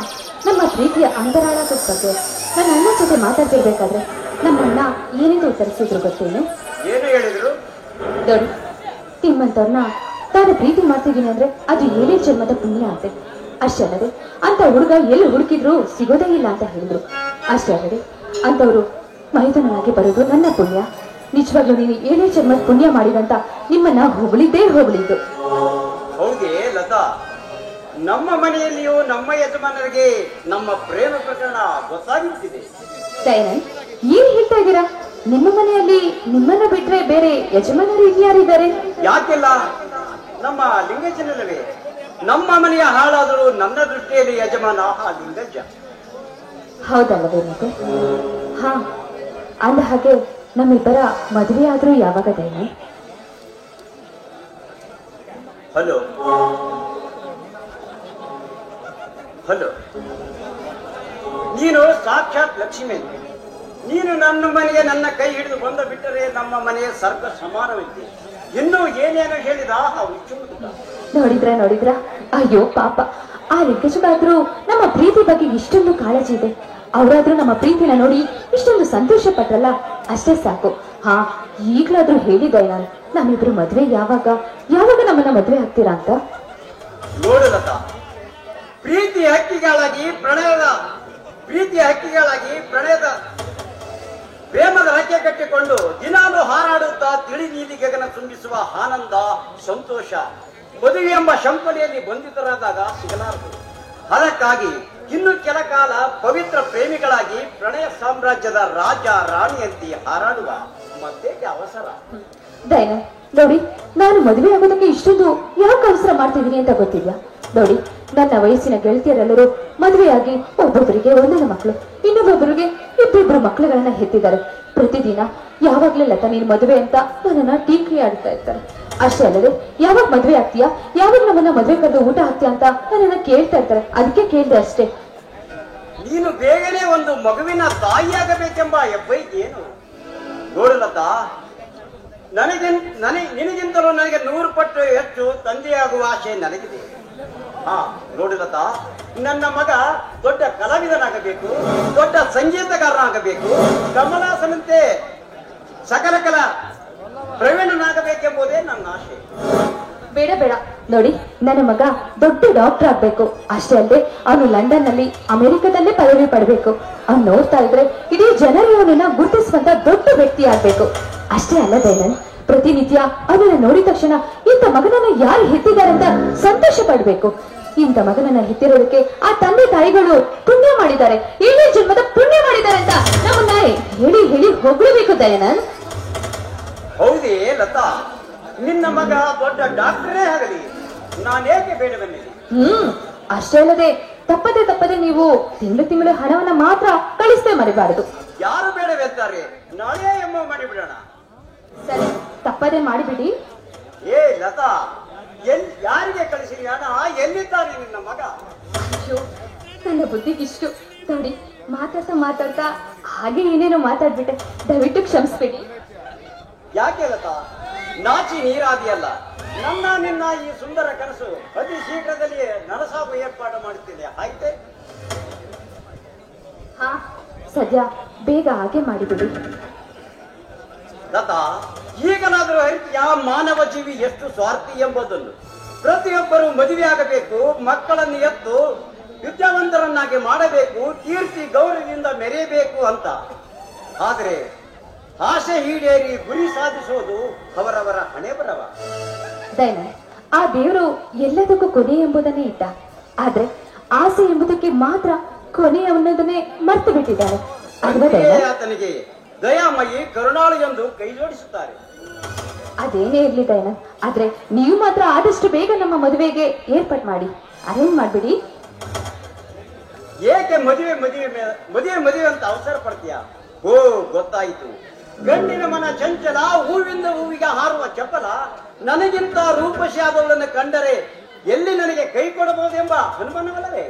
ನಮ್ಮ ಪ್ರೀತಿಯ ಅಂತರಾಳದ ಬಗ್ಗೆ ನನ್ನ ಅಣ್ಣ ಜೊತೆ ಮಾತಾಡ್ತಿರ್ಬೇಕಾದ್ರೆ ನಮ್ಮ ಅಣ್ಣ ಏನೇನು ಉತ್ತರಿಸಿದ್ರು ಗೊತ್ತೇನು? ಏನು ಹೇಳಿದ್ರು? ನೋಡಿ, ನಿಮ್ಮಂತವ್ರನ್ನ ತಾನು ಪ್ರೀತಿ ಮಾಡ್ತಿದ್ದೀನಿ ಅಂದ್ರೆ ಅದು ಏನೇ ಜನ್ಮದ ಪುಣ್ಯ ಅಂತೆ. ಅಷ್ಟೇ ಅಲ್ಲದೆ ಅಂತ ಹುಡುಗ ಎಲ್ಲಿ ಹುಡುಕಿದ್ರು ಸಿಗೋದೇ ಇಲ್ಲ ಅಂತ ಹೇಳಿದ್ರು. ಅಷ್ಟೇ ಅಲ್ಲದೆ ಅಂತವ್ರು ಮೈದನಾಗಿ ಬರೋದು ನನ್ನ ಪುಣ್ಯ. ನಿಜವಾಗ್ಲೂ ನೀನು ಏನೇ ಜನ್ಮದ ಪುಣ್ಯ ಮಾಡಿದಂತ ನಿಮ್ಮನ್ನ ಹೊಗಳಿದ್ದು. ಹೌದೇ ಲತಾ, ನಮ್ಮ ಮನೆಯಲ್ಲಿಯೂ ನಮ್ಮ ಯಜಮಾನರಿಗೆ ನಮ್ಮ ಪ್ರೇಮ ಪ್ರಕರಣ ಗೊತ್ತಾಗುತ್ತಿದೆ. ದಯಾನಂದ್, ಏನ್ ಹೇಳ್ತಾ ಇದ್ದೀರಾ? ನಿಮ್ಮ ಮನೆಯಲ್ಲಿ ನಿಮ್ಮನ್ನ ಬಿಟ್ರೆ ಬೇರೆ ಯಜಮಾನರು ಯಾರಿದ್ದಾರೆ? ಯಾಕೆಲ್ಲ, ನಮ್ಮ ಲಿಂಗಜ್ಜನಲ್ಲವೇ. ನಮ್ಮ ಮನೆಯ ಹಾಳಾದರೂ ನನ್ನ ದೃಷ್ಟಿಯಲ್ಲಿ ಯಜಮಾನ ಆ ಲಿಂಗಜ್ಜ. ಹೌದಲ್ಲವೇ ಮತ್ತೆ? ಹಾ, ಅಂದ ಹಾಗೆ ನಮ್ಮಿಬ್ಬರ ಮದುವೆ ಆದ್ರೂ ಯಾವಾಗ ದಯಾನಂದ್? ಹಲೋ ಹಲೋ, ನೀನು ಸಾಕ್ಷಾತ್ ಲಕ್ಷ್ಮಿ. ನೀನು ನನ್ನ ಮನೆಗೆ ನನ್ನ ಕೈ ಹಿಡಿದು ಬಂದು ಬಿಟ್ಟರೆ ನಮ್ಮ ಮನೆಯ ಸರ್ಕ ಸಮಾನವಿದೆ. ಇನ್ನೂ ಏನೇನು ಹೇಳಿದ ನೋಡಿದ್ರ ಅಯ್ಯೋ ಪಾಪ, ಆ ಲಿಂಗಜಗಾದ್ರೂ ನಮ್ಮ ಪ್ರೀತಿ ಬಗ್ಗೆ ಇಷ್ಟೊಂದು ಕಾಳಜಿ ಇದೆ. ಅವರಾದ್ರೂ ನಮ್ಮ ಪ್ರೀತಿನ ನೋಡಿ ಇಷ್ಟೊಂದು ಸಂತೋಷ ಪಟ್ರಲ್ಲ, ಅಷ್ಟೇ ಸಾಕು. ಹಾ, ಈಗ್ಲಾದ್ರೂ ಹೇಳಿದ ನಾನು, ನಮ್ಮಿಬ್ರು ಮದ್ವೆ ಯಾವಾಗ ನಮ್ಮನ್ನ ಮದ್ವೆ ಆಗ್ತೀರಾ ಅಂತ. ನೋಡಲತ, ಪ್ರೀತಿ ಹಕ್ಕಿಗಳಾಗಿ ಪ್ರಣಯದ ಪ್ರೇಮದ ರೆಕ್ಕೆ ಕಟ್ಟಿಕೊಂಡು ದಿನಾಲು ಹಾರಾಡುತ್ತಾ ತಿಳಿ ನೀಲಿ ಗಗನ ತುಂಬಿಸುವ ಆನಂದ, ಸಂತೋಷ ಮದುವೆ ಎಂಬ ಶಂಪನೆಯಲ್ಲಿ ಬಂಧಿತರಾದಾಗ ಸಿಗಲಾರದು. ಅದಕ್ಕಾಗಿ ಇನ್ನು ಕೆಲ ಕಾಲ ಪವಿತ್ರ ಪ್ರೇಮಿಗಳಾಗಿ ಪ್ರಣಯ ಸಾಮ್ರಾಜ್ಯದ ರಾಜ ರಾಣಿಯಂತೆ ಹಾರಾಡುವ ಮತ್ತೇಕೆ ಅವಸರ? ದಯಾನಂದ್, ನೋಡಿ, ನಾನು ಮದುವೆ ಆಗೋದಕ್ಕೆ ಇಷ್ಟೊಂದು ಯಾಕೆ ಅವಸರ ಮಾಡ್ತಿದ್ದೀನಿ ಅಂತ ಗೊತ್ತಿದ್ಯಾ? ನೋಡಿ, ನನ್ನ ವಯಸ್ಸಿನ ಗೆಳತಿಯರೆಲ್ಲರೂ ಮದುವೆಯಾಗಿ ಒಬ್ಬೊಬ್ಬರಿಗೆ ಒಂದೊಂದು ಮಕ್ಕಳು, ಇನ್ನೊಬ್ಬೊಬ್ಬರಿಗೆ ಇಬ್ಬಿಬ್ರು ಮಕ್ಕಳುಗಳನ್ನ ಹೆತ್ತಿದ್ದಾರೆ. ಪ್ರತಿದಿನ ಯಾವಾಗ್ಲೇ ಲತಾ ನೀನು ಮದುವೆ ಅಂತ ನನ್ನನ್ನ ಟೀಕೆ ಆಡ್ತಾ ಇರ್ತಾರೆ. ಅಷ್ಟೇ ಅಲ್ಲದೆ ಯಾವಾಗ ಮದುವೆ ಆಗ್ತೀಯಾ, ಯಾವಾಗ ನಮ್ಮನ್ನ ಮದುವೆ ಕರೆದು ಊಟ ಹಾಕ್ತೀಯಾ ಅಂತ ನನ್ನನ್ನ ಕೇಳ್ತಾ ಇರ್ತಾರೆ. ಅದಕ್ಕೆ ಕೇಳಿದೆ ಅಷ್ಟೇ. ನೀನು ಬೇಗನೆ ಒಂದು ಮಗುವಿನ ತಾಯಿಯಾಗಬೇಕೆಂಬ ಹೆಬ್ಬೈಕೆ ಏನು? ನೋಡಲತಾ, ನಿನಗಿಂತಲೂ ನನಗೆ 100 ಪಟ್ಟು ಹೆಚ್ಚು ತಂದೆಯಾಗುವ ಆಸೆ ನನಗಿದೆ. ಹಾ, ನೋಡಲತಾ, ನನ್ನ ಮಗ ದೊಡ್ಡ ಕಲಾವಿದನಾಗಬೇಕು, ದೊಡ್ಡ ಸಂಗೀತಗಾರನಾಗಬೇಕು, ಕಮಲಾಸನಂತೆ ಸಕಲ ಪ್ರವೀಣನಾಗಬೇಕೆಂಬುದೇ ನನ್ನ ಆಸೆ. ಬೇಡ ಬೇಡ. ನೋಡಿ, ನನ್ನ ಮಗ ದೊಡ್ಡ ಡಾಕ್ಟರ್ ಆಗ್ಬೇಕು. ಅಷ್ಟೇ ಅಲ್ಲದೆ ಅವನು ಲಂಡನ್ ನಲ್ಲಿ ಅಮೆರಿಕದಲ್ಲೇ ಪದವಿ ಪಡಬೇಕು. ಅವ್ನು ನೋಡ್ತಾ ಇದ್ರೆ ಇಡೀ ಜನರು ಅವನನ್ನ ಗುರುತಿಸುವಂತ ದೊಡ್ಡ ವ್ಯಕ್ತಿ ಆಗ್ಬೇಕು. ಅಷ್ಟೇ ಅಲ್ಲದೆ ಪ್ರತಿನಿತ್ಯ ಅವನನ್ನ ನೋಡಿದ ತಕ್ಷಣ ಇಂಥ ಮಗನನ್ನ ಯಾರು ಹೆತ್ತಿದಾರಂತ ಸಂತೋಷ ಪಡ್ಬೇಕು. ಇಂಥ ಮಗನನ್ನ ಹೆತ್ತಿರೋದಕ್ಕೆ ಆ ತಂದೆ ತಾಯಿಗಳು ಪುಣ್ಯ ಮಾಡಿದ್ದಾರೆ, 7 ಜನ್ಮದ ಪುಣ್ಯ ಮಾಡಿದ್ದಾರೆ ಅಂತ ನಮ್ಮನ್ನ ಹೇಳಿ ಹೇಳಿ ಹೊಗಳಬೇಕು ದಯಾನಂದ್. ಹೌದೇ ಲತಾ, ನಿನ್ನ ಮಗ ದೊಡ್ಡ ಡಾಕ್ಟರೇ ಆಗಲಿ, ನಾನೇಕೆ ಬೇಡವನ್ನಿ? ಅಷ್ಟೇ ಅಲ್ಲದೆ ತಪ್ಪದೆ ನೀವು ತಿಂಗಳು ಹಣವನ್ನ ಮಾತ್ರ ಕಳಿಸ್ತೇ ಮರಿಬಾರದು. ಯಾರು ಬೇಡವೆಂತಾರೆ? ನಾಳೆ ಮಾಡಿಬಿಡೋಣ. ಸರಿ, ತಪ್ಪದೆ ಮಾಡಿಬಿಡಿ. ಏ ಲತಾ, ಯಾರಿಗೆ ಕಳಿಸಿರಿ ಹಣ? ಎಲ್ಲಿದ್ದಾನೆ ನಿನ್ನ ಮಗ? ಅಯ್ಯೋ, ನನ್ನ ಬುದ್ಧಿಗಿಷ್ಟು. ನೋಡಿ, ಮಾತಾಡ್ತಾ ಹಾಗೆ ಏನೇನೋ ಮಾತಾಡ್ಬಿಟ್ಟೆ, ದಯವಿಟ್ಟು ಕ್ಷಮಿಸ್ಬೇಡಿ. ಯಾಕೆ ಲತಾ, ನಾಚಿ ನೀರಾದಿಯಲ್ಲ. ನಿನ್ನ ಈ ಸುಂದರ ಕನಸು ಅತಿ ಶೀಘ್ರದಲ್ಲಿ ನನಸಾಗುವ ಏರ್ಪಾಡು ಮಾಡುತ್ತಿದೆ. ಆಯ್ತೆ? ಹಾ, ಸದ್ಯ ಬೇಗ ಹಾಗೆ ಮಾಡಿಬಿಡಿ. ಲತಾ, ಈಗಲಾದರೂ ಅರಿತಿಯ ಮಾನವ ಜೀವಿ ಎಷ್ಟು ಸ್ವಾರ್ಥಿ ಎಂಬುದನ್ನು. ಪ್ರತಿಯೊಬ್ಬರು ಮದುವೆಯಾಗಬೇಕು, ಮಕ್ಕಳನ್ನು ಎತ್ತು ವಿದ್ಯಾವಂತರನ್ನಾಗಿ ಮಾಡಬೇಕು, ಕೀರ್ತಿ ಗೌರವದಿಂದ ಮೆರೆಯಬೇಕು ಅಂತ. ಆದರೆ ಆಸೆ ಈಡೇರಿ ಗುರಿ ಸಾಧಿಸುವುದು ಅವರವರ ಹಣೆ ಬರವ. ದಯಾನಂದ್, ಆ ದೇವರು ಎಲ್ಲದಕ್ಕೂ ಕೊನೆ ಎಂಬುದನ್ನೇ ಇಟ್ಟ. ಆದ್ರೆ ಆಸೆ ಎಂಬುದಕ್ಕೆ ಮಾತ್ರ ಕೊನೆ ಅನ್ನೋದನ್ನೇ ಮರ್ತು ಬಿಟ್ಟಿದ್ದಾರೆ. ಆತನಿಗೆ ದಯಾಮಯಿ ಕರುಣಾಳು ಎಂದು ಕೈ ಜೋಡಿಸುತ್ತಾರೆ. ಅದೇನೇ ಇರ್ಲಿ ದಯಾನಂದ್, ಆದ್ರೆ ನೀವು ಮಾತ್ರ ಆದಷ್ಟು ಬೇಗ ನಮ್ಮ ಮದುವೆಗೆ ಏರ್ಪಾಟ್ ಮಾಡಿ, ಅರೇಂಜ್ ಮಾಡ್ಬಿಡಿ. ಏಕೆ ಮದುವೆ ಅಂತ ಅವಸರ ಪಡ್ತೀಯ? ಓ, ಗೊತ್ತಾಯಿತು. ಗಂಡಿನ ಮನ ಚಂಚಲ, ಹೂವಿಂದ ಹೂವಿಗೆ ಹಾರುವ ಚಪಲ. ನನಗಿಂತ ರೂಪಸಿ ಆದವಳನ್ನು ಕಂಡರೆ ಎಲ್ಲಿ ನನಗೆ ಕೈ ಕೊಡಬಹುದೆಂಬ ಅನುಮಾನವಲ್ಲವೇ?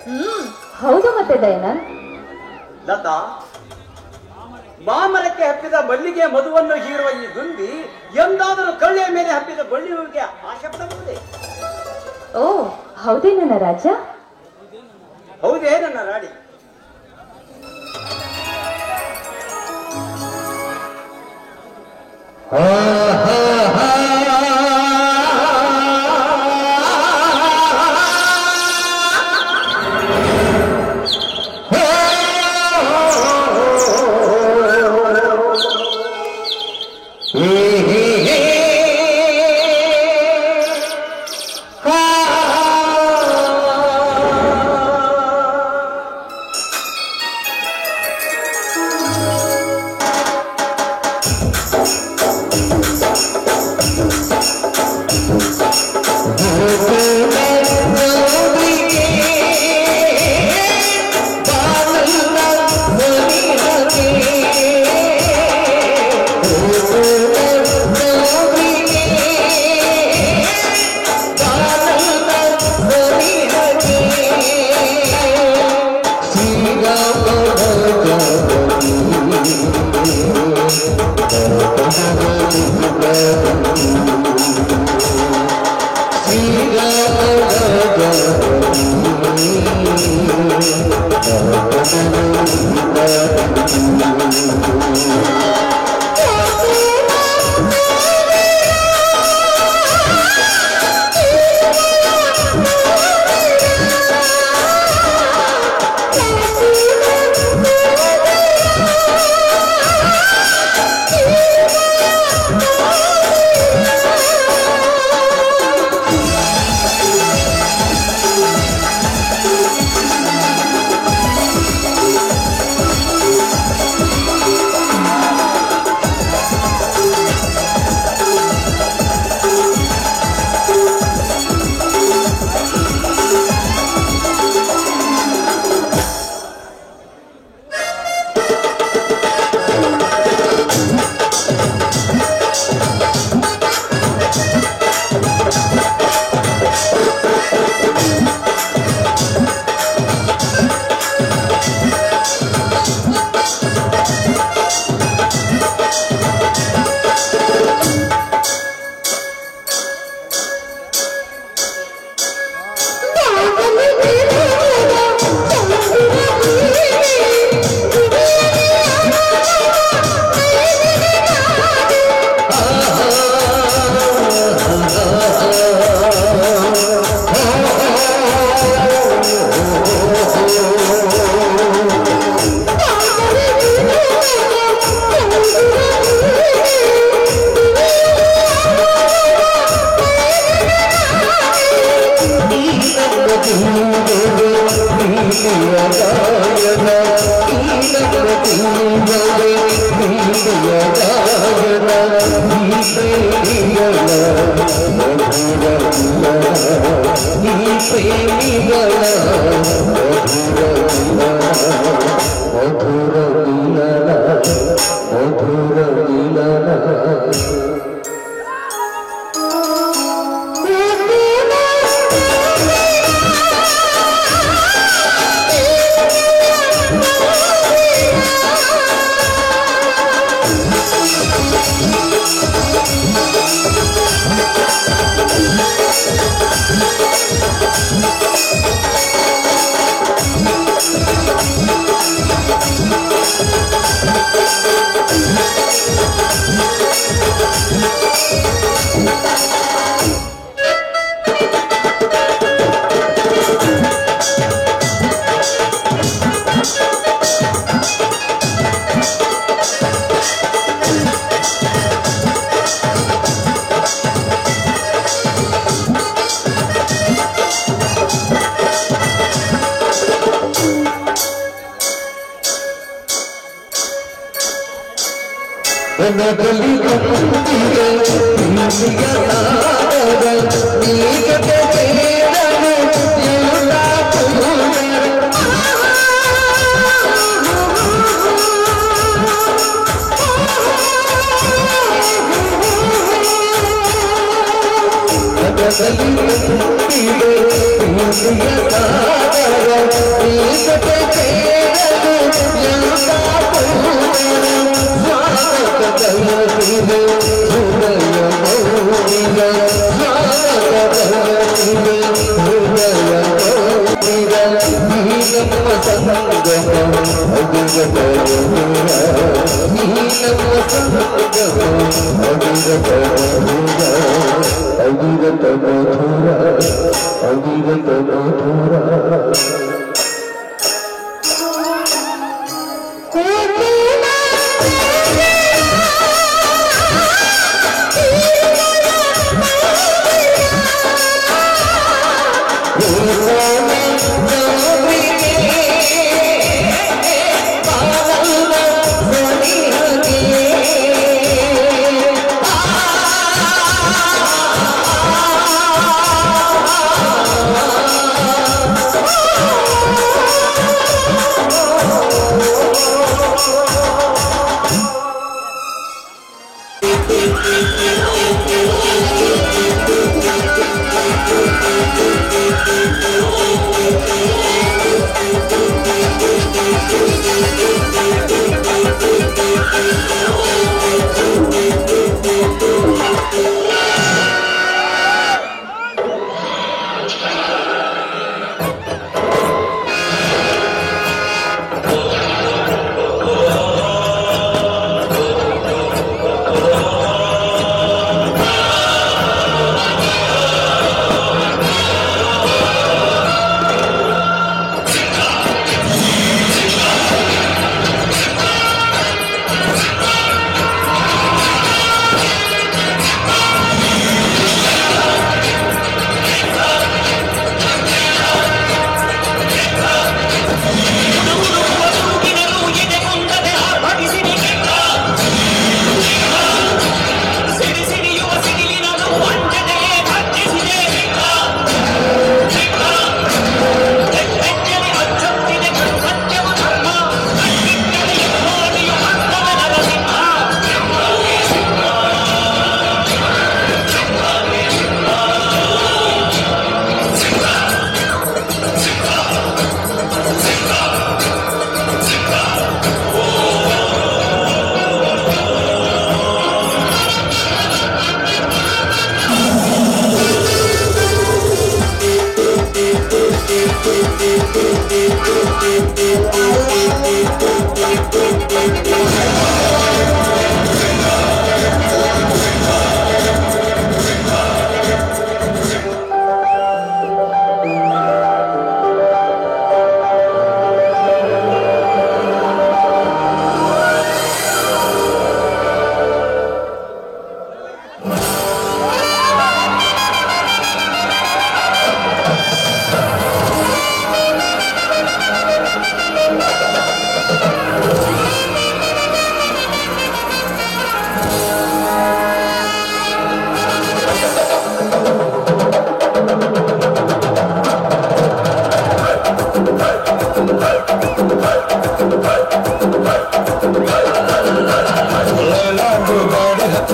ಹೌದು ಮತ್ತೆ ದಯಾನಂದ್. ಲತಾ, ಮಾಮರಕ್ಕೆ ಹಬ್ಬಿದ ಮಲ್ಲಿಗೆ ಮಧುವನ್ನು ಹೀರುವ ಈ ದುಂಬಿ ಎಂದಾದರೂ ಕಳ್ಳೆಯ ಮೇಲೆ ಹಬ್ಬಿದ ಬಳ್ಳಿ ಹೂವಿಗೆ ಆಶೆ ಪಡಬಹುದೇ? ಓ, ಹೌದೇ ನನ್ನ ರಾಜ? ಹೌದೇ ನನ್ನ ರಾಣಿ?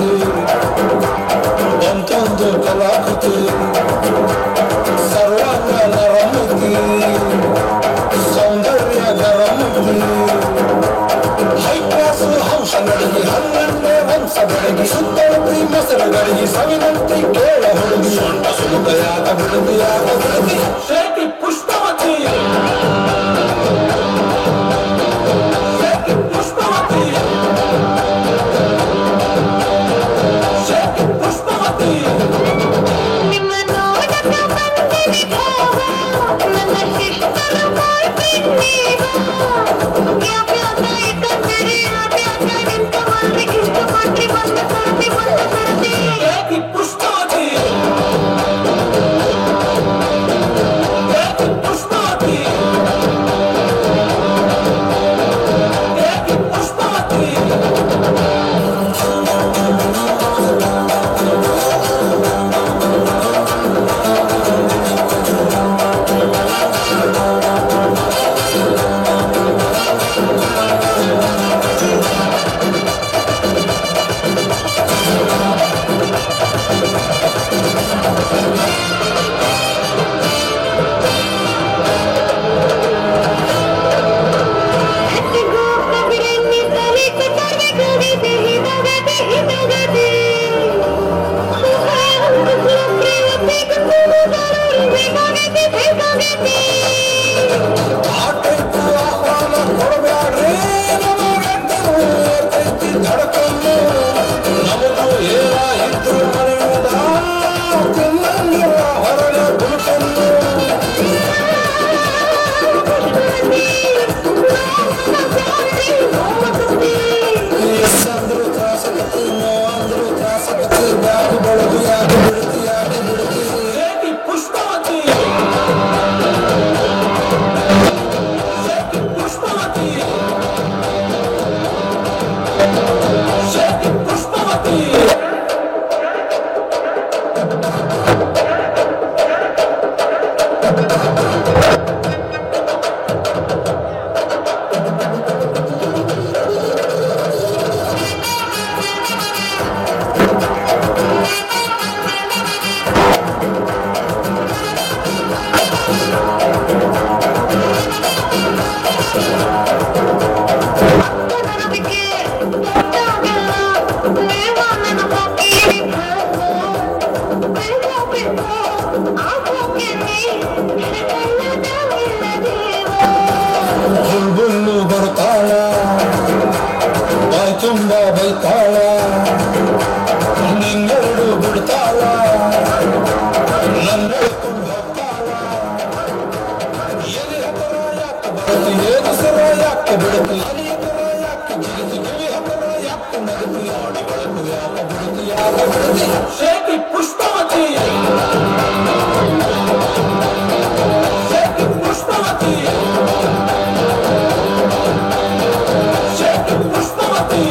ಕಲಾಕೃತಿ ಎಂತೊಂದು ಕಲಾಕೃತಿ ಸರ್ವಾಂಗ ನರಮತಿ ಸೌಂದರ್ಯ ಗರಮತಿ ಹೈಕ್ಲಾಸು ಹಂಸ ನಡಿಗೆ ಹನ್ನೊಂದೇ ವಂಶ ಬೆಳಗಿ ಸುತ್ತಳತಿ ಮೊಸರುಗಳಿಗೆ ಸವಿನಂತೆ ಕೇಳ ಹುಡುಗಿ ಸೊಂಟ ಸುಲಭಯಾದ ಬಿಡುದಿಯಾದ ಬಿಡುದಿ ಶೇಟಿ ಪುಷ್ಪವತಿ ಶೇಟಿ ಪುಷ್ಪವತಿ ಶೇಟಿ ಪುಷ್ಪವತಿ ನಿಮ್ಮ ನೋಡಕ ಬಂದಿದೆ ಭಾವ ನನ್ನ ಶಿಷ್ಟರು ಮಾಡ್ತೀನಿ ಯಾವ್ಯಾವ ಇಕ್ಕಂದಿರಿ ಯಾವ್ಯಾವ ನಿಂತ ಮಲ್ರಿಗೆ ಇಷ್ಟಪಟ್ರಿ ಬಂದ ಸರ್ತಿ ಶೇಟಿ ಪುಷ್ಪವತಿ ಶೇಟಿ ಪುಷ್ಪವತಿ ಶೇಟಿ ಪುಷ್ಪವತಿ ಹತ್ತಿಗೋ ಕಬಿರನ್ನಿ ತಲೆ ಕಟ್ಟರೆ ಕವಿತೆ ಹಿತಗತಿ ಹಿತಗತಿ ಪ್ರೇಮತೆ ಕುಂಕುಮಗಳು ಬೇಕಾಗತಿ ಬೇಕಾಗತಿ ಆಟೈತು ಆಹ್ವಾನ ಕೊಡಬ್ಯಾಡ್ರಿ ನಮಗೆಂದು ಏತೈತಿ ಧಡಕನ್ನು ನಮಗೂ ಏನ ಇದ್ರು ಮನೆಯುವುದ ತಿನ್ನಂಗಿಲ್ಲ ಹೊರಗೆ ಬುಲ್ಕನ್ನು ಎಷ್ಟಂದ್ರು ತ್ರಾಸಗತಿ ನೋವಂದ್ರು ತ್ರಾಸಗತಿ ಬ್ಯಾಗು ಬೆಳಗು ಯಾಕೆ ಬಿಡುತ್ತಿ ಯಾಕೆ ಬಿಡುತ್ತಿ ಶೇಟಿ ಪುಷ್ಪವತಿ ಶೇಟಿ ಪುಷ್ಪವತಿ ಶೇಟಿ ಪುಷ್ಪವತಿ ನನಗೆ ಗೊತ್ತಾಗಲ್ಲ ಪ್ರೇಮ ನನ್ನ ಬಗ್ಗೆ ಬೇಕು ಆಗೋಕೆ ಬುಲ್ಬುಲ್ಲು ಬರ್ತಾಳ ಬಾಯ್ ತುಂಬ ಬೈತಾಳ ನಿಂಗೆರಡು ಬಿಡ್ತಾಳ ನನ್ನ ಹೋಗ್ತಾಳ ಎಲ್ಲಿ ಹತ್ತರ ಯಾಕೆ ಬರುತ್ತಿ ಏನು ಸರ ಯಾಕೆ ಬಿಡುತ್ತಿ ಎಲ್ಲಿ ಹತ್ತರ ಯಾಕೆ ಜಿಗಿತಿ ಕಿವಿ ಹತ್ತರ ಯಾಕೆ ನಗುತ್ತಿ ಆಡಿ ಬೆಳಕು ಯಾಕೆ ಬಿಡುತ್ತಿ ಯಾಕೆ ಬಿಡುತ್ತಿ Shetty Pushpavathi Shetty Pushpavathi Shetty Pushpavathi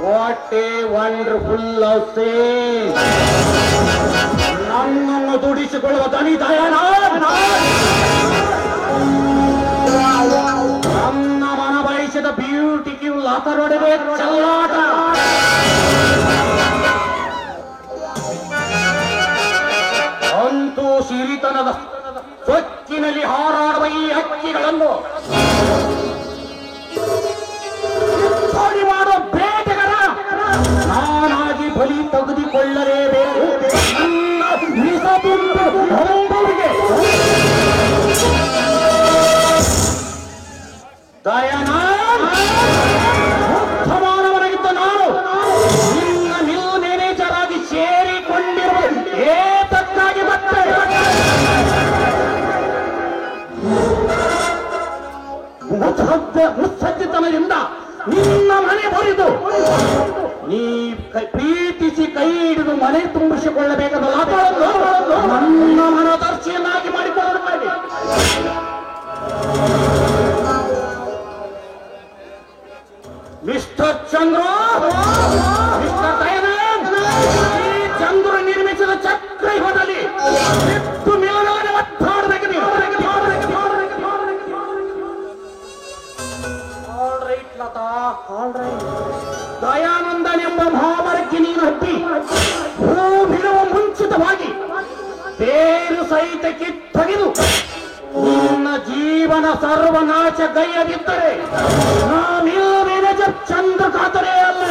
what a wonderful love scene. ನನ್ನನ್ನು ದುಡಿಸಿಕೊಳ್ಳುವ ದನಿ ದಯಾನಂದ್ ನನ್ನ ಮನ ಬಯಸಿದ ಬ್ಯೂಟಿಫುಲ್ ಆತರೊಡವೆ ಚೆಲ್ಲಾಟ. ಅಂತೂ ಸಿರಿತನದ ಸೊಚ್ಚಿನಲ್ಲಿ ಹಾರಾಡುವ ಈ ಹಕ್ಕಿಗಳನ್ನು ದಾಳಿ ಮಾಡುವ ಬೇಟೆಗಾರ ನಾನಾಗಿ ಬಲಿ ತೆಗೆದುಕೊಳ್ಳಲೇಬೇಕು. ನನ್ನ ನಿಜದುಂಬು ಹೊಂಬುವಿಗೆ ದಯಾನಂದ್ ಉತ್ತಮವನಾಗಿದ್ದ ನಾನು ನಿನ್ನ ಮಿಲ್ ಮ್ಯಾನೇಜರ್ ಆಗಿ ಸೇರಿಕೊಂಡಿರುವ ಏತಕ್ಕಾಗಿ ಬರ್ತೇನೆ. ಮುತ್ಸಜ್ಜಿತನದಿಂದ ನಿನ್ನ ಮನೆ ಮುರಿದು ನೀ ಪ್ರೀತಿಸಿ ಕೈ ಹಿಡಿದು ಮನೆ ತುಂಬಿಸಿಕೊಳ್ಳಬೇಕಾದ ಲಾಭವನ್ನು ನನ್ನ ಮನದರ್ಶಿಯನ್ನಾಗಿ ಮಾಡಿಕೊಳ್ಳಬೇಡಿ. ಮಿಸ್ಟರ್ ಚಂದ್ರ, ಮಿಸ್ಟರ್ ದಯಾನಂದ್, ಈ ಚಂದ್ರ ನಿರ್ಮಿಸಿದ ಚಕ್ರವ್ಯೂಹದಲ್ಲಿ ಎಷ್ಟು ಮೇಲನೆ ಒತ್ತಾಡಬೇಕು ನೀವು. ದಯಾನಂದನೆಂಬ ಮಹಾಮರಕ್ಕೆ ನೀನು ಹತ್ತಿ ಹೂ ಬಿಡುವ ಮುಂಚಿತವಾಗಿ ಬೇರು ಸಹಿತ ಕಿತ್ತೊಗೆದು ನಿನ್ನ ಜೀವನ ಸರ್ವನಾಶ ಗೈಯದಿದ್ದರೆ ನಾನಿಲ್ಲವೇನೆ ಚಂದ್ರ ಕಾತರೇ ಅಲ್ಲ.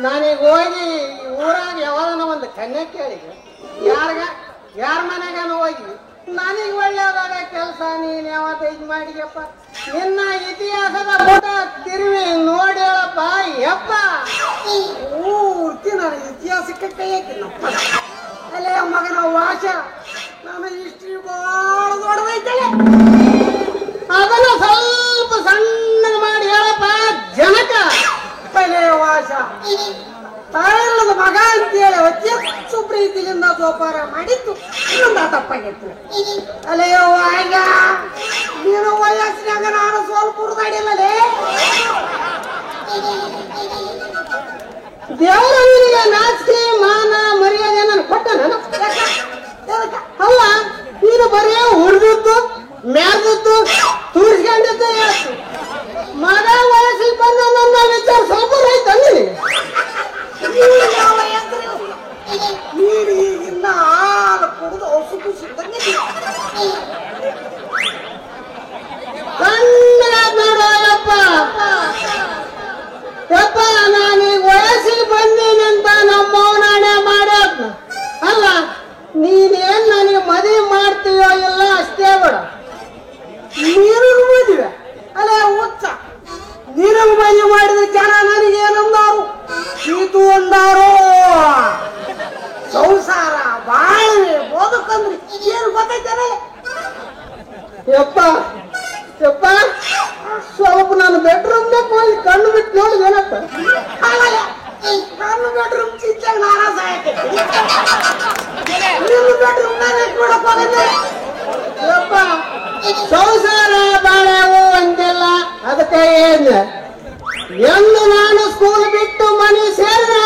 ನಾನೀಗ ಹೋಗಿ ಊರಾಗ ಯಾವಾಗನ ಒಂದು ಕನ್ಯಾ ಕೇಳಿದೆ, ಯಾರ ಮನೆಗಾನು ಹೋಗಿ ನನಗೆ ಒಳ್ಳೆಯದಾಗ ಕೆಲಸ ನೀನ್ ಯಾವತ್ತ ಇದ್ ಮಾಡಿಯಪ್ಪ, ನಿನ್ನ ಇತಿಹಾಸದ ಪುಟ ತಿರುವಿ ನೋಡಿ ಹೇಳಪ್ಪ. ಯಪ್ಪ ಪೂರ್ತಿ ನಾನು ಇತಿಹಾಸಕ್ಕೆ ಕೈ ಹಾಕಿನಪ್ಪ. ಅಲ್ಲೇ ಮಗನ ವಾಸ ನಾನು ಹಿಸ್ಟ್ರಿ ಬಹಳ ದೊಡ್ಡದೈತಲ್ಲ, ಅದನ್ನ ಸ್ವಲ್ಪ ಸಣ್ಣ ಮಾಡಿ ಹೇಳಪ್ಪ ಜನಕ. ಅಲ್ಲೇ ವಾಸ ತಾಯಿಲ್ಲದ ಮಗ ಅಂತೇಳಿ ಹೆಚ್ಚು ಪ್ರೀತಿಯಿಂದ ಜೋಪಾನ ಮಾಡಿತ್ತು, ಇನ್ನೊಂದ ತಪ್ಪಾಗಿತ್ತು. ಅಲೆಯೋ ಆಗ ನೀನು ವಯಸ್ಸಿನಾಗ ನಾನು ಸ್ವಲ್ಪ ಹುರಿದಾಡಿಲ್ಲಲೇ. ದೇವರ ನಿನಗೆ ನಾಚಿಕೆ ಮಾನ ಮರ್ಯಾದೆ ನಾನು ಕೊಟ್ಟ ನಾನು ಅಲ್ಲ, ನೀನು ಬರೀ ಹುರಿದಿದ್ದು ಮ್ಯಾರ್ದಿದ್ದು ತೂರಿಸ್ಕೊಂಡಿದ್ದು ಹೇಳ್ತು. ಮಗ ವಯಸ್ಸಿಗೆ ಬಂದ ನನ್ನ ವಿಚಾರ ಸ್ವಲ್ಪ ರೈತ ನೀನು ಈಗಿನ್ನ ಹಾಲು ಕುಡಿದು ಔಷಧಿ ಸಿಗ್ತಂಗೆ ನೋಡಪ್ಪ. ಯಪ್ಪ ನಾನೀಗ ವಯಸ್ಸಿಗೆ ಬಂದೀನಂತ ನಮ್ಮವನಾಣೆ ಮಾಡೋದ್ ಅಲ್ಲ, ನೀನೇನ್ ನನಗೆ ಮದುವೆ ಮಾಡ್ತೀಯೋ ಇಲ್ಲ ಅಷ್ಟೇ ಬೇಡ. ನೀರಿಗೂ ಮದುವೆ ಅಲ್ಲೇ ಹುಚ್ಚ, ನೀರಿಗೂ ಮದುವೆ ಮಾಡಿದ ಜನ ನನಗೇನಂದಾರು ಇದು ಅಂದಾರು. ಸಂಸಾರ ಬಾಳ್ವೆ ಬದುಕಂದ್ರಿ ಏನು ಗೊತ್ತೈತೆ. ಯಪ್ಪ ಯಪ್ಪ ಸ್ವಲ್ಪ ನಾನು ಬೆಡ್ರೂಮ್ನಾಗ ಹೋಗಿ ಕಣ್ಣು ಬಿಟ್ಟು ನೋಡಿದೇನಪ್ಪ. ನನ್ನ ಬೆಡ್ರೂಮ್ ಚಿಂಚಾಗ ನಾನಾ ಸಾಯಕ್ಕೆ ನಿಮ್ಮ ಬೆಡ್ರೂಮ್ನಾಗ ನೋಡಕ್ ಹೋಗಂದೆ. ಯಪ್ಪ ಸಂಸಾರ ಬಾಳೆವು ಅಂತೆಲ್ಲ ಅದಕ್ಕೆ ಏನು ಎಂದು ನಾನು ಸ್ಕೂಲ್ ಬಿಟ್ಟು ಮನೆ ಸೇರಿದ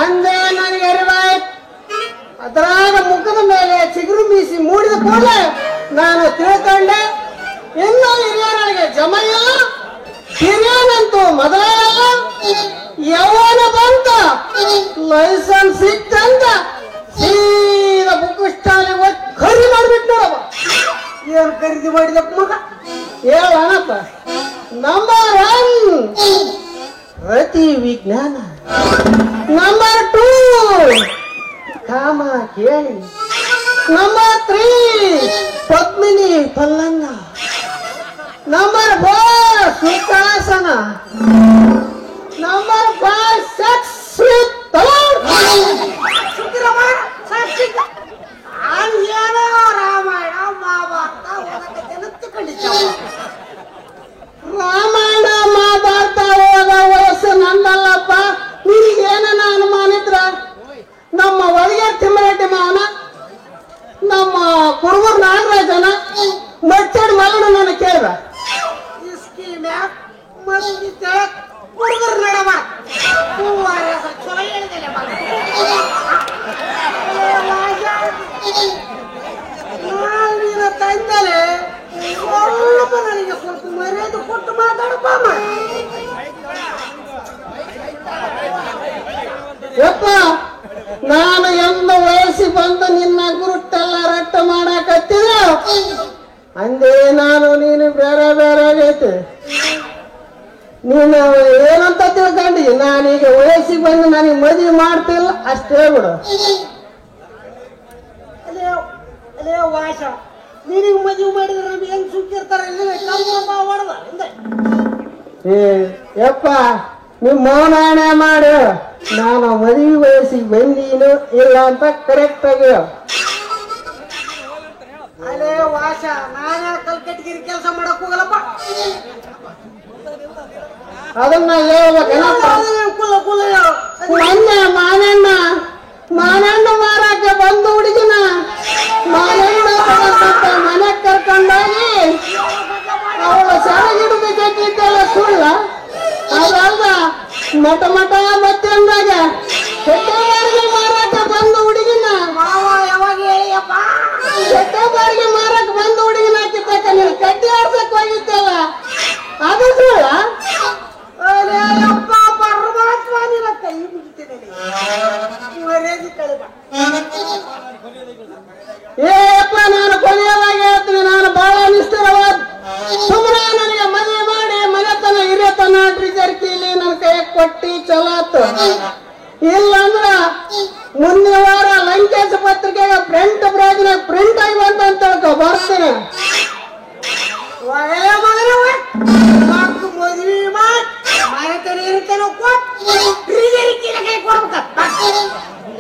ಅಂದೇ ನನಗೆ ಅರಿವಾಯ್ತು. ಅದರಾಗ ಮುಖದ ಮೇಲೆ ಚಿಗುರು ಮೀಸಿ ಮೂಡಿದ ಕೂಡಲೇ ನಾನು ತಿಳ್ಕೊಂಡೆ, ಇನ್ನು ಹಿರಿಯರಿಗೆ ಜಮ ಇಲ್ಲ, ಹಿರಿಯನಂತೂ ಮೊದಲೇ ಅಲ್ಲ. ಯಾವನ ಬಂತ ಲೈಸೆನ್ಸ್ ಸಿಕ್ತಂತ ಸೀದಾ ಬುಕ್ ಸ್ಟಾಲ್ ಖರೀದಿ ಮಾಡ್ಬಿಟ್ಟು ನೋಡಪ್ಪ. ಏನ್ ಖರೀದಿ ಮಾಡಿದಪ್ಪ ಮಗ ಹೇಳಪ್ಪ. ನಂಬರ್ 1 ರತಿ ವಿಜ್ಞಾನ, ನಂಬರ್ 2 ಕಾಮ ಕೇಳಿ, ನಂಬರ್ 3 ಪದ್ಮಿನಿ ಪಲ್ಲಂಗ, ನಂಬರ್ 4 ಸುಖಾಸನ, ನಂಬರ್ 5 ಸೆಕ್ಸಿ ಏನೋ ರಾಮಾಯಣ ಮಹಾಭಾರತ ರಾಮಾಯಣ ಮಹಾಭಾರತ ಓದ ವಯಸ್ಸು ನಂದಲ್ಲಪ್ಪ. ನಿನಗೇನ ಅನುಮಾನ ಇದ್ರ ನಮ್ಮ ಒಳಗೆ ತಿಮ್ಮರೆಡ್ಡಿ ಮಾವನ, ನಮ್ಮ ಕುರುಬೂರು ನಾಗರಾಜನ, ಮಚ್ಚಡಿ ಮಗನ ನಾನು ಕೇಳಿದ ಹುಡುಗರು ನಡವ ಚಲೋ ಹೇಳಿದೆ ತಂದಲೆ ಸ್ವಲ್ಪ ನನಗೆ ಸ್ವಲ್ಪ ಮರ್ಯಾದೆ ಕೊಟ್ಟು ಮಾತಾಡಪ್ಪ. ಯಪ್ಪ, ನಾನು ಎಂದ ವಯಸ್ಸಿಗೆ ಬಂದು ನಿನ್ನ ಗುರುಟ್ಟೆಲ್ಲ ರಟ್ಟ ಮಾಡಾಕತ್ತಿದ ಅಂದೇ ನಾನು ನೀನು ಬೇರೆ ಬೇರೆ ಆಗೈತೆ. ನೀನು ಏನಂತ ತಿಳ್ಕೊಂಡಿ? ನಾನೀಗ ವಯಸ್ಸಿಗೆ ಬಂದು ನನಗೆ ಮದುವೆ ಮಾಡ್ತಿಲ್ಲ ಅಷ್ಟೇ ಬಿಡು. ಅಲ್ಲೇ ವಾಸ, ನಿನಗೆ ಮದುವೆ ಮಾಡಿದ್ರೆ ನಮ್ಗೆ ಹೆಂಗ್ ಸುಕ್ಕಿರ್ತಾರ ಹೊಡೆದ ಯಪ್ಪ, ನೀವು ಮೌನಾಣೆ ಮಾಡು. ನಾನು ಮದುವೆ ವಯಸ್ಸಿಗೆ ಬಂದೀನು ಇಲ್ಲ ಅಂತ ಕರೆಕ್ಟ್ ಆಗಿ ಅಲ್ಲೇ ವಾಸ, ನಾನೇ ಕಲ್ಕಟ್ಟಿಗಿರಿ ಕೆಲಸ ಮಾಡಕ್ ಹೋಗಲ್ಲಪ್ಪ. ಅದನ್ನ ಮೊನ್ನೆ ಮಾನಣ್ಣ ಮಾರಕ್ಕೆ ಬಂದು ಹುಡುಗಿನ ಮಾನಣ್ಣ ಮನೆ ಕರ್ಕೊಂಡೋಗಿ ಅವಳ ಸೆಳಗಿಡದು ಕೆಟ್ಟಿದ್ದೆಲ್ಲ ಸುಳ್ಳ. ಅದಲ್ದ ಮಠ ಮತ್ತೆ ಅಂದಾಗ ಕೆಟ್ಟಬಾರಿಗೆ ಮಾರಕ್ಕೆ ಬಂದು ಹುಡುಗಿನ ಯಾವಾಗ ಹೇಳಿಯಪ್ಪ? ಕೆಟ್ಟಬಾರಿಗೆ ಮಾರಕ್ಕೆ ಬಂದು ಹುಡುಗಿನ ಹಾಕಿದ್ದಕ್ಕ ನೀನು ಕಟ್ಟಿ ಆಡ್ಸಕ್ ಹೋಗಿದ್ದಲ್ಲ ಅದು ಸುಳ್ಳ. ಅಪ್ಪ ಪರಮಾತ್ಮ ನಿನ್ನ ಕೈ ಮುಗಿತೀನಿ ಮರ್ಯಾದೆ ಕಳೆದ. ಏಪ್ಪ, ನಾನು ಕೊನೆಯವಾಗಿ ಹೇಳ್ತೀನಿ, ನಾನು ಬಹಳ ನಿಷ್ಠುರವಾದ. ಸುಮ್ಮನೆ ನನಗೆ ಮದುವೆ ಮಾಡಿ ಮನೆತನ ಹಿರಿಯತನ ಟ್ರಿಜರ್ಕಿಲಿ ನನ್ನ ಕೈ ಕೊಟ್ಟಿ ಚಲಾತು. ಇಲ್ಲಂದ್ರ ಮುಂದಿನ ವಾರ ಲಂಕೇಶ್ ಪತ್ರಿಕೆಗೆ ಫ್ರಂಟ್ ಬ್ರಾಜ್ನ ಪ್ರಿಂಟ್ ಆಗಿ ಬಂತ ಅಂತ ಹೇಳ್ಕೊ ಬರ್ತೇನೆ. ಮದುವೆ ಮಾಡಿ ಮನೆತನ ಹಿರಿತನ ಕೈ ಕೊಡ್ಬೇಕ.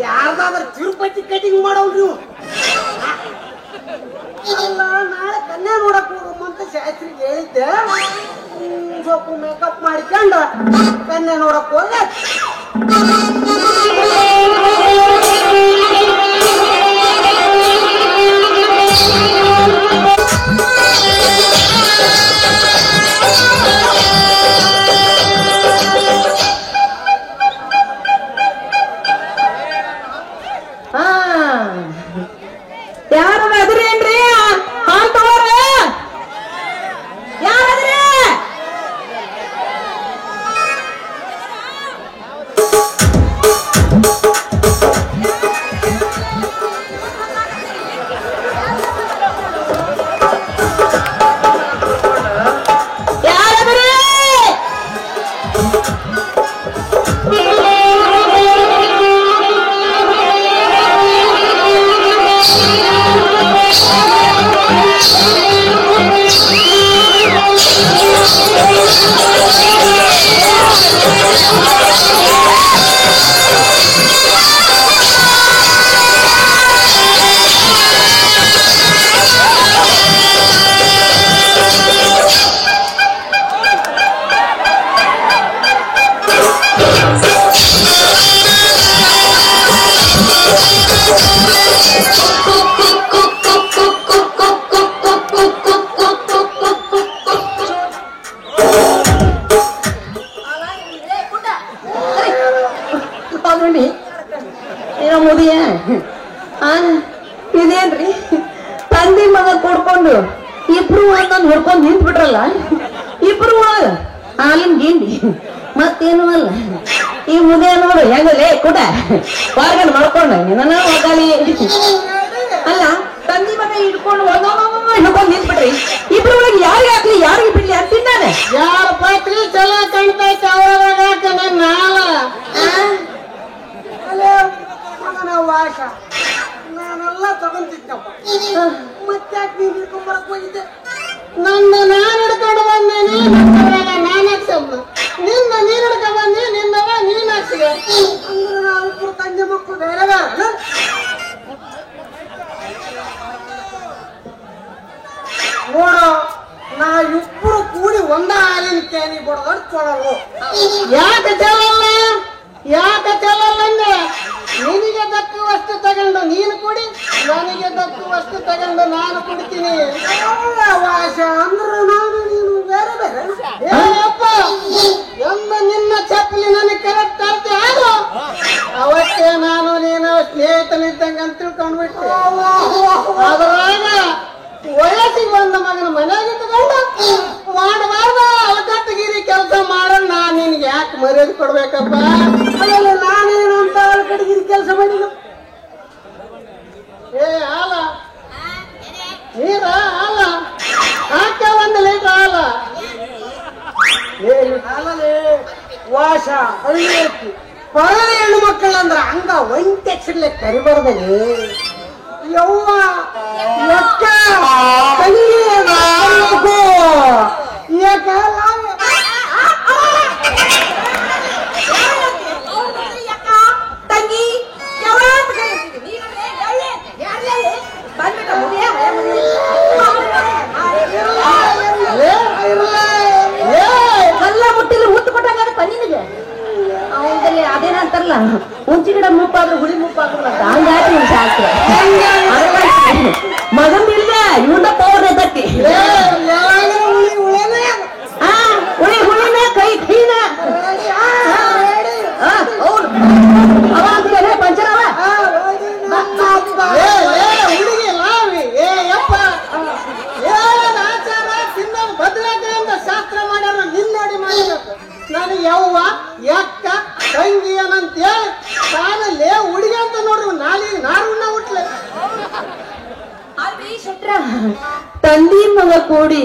ಯಾರ್ದಾದ್ರೂ ತಿರುಪತಿ ಕಟಿಂಗ್ ಮಾಡೋರು ನೀವು. ಅಲ್ಲ, ನಾಳೆ ಕನ್ಯಾ ನೋಡಕ್ ಹೋಗಮ್ಮಂತ ಶಾಸ್ತ್ರಿಗೆ ಹೇಳಿದ್ದೆ. ಸ್ವಲ್ಪ ಮೇಕಪ್ ಮಾಡಿಕೊಂಡು ಕನ್ಯಾ ನೋಡಕ್ ಹೋಗ. ಯಾರ ಅದ್ರೇನ್ರಿ? ಯಾರದ್ರಿ? ಮುದಿಯ ಇದೇನ್ರಿ? ತಂದಿ ಮಗ ಕೊಡ್ಕೊಂಡು ಇಬ್ರು ಒಂದೊಂದು ಹೊಡ್ಕೊಂಡು ನಿಂತ್ ಬಿಟ್ರಲ್ಲ. ಇಬ್ರು ಒಳಗ ಹಾಲಿನ ಗಿಂಡಿ ಮತ್ತೇನು ಅಲ್ಲ. ಈ ಮುದಿಯ ನೋಡು ಹೆಂಗಲೇ ಕೂಟ ಹೊರಗಡೆ ಮಾಡ್ಕೊಂಡ ನನ್ನ ಹೋಗಲಿ ಅಲ್ಲ. ತಂದಿ ಮಗ ಹಿಡ್ಕೊಂಡು ಹಿಡ್ಕೊಂಡು ನಿಂತ್ ಬಿಟ್ರಿ. ಇಬ್ರು ಒಳಗೆ ಯಾರಿಗೆ ಹಾಕ್ಲಿ ಯಾರಿಗೆ ಬಿಡ್ಲಿ ಅಂತ ತಿನ್ನಾನೆ. ಯಾರ ಪಾತ್ರಿ ಚಲೋ ಕಾಣ್ತೈತೆ ಅವ್ರೊಳಗ ನಾಲ ವಾಸ ನಾನೆಲ್ಲ ತಗೊಂತಿದ್ದಪ್ಪ. ಮತ್ತೆ ನೀನ್ ಹಿಡ್ಕೊಂಡ್ ಬರಕ್ ಹೋಗಿದ್ದೆ. ನನ್ನ ನಾನು ಹಿಡ್ಕೊಂಡು ಬಂದೇನೆ. ನಾನೇ ನಾವಿಬ್ರು ಕೂಡಿ ಒಂದ ಹಾಲಿನ ಕ್ಯಾನಿ ಬಡದೊಡ್ ಕೊಡಲು. ಯಾಕೆ ಚೆಲ್ಲಲ್ಲ? ಯಾಕೆ ಚೆಲ್ಲಲ್ಲ ಅಂದ್ರೆ ನಿನಗೆ ದಕ್ಕುವಷ್ಟು ತಗೊಂಡು ನೀನು ಕುಡಿ, ನನಗೆ ದಕ್ಕುವಷ್ಟು ತಗೊಂಡು ನಾನು ಕುಡಿತೀನಿ. ವಾಶ ಅಂದ್ರು ನಾನು ನೀನು ಬೇರೆ ಬೇರೆ. ಏಪ್ಪ ಎಂದ ನಿನ್ನ ಚಪ್ಪಲಿ ನನಗೆ ಕರೆಕ್ಟ್ ಅರ್ಥ ಆದ್ರು ಅವತ್ತೇ ನಾನು ನೀನು ಸ್ನೇಹಿತನಿದ್ದಂಗೆ ಅಂತ ತಿಳ್ಕೊಂಡ್ಬಿಟ್ಟೆ. ಅದ್ರಾಗ ವಯಸ್ಸಿಗೆ ಬಂದ ಮಗನ ಮನೆಯಾಗ ಇಟ್ಕೊಂಡು ಮಾಡಬಾರ್ದ ಅಲಕಟ್ಟಗಿರಿ ಕೆಲಸ ಮಾಡೋಣ. ನಾನು ನಿನ್ಗೆ ಯಾಕೆ ಮರ್ಯಾದೆ ಕೊಡ್ಬೇಕಪ್ಪ? ಅಲ್ಲ ನಾನೇನು ಅಂತ ಅಲಕಟ್ಟಗಿರಿ ಕೆಲಸ ಮಾಡಿದ? ಏ ಹಾಲ ನೀರ ಹಾಲ ಹಾಕ, 1 ಲೀಟರ್ ಹಾಲ. ಹಾಲೇ ವಾಶ ಅಳಿಯಕ್ಕೆ ಪರದ ಹೆಣ್ಣು ಮಕ್ಕಳಂದ್ರ ಹಂಗ ಒಂಟೆಕ್ಸಿಡ್ಲೆ ಕರಿಬಾರ್ದಲ್ಲಿ. ಯವ್ವ ಎಕ್ಕ ತಂಗಿ ಕಲ್ಲ ಮುಟ್ಟಿಲ್ಲ ಮುತ್ತು ಕೊಟ್ಟಾಗ ನಿನಗೆ ಅವನಲ್ಲಿ ಅದೇನಂತಾರಲ್ಲ, ಹುಂಚಿ ಗಿಡ ಮುಪ್ಪಾದ್ರು ಹುಳಿ ಮುಪ್ಪಾದ್ರಲ್ಲ ಹಂಗಾಗಿ ಶಾಸ್ತ್ರ ಮಗಂದಿಲ್ಲ ಇವಂದ ಪವರ್ ಎದ್ದತ್ತಿ. ಹುಳಿ ಹುಳಿನ ಕೈ ಕೈನ ಹೌದು ಅವಾಗ ಪಂಚರವ ಹುಡುಗಿ ಲಾವಿ. ಏ ಯಪ್ಪ ಏನ್ ಆಚಾರ ತಿನ್ನೋದು ಬದಲಾದ್ರೆ ಅಂತ ಶಾಸ್ತ್ರ ಮಾಡ್ಯಾರ. ನಿನ್ನೋಡಿ ಮಾಡಬೇಕು. ನಾನು ಯವ್ವ ಯಕ್ಕ ತಂಗಿ ಏನಂತೇಳಿ ಕಾಲಲ್ಲೇ ಹುಡುಗಿ ಅಂತ ನೋಡ್ರಿ ನಾಲಿಗೆ ನಾರುಣ್ಣ ಹುಟ್ಲೆ. ತಂದಿ ಮಗ ಕೂಡಿ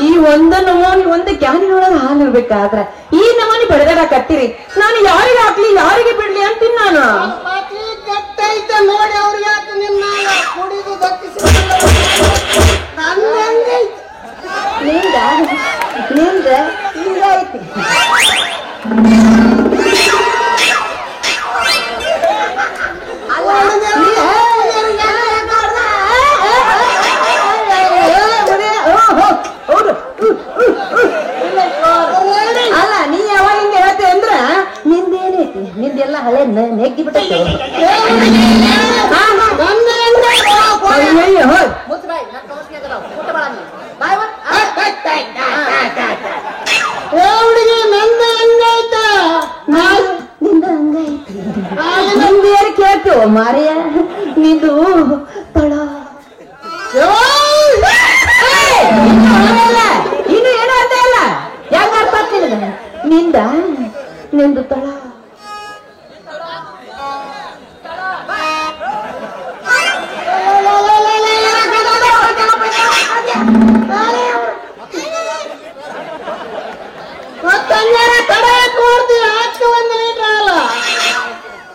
ಈ ಒಂದು ಕ್ಯಾನಿನೊಳಗೆ ಹಾಲು ಇರ್ಬೇಕಾದ್ರ ಈ ನಮೂನಿ ಬೆಳೆದಾರ ಕಟ್ಟಿರಿ. ನಾನು ಯಾರಿಗೆ ಹಾಕ್ಲಿ ಯಾರಿಗೆ ಬಿಡ್ಲಿ ಅಂತೀನಿ ನಾನು. ಕೆಟ್ಟೈತೆ ನೋಡಿ ಅವ್ರಿಗೆ ಯಾಕೆ ನಿನ್ನ ಕುಡಿದು ದಕ್ಕಿಸಿ ನಿಂದ ನಿಂದ ಹಿಂಗೈತಿ. ಅಲ್ಲ ನೀ ಯಾವಾಗ ಹಿಂಗೆ ಹೇಳ್ತೇವೆ ಅಂದ್ರ ನಿಂದೇನೈತಿ? ನಿಂದೆಲ್ಲ ಹಳೆ ನೆಗ್ಗಿ ಬಿಟ್ಟೈತೆ. ಹುಡುಗಿ ನಂದ ಹಂಗೈತ ನಿಂದ ಹಂಗೈತಿ. ನಿಂದೇನು ಕೇಳ್ತೀವ ಮಾರಿಯ? ನಿಂದು ತಳ ಇನ್ನು ಏನು ಅರ್ಥ ಇಲ್ಲ. ಯಾಕ ಅರ್ಥ ಆಗ್ತಿಲ್ಲ ನಿಂದ? ನಿಂದು ತಳ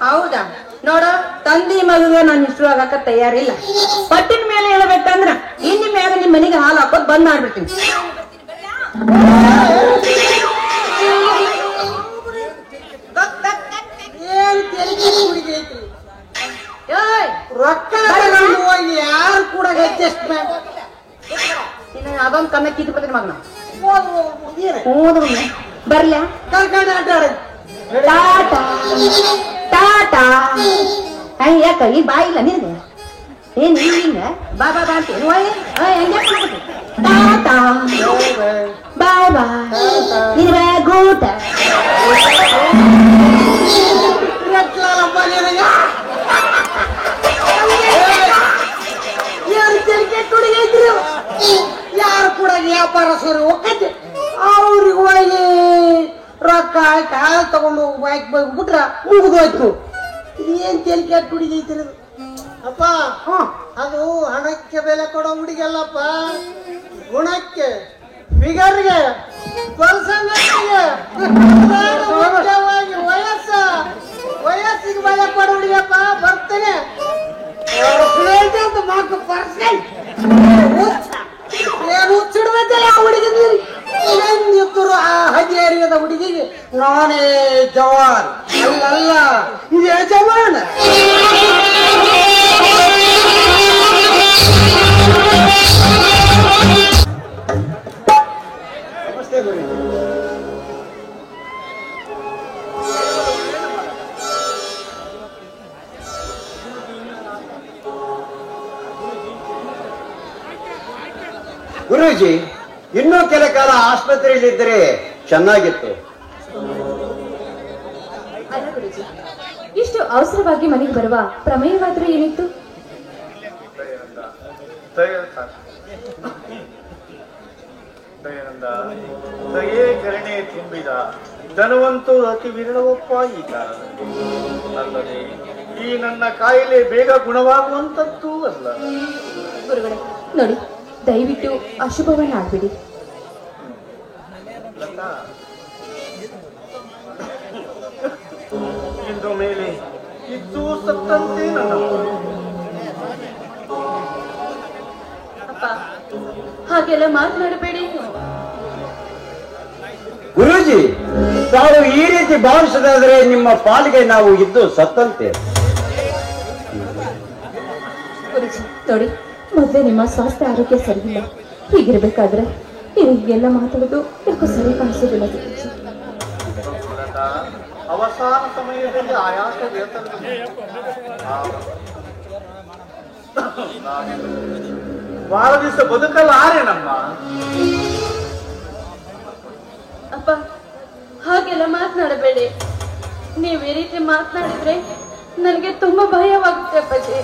ಹೌದಾ? ನೋಡ ತಂದಿ ಮಗುಗೆ ನಾನು ಇಷ್ಟು ಆಗಕ್ಕ ತಯಾರಿಲ್ಲ. ಪಟ್ಟಿನ ಮೇಲೆ ಹೇಳ್ಬೇಕಂದ್ರ ಇನ್ನು ಮೇಲೆ ನಿಮ್ ಮನೆಗೆ ಹಾಲು ಹಾಕೋದ್ ಬಂದ್ ಮಾಡ್ಬಿಡ್ತೀನಿ. ಏನ್ ತೆರಿಗೆ ಹುಡುಗಿ ಐತ್ರಿ? ರೊಕ್ಕ ಹೋಗಿ ಯಾರು ಕೂಡ ಅಡ್ಜಸ್ಟ್ಮೆಂಟ್ ಅದೊಂದು ಕನ್ನ ಕಿತ್ತು ಬಿಡ್ತೀನಿ ಮಗನ. ಬರ್ಲ ಕರ್ಕೊಂಡು ಆಟ ಆಡ. ಟಾಟಾ ಟಾಟಾ. ಯಾಕ ಈ ಬಾಯಿ ಇಲ್ಲ ನಿನಗೆ? ಏನ್ ಹಿಂಗ ಬಾ ಬಾ ಬಾ ಅಂತೀನಿ ಒಳ್ಳೆ ಟಾಟಾ ಬಾಯ್ ಬಾಯ್ ನಿನ್ ಗೂಟ. ಯಾರು ಕೂಡ ವ್ಯಾಪಾರ ಸರಿ ಒಕ್ಕತ್ತೆ ಅವ್ರಿಗೆ ಹೋಗಿ ರೊಕ್ಕ ಹಾಕಿ ಹಾಲು ತಗೊಂಡು ಬಾಯ್ಕ್ ಬಿಟ್ರ ಮುಗಿದೋಯ್ತು. ಇದೇನ್ ತೆಲಿಕೆ ಹುಡುಗಿ ಐತಿರೋದು ಅಪ್ಪ. ಅದು ಹಣಕ್ಕೆ ಬೆಲೆ ಕೊಡೋ ಹುಡುಗಿಯಲ್ಲಪ್ಪ, ಗುಣಕ್ಕೆ, ಫಿಗರ್ಗೆ, ಪರ್ಸನಾಲಿಟಿಗೆ, ವಯಸ್ಸಿಗೆ ಬೆಲೆ ಕೊಡೋ ಹುಡುಗಿಯಪ್ಪ. ಬರ್ತೇನೆ ಏನು ಹುಚ್ಚಿಡ್ಬೇಕಲ್ಲ ಆ ಹುಡುಗಿ. ಏನಿದ್ರು ಆ ಹದಿಹರಿಯದ ಹುಡುಗಿಗೆ ನಾನೇ ಜವಾನ್ ಅಲ್ಲಲ್ಲ, ಇದೇ ಜವಾನ್. ಗುರುಜಿ. ಗುರೂಜಿ, ಇನ್ನೂ ಕೆಲ ಕಾಲ ಆಸ್ಪತ್ರೆಯಲ್ಲಿದ್ದರೆ ಚೆನ್ನಾಗಿತ್ತು. ಅಲ್ಲ ಗುರುಜಿ, ಇಷ್ಟು ಅವಸರವಾಗಿ ಮನೆಗೆ ಬರುವ ಪ್ರಮೇಯವಾದ್ರೂ ಏನಿತ್ತು? ದಯಾನಂದ, ದಯೆ ಕರುಣೆ ತುಂಬಿದ ಧನವಂತೂ ಅತಿ ವಿರಳವಪ್ಪ ಈ ಕಾಲದಲ್ಲಿ. ಅಲ್ಲದೆ ಈ ನನ್ನ ಕಾಯಿಲೆ ಬೇಗ ಗುಣವಾಗುವಂತದ್ದೂ ಅಲ್ಲ. ಗುರುಗಳೇ ನೋಡಿ, ದಯವಿಟ್ಟು ಅಶುಭವನ್ನಾಡ್ಬಿಡಿ. ಲತಾ, ಇಂದು ಮೇಲೆ ಇದ್ದು ಸತ್ತಂತೆ ನನ್ನ ಅಪ್ಪ, ಹಾಗೆಲ್ಲ ಮಾತನಾಡಬೇಡಿ. ಗುರೂಜಿ, ತಾವು ಈ ರೀತಿ ಭಾವಿಸದಾದ್ರೆ ನಿಮ್ಮ ಪಾಲಿಗೆ ನಾವು ಇದ್ದು ಸತ್ತಂತೆ. ಗುರುಜಿ ನೋಡಿ, ಮೊದಲೇ ನಿಮ್ಮ ಸ್ವಾಸ್ಥ್ಯ ಆರೋಗ್ಯ ಸರಿಯಿಲ್ಲ. ಹೀಗಿರ್ಬೇಕಾದ್ರೆ ಹೀಗೆಲ್ಲ ಮಾತಾಡೋದು ಯಾಕೋ ಸರಿ ಕಾಣಿಸೋದಿಲ್ಲ ಗುರುಜಿ. ಲತಾ, ಅವಸಾನ ಸಮಯದಲ್ಲಿ ಆಯಾಸ ವೇತನ ಬಹಳ ದಿವಸ ಬದುಕಲಾರೆ ನಮ್ಮ. ಅಪ್ಪ, ಹಾಗೆಲ್ಲ ಮಾತನಾಡಬೇಡಿ. ನೀವು ಈ ರೀತಿ ಮಾತನಾಡಿದ್ರೆ ನನಗೆ ತುಂಬಾ ಭಯವಾಗುತ್ತೆ ಅಪ್ಪಾಜಿ.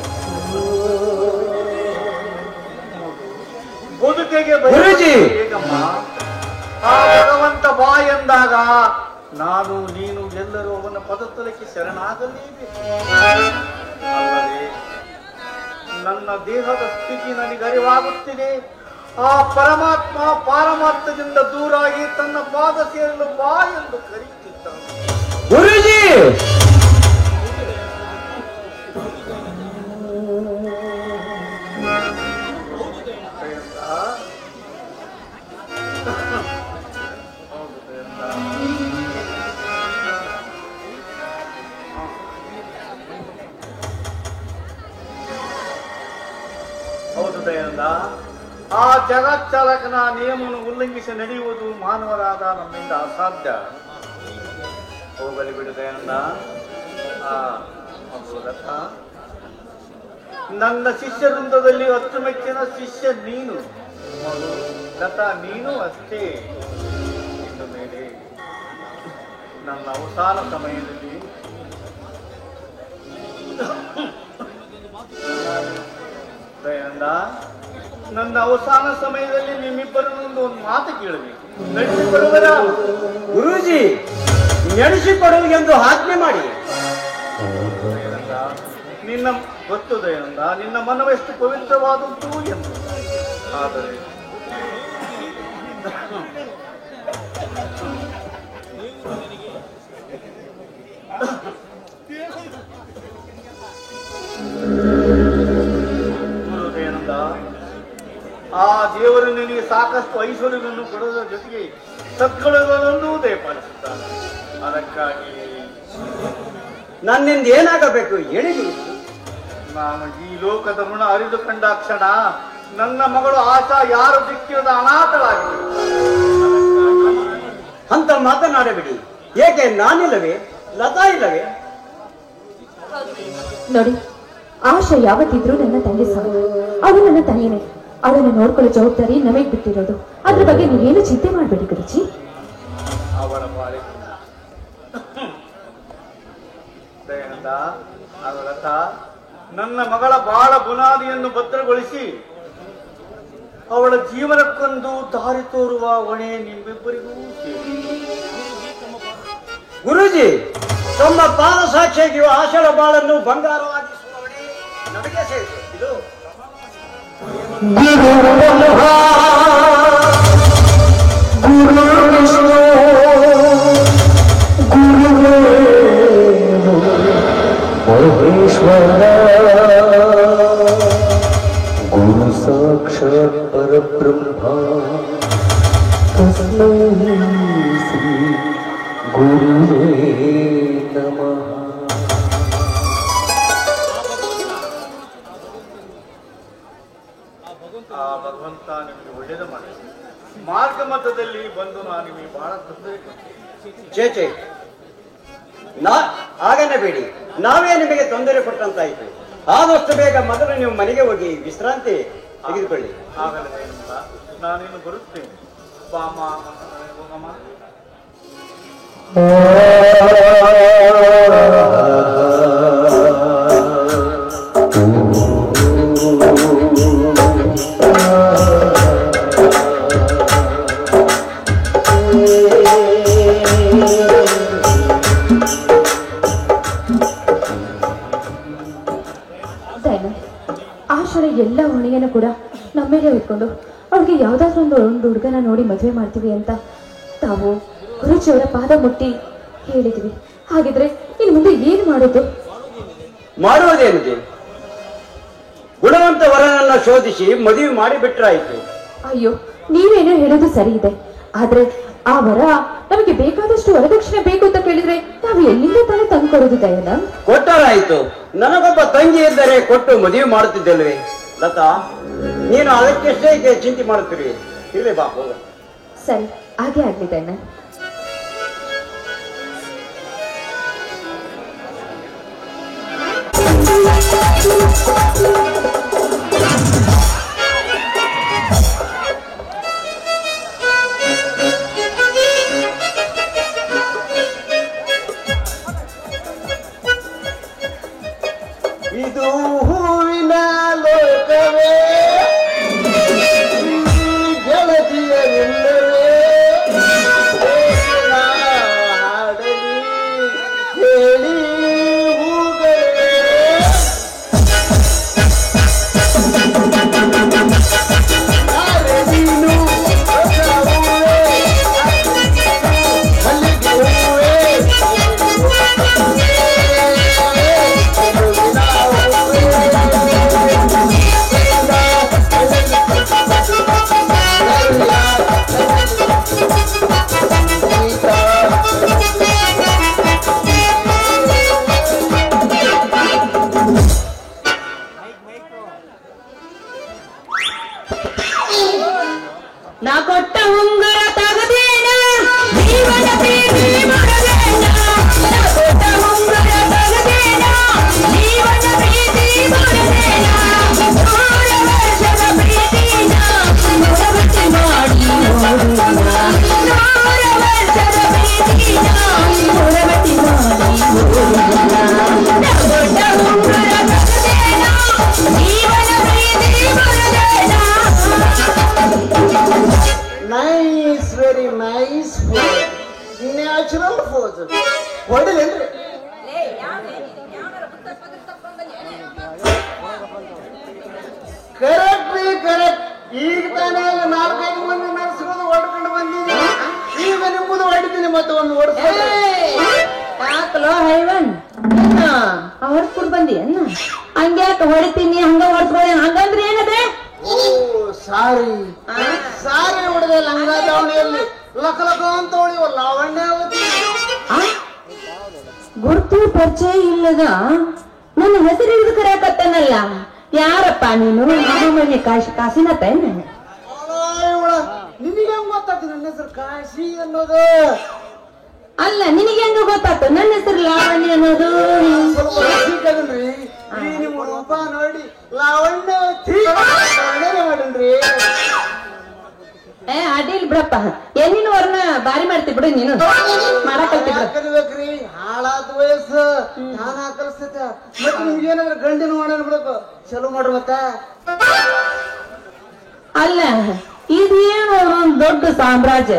ಬದುಕಿಗೆ ಗುರೂಜಿ! ಹೇಗಮ್ಮ? ಆ ಭಗವಂತ ಬಾ ಎಂದಾಗ ನಾನು ನೀನು ಎಲ್ಲರೂ ಅವನ ಪದತಲಕ್ಕೆ ಶರಣಾಗಲೇಬೇಕು. ಅಲ್ಲದೆ ನನ್ನ ದೇಹದ ಸ್ಥಿತಿ ನನಗೆ ಅರಿವಾಗುತ್ತಿದೆ. ಆ ಪರಮಾತ್ಮ ಪಾರಮಾರ್ಥದಿಂದ ದೂರಾಗಿ ತನ್ನ ಪಾದ ಸೇರಲು ಬಾ ಎಂದು ಕರೆಯುತ್ತಿದ್ದಾನೆ. ಗುರೂಜಿ, ಹೌದು ದಯಾನಂದ, ಆ ಜಗಚ್ಚಾಲಕನ ನಿಯಮವನ್ನು ಉಲ್ಲಂಘಿಸಿ ನಡೆಯುವುದು ಮಾನವರಾದ ನಮ್ಮಿಂದ ಅಸಾಧ್ಯ. ಹೋಗಲಿ ಬಿಡು ದಯಾನಂದ. ಲತಾ, ನನ್ನ ಶಿಷ್ಯ ವೃಂದದಲ್ಲಿ ಅಚ್ಚುಮೆಚ್ಚಿನ ಶಿಷ್ಯ ನೀನು. ಲತಾ, ನೀನು ಅಷ್ಟೇ. ಇನ್ನು ಮೇಲೆ ನನ್ನ ಅವಸಾನ ಸಮಯದಲ್ಲಿ ದಯಾನಂದ, ನನ್ನ ಅವಸಾನ ಸಮಯದಲ್ಲಿ ನಿಮ್ಮಿಬ್ಬರನ್ನೊಂದು ಒಂದು ಮಾತು ಕೇಳಬೇಕು. ನಡೆಸಿಕೊಡುವರ? ಗುರೂಜಿ, ನಡೆಸಿಕೊಡು ಎಂದು ಆಜ್ಞೆ ಮಾಡಿ. ದಯಾನಂದ, ನಿನ್ನ ಗೊತ್ತು ದಯಾನಂದ, ನಿನ್ನ ಮನವೆಷ್ಟು ಪವಿತ್ರವಾದದ್ದು ಎಂದು. ಆದರೆ ಗುರು ದಯಾನಂದ, ಆ ದೇವರು ನಿನಗೆ ಸಾಕಷ್ಟು ಐಶ್ವರ್ಯವನ್ನು ಕೊಡೋದ್ರ ಜೊತೆಗೆ ಸದ್ಗುಣಗಳನ್ನು ದಯಪಾಲಿಸುತ್ತಾನೆ. ಅದಕ್ಕಾಗಿ ನನ್ನಿಂದ ಏನಾಗಬೇಕು ಹೇಳಿ. ನಾನು ಈ ಲೋಕದ ಋಣ ಅರಿದು ಕಂಡ ಕ್ಷಣ ನನ್ನ ಮಗಳು ಆಶಾ ಯಾರು ದಿಕ್ಕಿರದ ಅನಾಥಳಾಗಿದೆ. ಅಂತ ಮಾತನಾಡಬೇಡಿ. ಏಕೆ ನಾನಿಲ್ಲವೇ? ಲತಾ ಇಲ್ಲವೇ? ನೋಡಿ, ಆಶಾ ಯಾವತ್ತಿದ್ರೂ ನನ್ನ ತಂಗಿ ಸಮ. ಅವಳು ನನ್ನ ತಂಗಿನೇ. ಅವಳನ್ನು ನೋಡ್ಕೊಳ್ಳೋ ಜವಾಬ್ದಾರಿ ನಮಗ್ ಬಿಟ್ಟಿರೋದು. ಅದ್ರ ಬಗ್ಗೆ ನೀವೇನು ಚಿಂತೆ ಮಾಡಬೇಡಿ ಗುರುಜಿ. ಅವಳ ಬಾಳೆ ದಯಾನಂದ, ಲತಾ, ನನ್ನ ಮಗಳ ಬಾಳ ಬುನಾದಿಯನ್ನು ಭದ್ರಗೊಳಿಸಿ ಅವಳ ಜೀವನಕ್ಕೊಂದು ದಾರಿ ತೋರುವ ಹೊಣೆ ನಿಮ್ಮಿಬ್ಬರಿಗೂ ಸೇರಿ. ಗುರೂಜಿ, ತಮ್ಮ ಪಾದ ಸಾಕ್ಷಿಯಾಗಿ ಆಶಳ ಬಾಳನ್ನು ಬಂಗಾರವಾಗಿಸುವ ಹೊಣೆ ನನಗೆ ಸೇರಿತು. ಇದು गुरु साक्षात् परब्रह्मा तस्मै श्री गुरुवे नमः. ಆ ಭಗವಂತ ನಿಮಗೆ ಒಳ್ಳೇದು ಮಾಡಿ. ಮಾರ್ಗ ಮಧ್ಯದಲ್ಲಿ ಬಂದು ನಾನು ನಿಮಗೆ ಬಹಳ ತೊಂದರೆ ಕೊಟ್ಟೆ. ಚೇಚೆ ಆಗನೇ ಬೇಡಿ, ನಾವೇ ನಿಮಗೆ ತೊಂದರೆ ಕೊಟ್ಟಂತಾಯ್ತು. ಆದಷ್ಟು ಬೇಗ ಮೊದಲು ನೀವು ಮನೆಗೆ ಹೋಗಿ ವಿಶ್ರಾಂತಿ ತೆಗೆದುಕೊಳ್ಳಿ. ಆಗಲೇ ನಾನೇನು ಬರುತ್ತೇನೆ. ಬಾಮ ಹೋಗಮ್ಮ. ಆಶರ ಎಲ್ಲ ಹೊಣೆಯನ್ನು ಕೂಡ ನಮ್ಮೇಲೆ ಇಟ್ಕೊಂಡು ಅವ್ರಿಗೆ ಯಾವ್ದಾದ್ರು ಒಂದು ಹುಡುಗನ ನೋಡಿ ಮದುವೆ ಮಾಡ್ತೀವಿ ಅಂತ ತಾವು ಗುರುಜಿಯವರ ಪಾದ ಮುಟ್ಟಿ ಹೇಳಿದ್ವಿ. ಹಾಗಿದ್ರೆ ಇನ್ನು ಮುಂದೆ ಏನು ಮಾಡೋದು? ಮಾಡುವುದೇನಿದೆ, ಗುಣವಂತ ವರನನ್ನ ಶೋಧಿಸಿ ಮದುವೆ ಮಾಡಿ ಬಿಟ್ರಾಯ್ತು. ಅಯ್ಯೋ, ನೀವೇನೋ ಹೇಳೋದು ಸರಿ ಇದೆ, ಆದ್ರೆ ಆ ವರ ನಮಗೆ ಬೇಕಾದಷ್ಟು ವರದಕ್ಷಿಣೆ ಬೇಕು ಅಂತ ಕೇಳಿದ್ರೆ ನಾವು ಎಲ್ಲಿಂದ ತಾನೇ ತಂದು ಕೊಡೋದು ದಯನ? ಕೊಟ್ಟರಾಯ್ತು. ನನಗೊಬ್ಬ ತಂಗಿ ಇದ್ದರೆ ಕೊಟ್ಟು ಮದುವೆ ಮಾಡುತ್ತಿದ್ದಲ್ವೇ? ಲತಾ, ನೀನು ಅದಕ್ಕೆಷ್ಟೇ ಚಿಂತೆ ಮಾಡುತ್ತೀರಿ? ಇಲ್ಲೇ ಬಾ ಹೋಗ. ಸರಿ, ಹಾಗೆ ಆಗ್ಲಿ ದಯನ. ಇದು ಹೂವಿನ ಲೋಕವೇ, ಗೆಳತಿಯರಿಲ್ಲವೇ ಹಾಡಲಿ ಹೇಳಿ ಹೂಗಳೇ. ನೀನು ಮಲ್ಲಿಗೆ ಹೂವೇ, ನಾ ಕೊಟ್ಟ ಉಂಗುರ ತಗದೇನ ಜೀವನ ಪ್ರೀತಿ ಮಾಡದೇನ. ನಾ ಕೊಟ್ಟ ಉಂಗುರ ತಗದೇನ ಜೀವನ ಪ್ರೀತಿ ಮಾಡದೇನ. 100 ವರ್ಷದ ಪ್ರೀತಿನ ಮುರವತಿ ಮಾಡಿ ನೋಡುವ. 100 ವರ್ಷದ ಪ್ರೀತಿನ ಮುರವತಿ ಮಾಡಿ ನೋಡುವ. ನಾ ಕೊಟ್ಟ ಉಂಗುರ ತಗದೇನ ಜೀವನ ಪ್ರೀತಿ ಮಾಡದೇನ. Nice, very nice food, natural food. ಹೊಡಿಲೇನ್ರಿ? ಕರೆಕ್ಟ್ ರೀ, ಕರೆಕ್ಟ್. ಈಗ ತಾನೇ 4-5 ಮಂದಿ ನಡೆಸ್ಕೊಂಡು ಹೊಡ್ಕೊಂಡು ಬಂದಿದ್ದೀನಿ. ಈಗ ನಿಮ್ಮದು ಹೊಡಿತೀನಿ, ಮತ್ತೆ ಒಂದು ಹೊಡ್ಸ್ಕೊಂಡು. ಯಾಕಲೋ ಹೈವನ್ ಹೊಡ್ಸ್ಬಿಡ್ ಬಂದಿ ಅನ್ನ? ಹಂಗ್ಯಾಕ ಹೊಡಿತೀನಿ ಹಂಗ ಹೊಡ್ಸ್ಕೊಳ್ಳಿ ಹಂಗಂದ್ರೆ ಏನದೆ? ಓ ಸಾರಿ ಸಾರಿ, ಹೊಡೆದೆ ಲಂಗ ದಾವಣಿಯಲ್ಲಿ ಲಕ ಲಕ ಅಂತ ಹೊಳಿವ ಲಾವಣ್ಯಾವತಿ. ಗುರ್ತು ಪರಿಚಯ ಇಲ್ಲದ ನನ್ನ ಹೆಸರು ಹಿಡಿದು ಕರೆಯಕತ್ತನಲ್ಲ. ಯಾರಪ್ಪ ನೀನು? ಮನೆ ಕಾಶಿನಾಥ ಏನ? ನಿನಗೆ ಹೆಂಗ್ ಗೊತ್ತಾಗ್ತಿ ನನ್ನ ಹೆಸರು ಕಾಶಿ ಅನ್ನೋದು? ಅಲ್ಲ, ನಿನಗೆ ಹೆಂಗ ಗೊತ್ತಾಯ್ತು ನನ್ನ ಹೆಸರು ಲಾವಣ್ಯ ಅನ್ನೋದು? ಸ್ವಲ್ಪ ಸಿಕ್ಕದನ್ರಿ, ನಿಮ್ಮ ರೂಪ ನೋಡಿ ಲಾವಣ್ಯವತಿ ಮಾಡನ್ರಿ. ಅಡ್ಡಿಲ್ ಬಿಡಪ್ಪ, ಎಲ್ಲಿನ ವರ್ಣ ಬಾರಿ ಮಾಡ್ತಿ ಬಿಡು ನೀನು. ಕಲಿಬೇಕ್ರಿ, ಹಾಳಾದ ವಯಸ್ಸು ನಾನ ಕಲಿಸ್ತೈತ. ಮತ್ತೆ ನಿಮ್ಗೆ ಏನಾದ್ರು ಗಂಡಿನ ಮಾಡೋಣ ಬಿಡಬೇಕು, ಚಲೋ ಮಾಡ್ರಿ. ಮತ್ತ ಅಲ್ಲ, ಇದೇನು ಒಂದು ದೊಡ್ಡ ಸಾಮ್ರಾಜ್ಯ.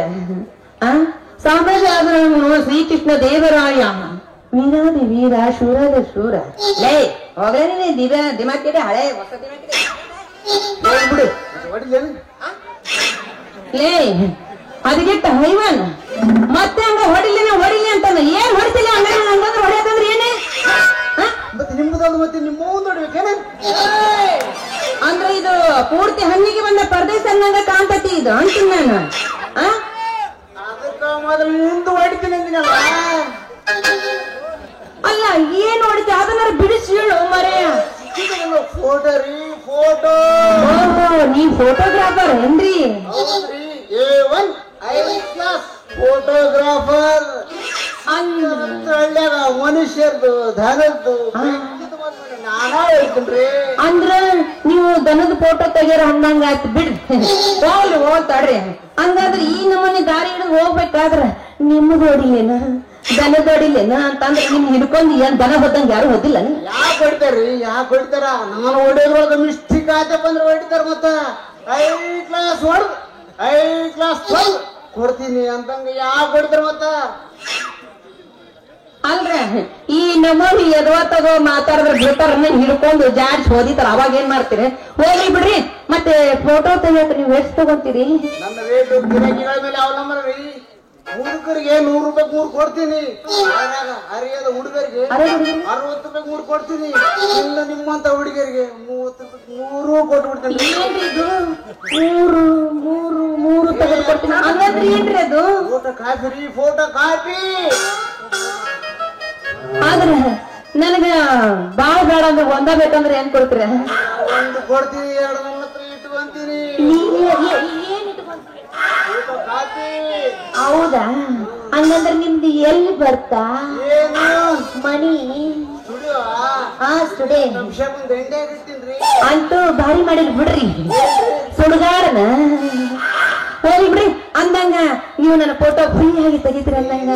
ಸಾಮ್ರಾಜ್ಯ ಆದ್ರೆ ಶ್ರೀಕೃಷ್ಣ ದೇವರಾಯ ವೀರಾದಿ ವೀರ ಶೂರಾದ ಶೂರ. ಲೇ ಹೋಗ್ಲೇ ದಿಮಾಕಿದೆ ಹಳೆ ಹೊಸ ದಿಮಾಕಿದೆ ಬಿಡಿ ಹೊಡಿಲೇನು? ಲೇ ಅದಕ್ಕಿಟ್ಟ ಹೈವನ್ ಮತ್ತೆ ಹಂಗ ಹೊಡಿಲಿ ಅಂತಾನ. ಏನ್ ಹೊಡಿತಿಲ್ಲ ಹಂಗಂದ್ರೆ ಹೊಡೆಯೋದಂದ್ರೆ ಏನೇ? ಮತ್ತೆ ನಿಮ್ಮದೊಂದು ಮತ್ತೆ ನಿಮ್ಮ ನೋಡ್ಬೇಕೇನ? ಅಂದ್ರೆ ಇದು ಪೂರ್ತಿ ಹಣ್ಣಿಗೆ ಬಂದ ಪರದೇಶ ಅನ್ನಂಗ ಕಾಣ್ತತಿ ಇದು ಅಂತೀನಿ ನಾನು. ಅದಕ್ಕ ಮೊದಲು ಮುಂದೆ ಹೊಡಿತೀನಿ ಅಂದಿನಲ್ಲ. ಅಲ್ಲ, ಏನ್ ಹೊಡಿತಿ ಅದನ್ನ ಬಿಡಿಸಿ ಹೇಳು ಮರೆಯ. ಫೋಟೋ ರೀ, ಫೋಟೋ. ಓಹೋ, ನೀ ಫೋಟೋಗ್ರಾಫರ್ ಏನ್ರಿ? ಹೌದ್ರಿ, A1 ಫೋಟೋಗ್ರಾಫರ್ ಹಳ್ಳ್ಯಾಗ ಮನುಷ್ಯರ್ದು ಧನದ್ದು ನಾನಾ ಹೇಳ್ತೀನಿ. ಅಂದ್ರ ನೀವು ದನದ ಫೋಟೋ ತೆಗಿಯೋರ ಹಂಗಂಗ ಆಯ್ತು ಬಿಡ್ರಿ. ಹೋಗ್ತಾಡ್ರಿ. ಹಂಗಾದ್ರೆ ಈ ನಮ್ಮನೆ ದಾರಿ ಹಿಡಿದು ಹೋಗ್ಬೇಕಾದ್ರ ನಿಮ್ಮದು ಹೊಡಿಲೇನ ದನದ ಹೊಡಿಲೇನ ಅಂತಂದ್ರೆ ನಿಮ್ ಹಿಡ್ಕೊಂಡು ಏನ್ ದನ ಹೊದ್ದಂಗ ಯಾರು ಹೊದಿಲ್ಲ. ಯಾಕೆ ಹೊಡಿತಾರ್ರಿ? ಯಾಕೆ ಹೊಡಿತಾರ? ನಾನು ಹೊಡೆದ್ರೊಳಗ ಮಿಸ್ಟೇಕ್ ಆಯ್ತಪ್ಪ ಅಂದ್ರೆ ಹೊಡಿತಾರ. ಮತ್ತ 5 ಕ್ಲಾಸ್ ಹೊಡೆದ್ 5 ಕ್ಲಾಸ್ ಕೊಡ್ತೀನಿ ಅಂತಂಗ ಯಾಕೆ ಹೊಡಿತಾರ? ಮತ್ತ ಅಲ್ರ ಈ ನಮ್ಮನಿ ಎದವಾ ತಗೋ ಮಾತಾಡಿದ್ರೆ ಬಿಡ್ತಾರ ಹಿಡ್ಕೊಂಡು ಜಾಡ್ಸ್ ಓದಿತಾರ. ಅವಾಗ ಏನ್ ಮಾಡ್ತೀರಿ? ಹೋಗ್ಲಿ ಬಿಡ್ರಿ. ಮತ್ತೆ ಫೋಟೋ ತೆಗಿಯಕ ನೀವು ಎಷ್ಟು ತಗೊಂತೀರಿ? ನನ್ನ ರೇಟ್ ಗಿರಾಕಿಗಳ ಮೇಲೆ ಅವಲಂಬನ ರೀ. ಹುಡುಗರಿಗೆ 100 ರೂಪಾಯಿ 3 ಕೊಡ್ತೀನಿ. ಹರಿಯದ ಹುಡುಗರಿಗೆ 60 ರೂಪಾಯಿ 3 ಕೊಡ್ತೀನಿ. ಇನ್ನು ನಿಮ್ಮಂತ ಹುಡುಗರಿಗೆ 30 ರೂಪಾಯಿ 3 ಕೊಟ್ಬಿಡ್ತೀನಿ. ಮೂರು ತೆಗೆದುಕೊಡ್ತೀನಿ. ಹಂಗಾದ್ರೆ ಏನ್ರಿ ಅದು? ಫೋಟೋ ಕಾಪಿ ರೀ, ಫೋಟೋ ಕಾಪಿ. ಆದ್ರ ನನಗ ಬಾಳ್ ಬೇಡ ಅಂದ್ರೆ ಒಂದ ಬೇಕಂದ್ರೆ ಏನ್ ಕೊಡ್ತೀರ? 1 ಕೊಡ್ತೀನಿ, 2 ನನ್ನ ಹತ್ರ ಇಟ್ಕೊಂತೀನಿ. Photo copy. ಹೌದಾ? ಹಂಗಂದ್ರೆ ನಿಮ್ದು ಎಲ್ಲಿ ಬರ್ತಾ ಏನು ಮನಿ? ಸ್ಟುಡಿಯೋ? ಸ್ಟುಡಿಯೋ ನಿಮಿಷಕ್ಕೊಂದು ಎಂಡೆ ಇರ್ತೀನಿ. ಅಂತೂ ಭಾರಿ ಮಾಡಿರ್ ಬಿಡ್ರಿ ಸುಡುಗಾಡನ. ಹೋಗಿ ಬಿಡ್ರಿ. ಅಂದಂಗ ನೀವು ನನ್ನ ಫೋಟೋ ಫ್ರೀ ಆಗಿ ತೆಗಿತೀರ ಅಂದಂಗ.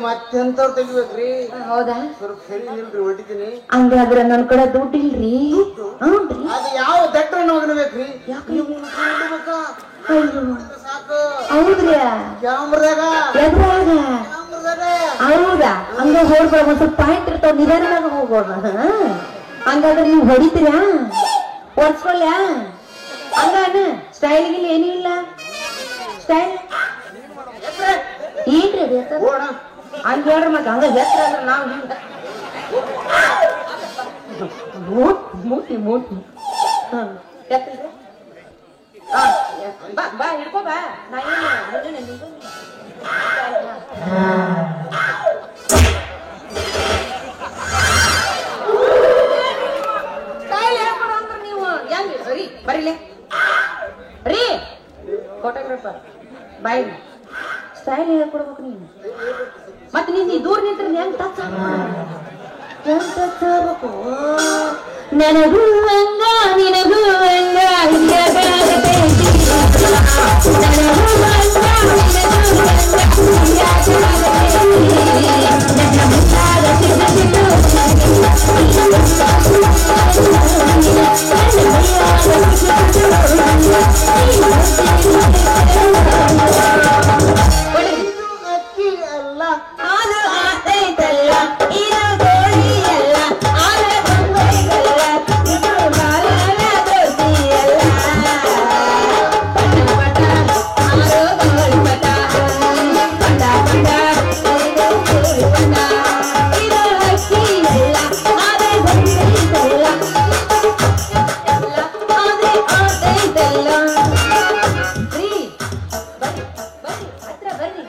ಮತ್ತೆಂತವ್ರು ತೆಗಿಬೇಕ್ರಿ? ಹೌದಾ? ಸ್ವಲ್ಪ ಸರಿ ನಿಲ್ರಿ, ಹೊಡಿತೀನಿ. ಹಂಗಾದ್ರ ನನ್ ಕಡೆ ದುಡ್ಡು ಇಲ್ರಿ. ಅದು ಯಾವ ದಟ್ಟ ಹೋಗ್ಬೇಕ್ರಿ? ಸಾಕು. ಹೌದ್ರಿ? ಕ್ಯಾಮ್ರಾಗ ಎದ್ರಾಗ? ಹೌದಾ? ಹಂಗ ಹೋಗ್ಬೇಡ. ಒಂದ್ ಸ್ವಲ್ಪ ಪಾಯಿಂಟ್ ಇರ್ತಾವ, ನಿಧಾನದಾಗ ಹೋಗೋಣ. ಹಂಗಾದ್ರೆ ನೀವು ಹೊಡಿತೀರಾ? ಒಡ್ಸ್ಕೊಳ್ಯ? ಹಂಗಾನ ಸ್ಟೈಲ್ಗಿಲ್ಲ ಏನೂ ಇಲ್ಲ. ಸ್ಟೈಲ್ ಏನ್ರಿ ಅದು ಹೆಸರು? ಹಂಗ ಹೇಳ್ರಿ. ಮತ್ತೆ ಹಂಗ ಹೆಸರು ಅಂದ್ರೆ ನಾವು ಮೂತಿ ಮೂತಿ ಬಾ ಹಿಡ್ಕೋ ಬಾ. ನಾ ನೀವು ಹೆಂಗ್ ಸರಿ ಬರೀಲೆ ರೀ ಫೋಟೋಗ್ರಾಫರ್ ಬಾಯ್ ಸ್ಟೈಲ್ ಹೇಳ್ಕೊಡ್ಬೇಕು ನೀನು. ಮತ್ತೆ ನೀನ್ ದೂರ ನಿಂತ್ರ ಹೆಂಗ್ ಟಚ್ ಆಗ್ಬೇಕು? ನನಗೂ ಹಂಗ ನಿನಗೂ ಹಂಗ ಅಕ್ಕಿ ಅಲ್ಲ, ಅದು ಆತೈತಲ್ಲ, ಇದು ಗೋಳಿ ಅಲ್ಲ, ಆದ ಗೊಂಬೆಗಲ್ಲ, ಇದು ಬಾಲನ ದೋಸಿಯಲ್ಲ. ಪಟ ಪಟ ಆರೋ ಗೋಳಿ ಪಟ, ಪಟ ಪಟ ಇದು ಗೋಳಿ ಪಟ. ಇದು ಅಕ್ಕಿ ಅಲ್ಲ, ಆದ ಗೊಂಬೆಗಲ್ಲ, ಆದ್ರೆ ಆತೈತಲ್ಲ. ರೀ ಬರ್ರಿ ಬರ್ರಿ ಹತ್ರ ಬರ್ರಿ.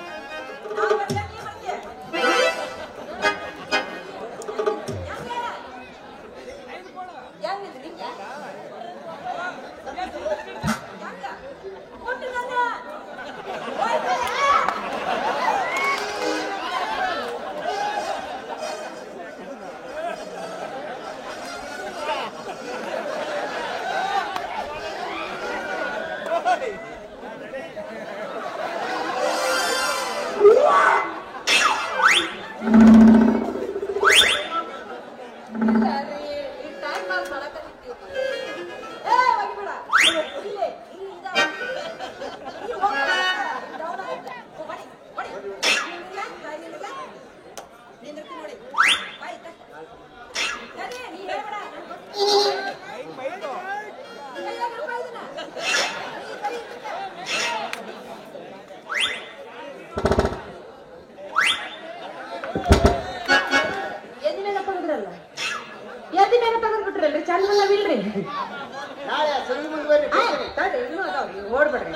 ಓಡ್ಬೇಡ್ರಿ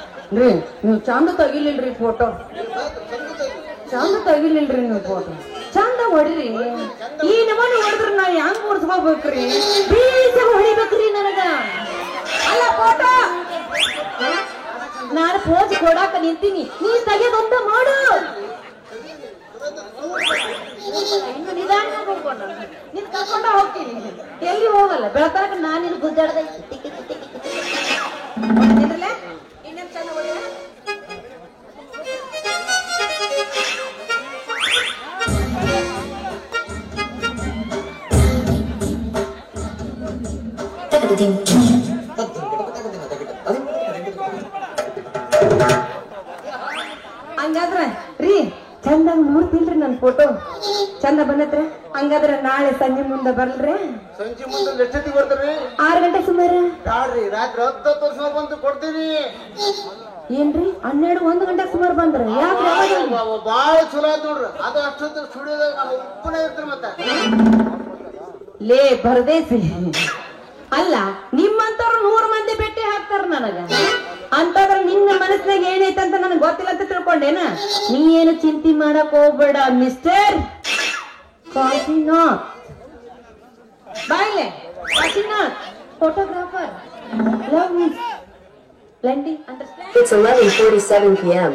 ನೀವು ಚಂದ ತೆಗಿಲಿಲ್ರಿ ಫೋಟೋ. ಚಂದ ತೆಗಿಲಿಲ್ರಿ ನೀವು ಫೋಟೋ. ಚಂದ ಹೊಡಿರಿ. ಈ ನಮೂನಿ ಹೊಡೆದ್ರ ನಾ ಹೆಂಗ್ ಓಡಿಸ್ಕೋಬೇಕ್ರಿ? ಬೀಸ ಹೊಡಿಬೇಕ್ರಿ ನನಗ. ಅಲ್ಲ ಫೋಟೋ ನಾನು ಪೋಜ್ ಕೊಡಾಕ ನಿಂತೀನಿ ನೀ ತೆಗೆದೊಂದ ಮಾಡು. ಇನ್ನು ನಿಧಾನ ಹೋಗೋಣ, ನಿನ್ ಕರ್ಕೊಂಡ ಹೋಗ್ತೀನಿ. ಎಲ್ಲಿ ಹೋಗಲ್ಲ, ಬೆಳತನಕ ನಾನು ನಿನ್ ಗುದ್ದಾಡ್ದ ಇನ್ನೊಂದ್ ಚಂದ ಹೊಡೆಯ. ಹಂಗಾದ್ರ ರೀ ಚಂದಂಗ್ ನೋಡ್ತಿಲ್ರಿ ನನ್ ಫೋಟೋ ಚಂದ ಬಂದತ್ರ. ಹಂಗಾದ್ರ ನಾಳೆ ಸಂಜೆ ಮುಂದೆ ಬರ್ಲ್ರಿ. ಸಂಜೆ ಮುಂದೆ ಎಷ್ಟೊತ್ತಿಗೆ ಬರ್ತೀರಿ? 6 ಗಂಟೆ ಸುಮಾರು. ಬ್ಯಾಡ್ರಿ, ರಾತ್ರಿ 10 ವರ್ಷ ಬಂದು ಕೊಡ್ತೀನಿ. ಏನ್ರಿ 12 1 ಗಂಟೆ ಸುಮಾರು ಬಂದ್ರ? ಯಾಕ್ರಿ ಬಾಳ ಚಲೋ ಆದ್ ನೋಡ್ರಿ. ಅದು ಅಷ್ಟೊತ್ತು ಸ್ಟುಡಿಯೋದಾಗ ನಾನು ಒಬ್ಬನೇ ಇರ್ತೀನಿ. ಮತ್ತೆ ಲೇ ಪರದೇಸಿ, ಅಲ್ಲ ನಿಮ್ಮಂತವ್ರು 100 ಮಂದಿ ಭೇಟಿ ಹಾಕ್ತಾರ ನನಗ. ಅಂತಂದ್ರ ನಿನ್ನ ಮನಸ್ನಾಗ ಏನೈತೆ ಅಂತ ನನಗೆ ಗೊತ್ತಿಲ್ಲ ಅಂತ ತಿಳ್ಕೊಂಡೇನ? ನೀ ಏನು ಚಿಂತೆ ಮಾಡಕ್ ಹೋಗ್ಬೇಡ ಮಿಸ್ಟರ್ ಕಾಶಿನಾಥ್. ಬಾಯ್ಲೆ Kashinath, photographer. Love me plenty, understand? It's 11:47 p.m.